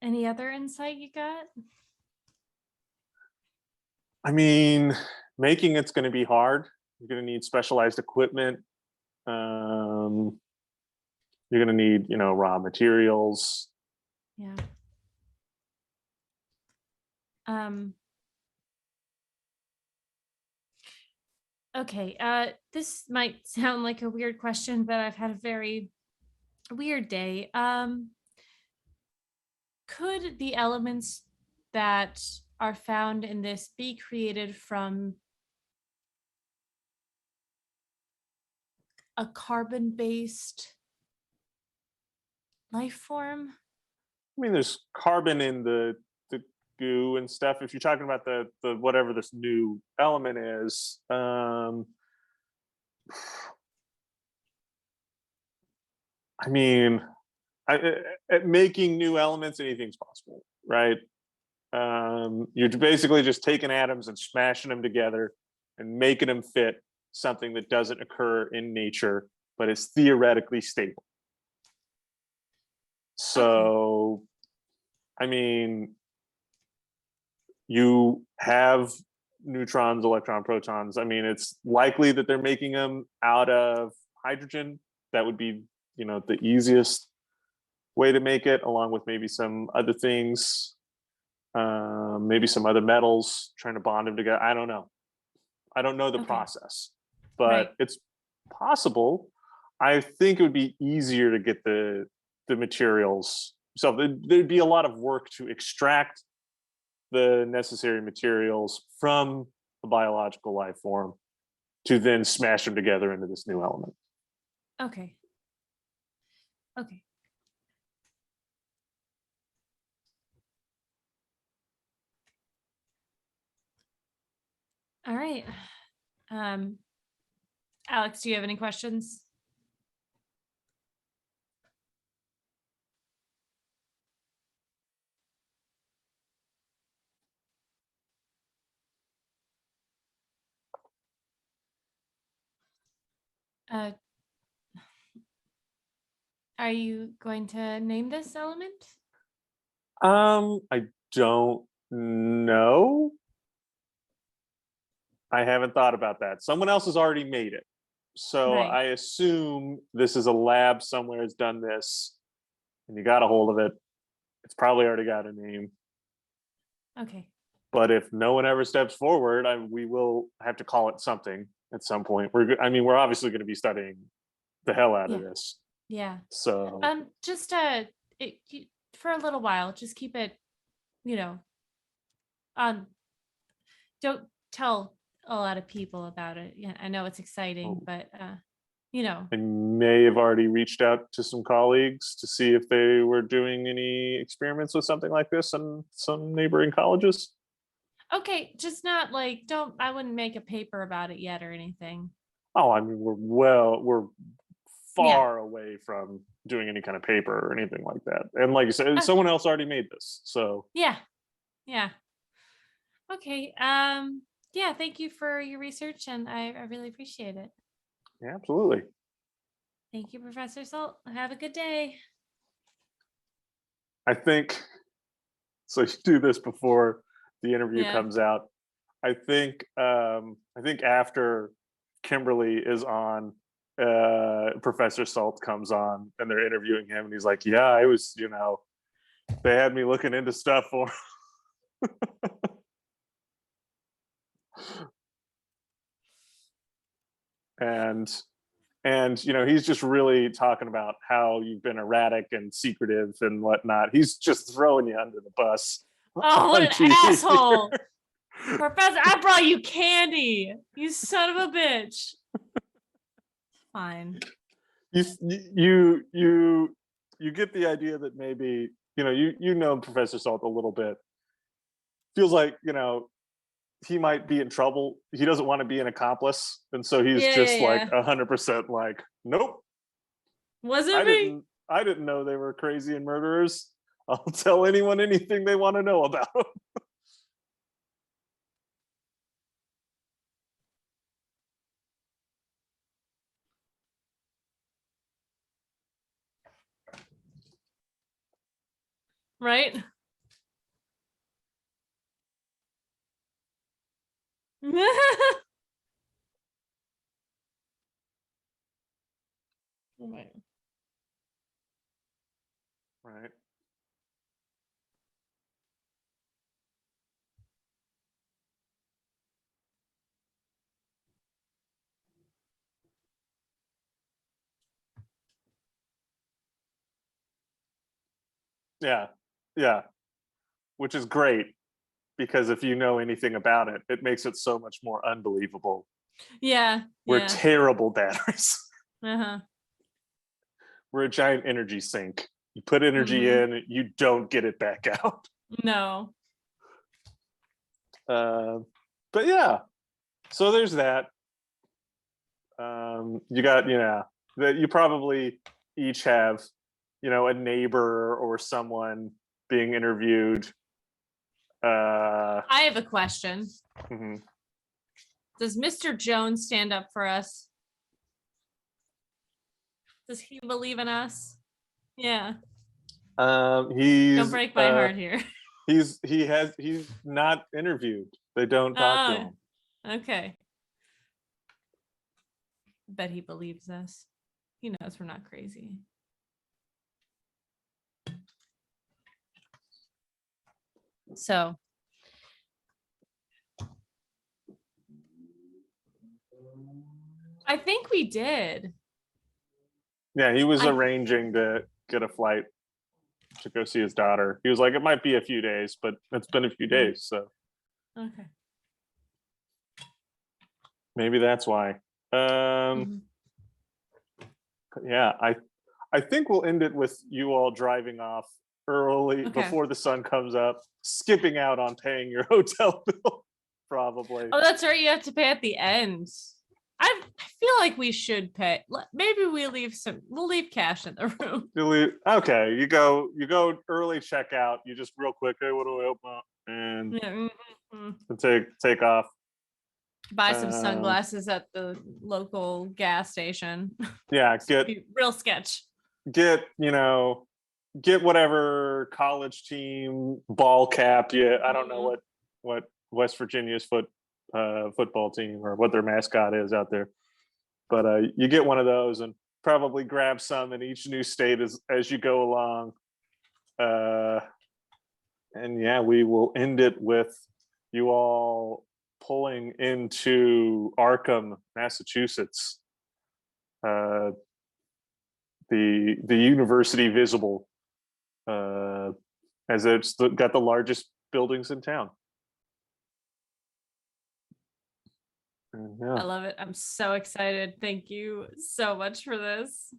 any other insight you got? I mean, making it's going to be hard. You're going to need specialized equipment. Um, you're going to need, raw materials. Yeah. Um okay, this might sound like a weird question, but I've had a very weird day. Could the elements that are found in this be created from a carbon-based life form? I mean, there's carbon in the goo and stuff. If you're talking about the whatever this new element is, I mean, at making new elements, anything's possible, right? You're basically just taking atoms and smashing them together and making them fit something that doesn't occur in nature, but is theoretically stable. So, I mean, you have neutrons, electron, protons. I mean, it's likely that they're making them out of hydrogen. That would be, the easiest way to make it, along with maybe some other things, maybe some other metals, trying to bond them together. I don't know. I don't know the process, but it's possible. I think it would be easier to get the materials. So there'd be a lot of work to extract the necessary materials from a biological life form to then smash them together into this new element. Okay. All right. Alex, do you have any questions? Are you going to name this element? I don't know. I haven't thought about that. Someone else has already made it. So Right. I assume this is a lab somewhere has done this and you got a hold of it. It's probably already got a name. Okay. But if no one ever steps forward, we will have to call it something at some point. We're obviously going to be studying the hell out of this. Yeah. So just for a little while, just keep it, don't tell a lot of people about it. Yeah, I know it's exciting, but I may have already reached out to some colleagues to see if they were doing any experiments with something like this in some neighboring colleges. Okay, just not like I wouldn't make a paper about it yet or anything. Oh, I mean, we're far away from doing any kind of paper or anything like that. And like you said, someone else already made this. So yeah. Okay. Yeah, thank you for your research and I really appreciate it. Yeah, absolutely. Thank you, Professor Salt. Have a good day. I think so. You do this before the interview comes out. I think after Kimberly is on, Professor Salt comes on and they're interviewing him and he's like, yeah, I was, they had me looking into stuff for and he's just really talking about how you've been erratic and secretive and whatnot. He's just throwing you under the bus. Oh, what an asshole. Professor, I brought you candy. You son of a bitch. Fine. You get the idea that maybe Professor Salt a little bit. Feels like he might be in trouble. He doesn't want to be an accomplice, and so he's like 100% like, nope. Wasn't me. I didn't know they were crazy and murderers. I'll tell anyone anything they want to know about them. Right? Right. Yeah. Which is great because if you know anything about it, it makes it so much more unbelievable. Yeah. We're terrible batteries. Uh-huh. We're a giant energy sink. You put energy in, you don't get it back out. No. But yeah, so there's that. You got, that you probably each have, a neighbor or someone being interviewed. I have a question. Mm-hmm. Does Mr. Jones stand up for us? Does he believe in us? Yeah. He's Don't break my heart here. he's not interviewed. They don't talk to Oh, him. okay. Bet he believes us. He knows we're not crazy. So I think we did. Yeah, he was I- arranging to get a flight to go see his daughter. He was like, it might be a few days, but it's been a few days, so Okay. maybe that's why. Mhm. Yeah, I think we'll end it with you all driving off early Okay. before the sun comes up, skipping out on paying your hotel bill, probably. Oh, that's right. You have to pay at the end. I feel like we should pay. Maybe we'll leave cash in the room. Okay, you go early checkout. You just real quick, hey, what do I open up? And Yeah, mhm. take off. Buy some sunglasses at the local gas station. Yeah, Be real sketch. get whatever college team ball cap. Yeah, I don't know what West Virginia's football team or what their mascot is out there, but you get one of those and probably grab some in each new state as you go along. And yeah, we will end it with you all pulling into Arkham, Massachusetts. The university visible, as it's got the largest buildings in town. And yeah. I love it. I'm so excited. Thank you so much for this.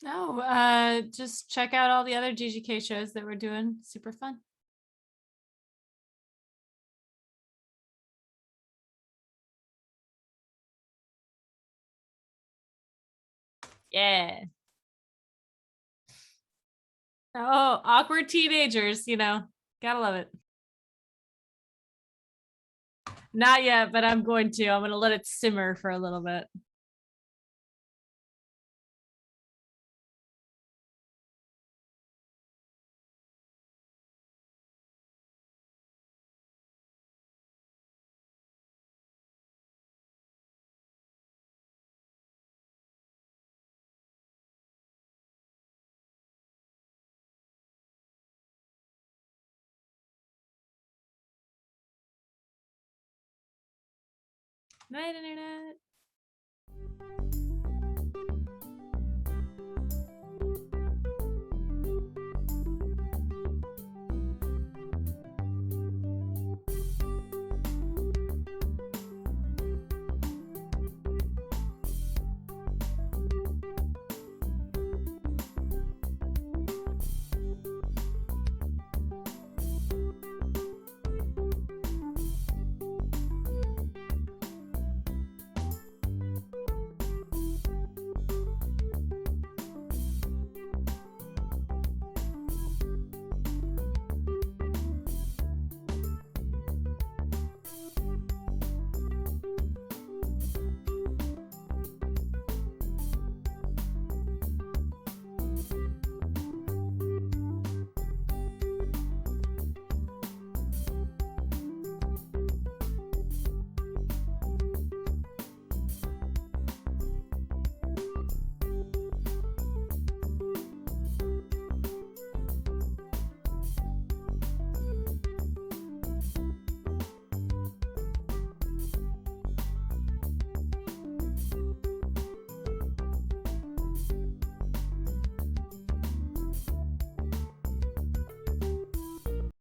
No, just check out all the other GGK shows that we're doing. Super fun. Yeah. Oh, awkward teenagers, gotta love it. Not yet, but I'm going to. I'm going to let it simmer for a little bit. Night, internet.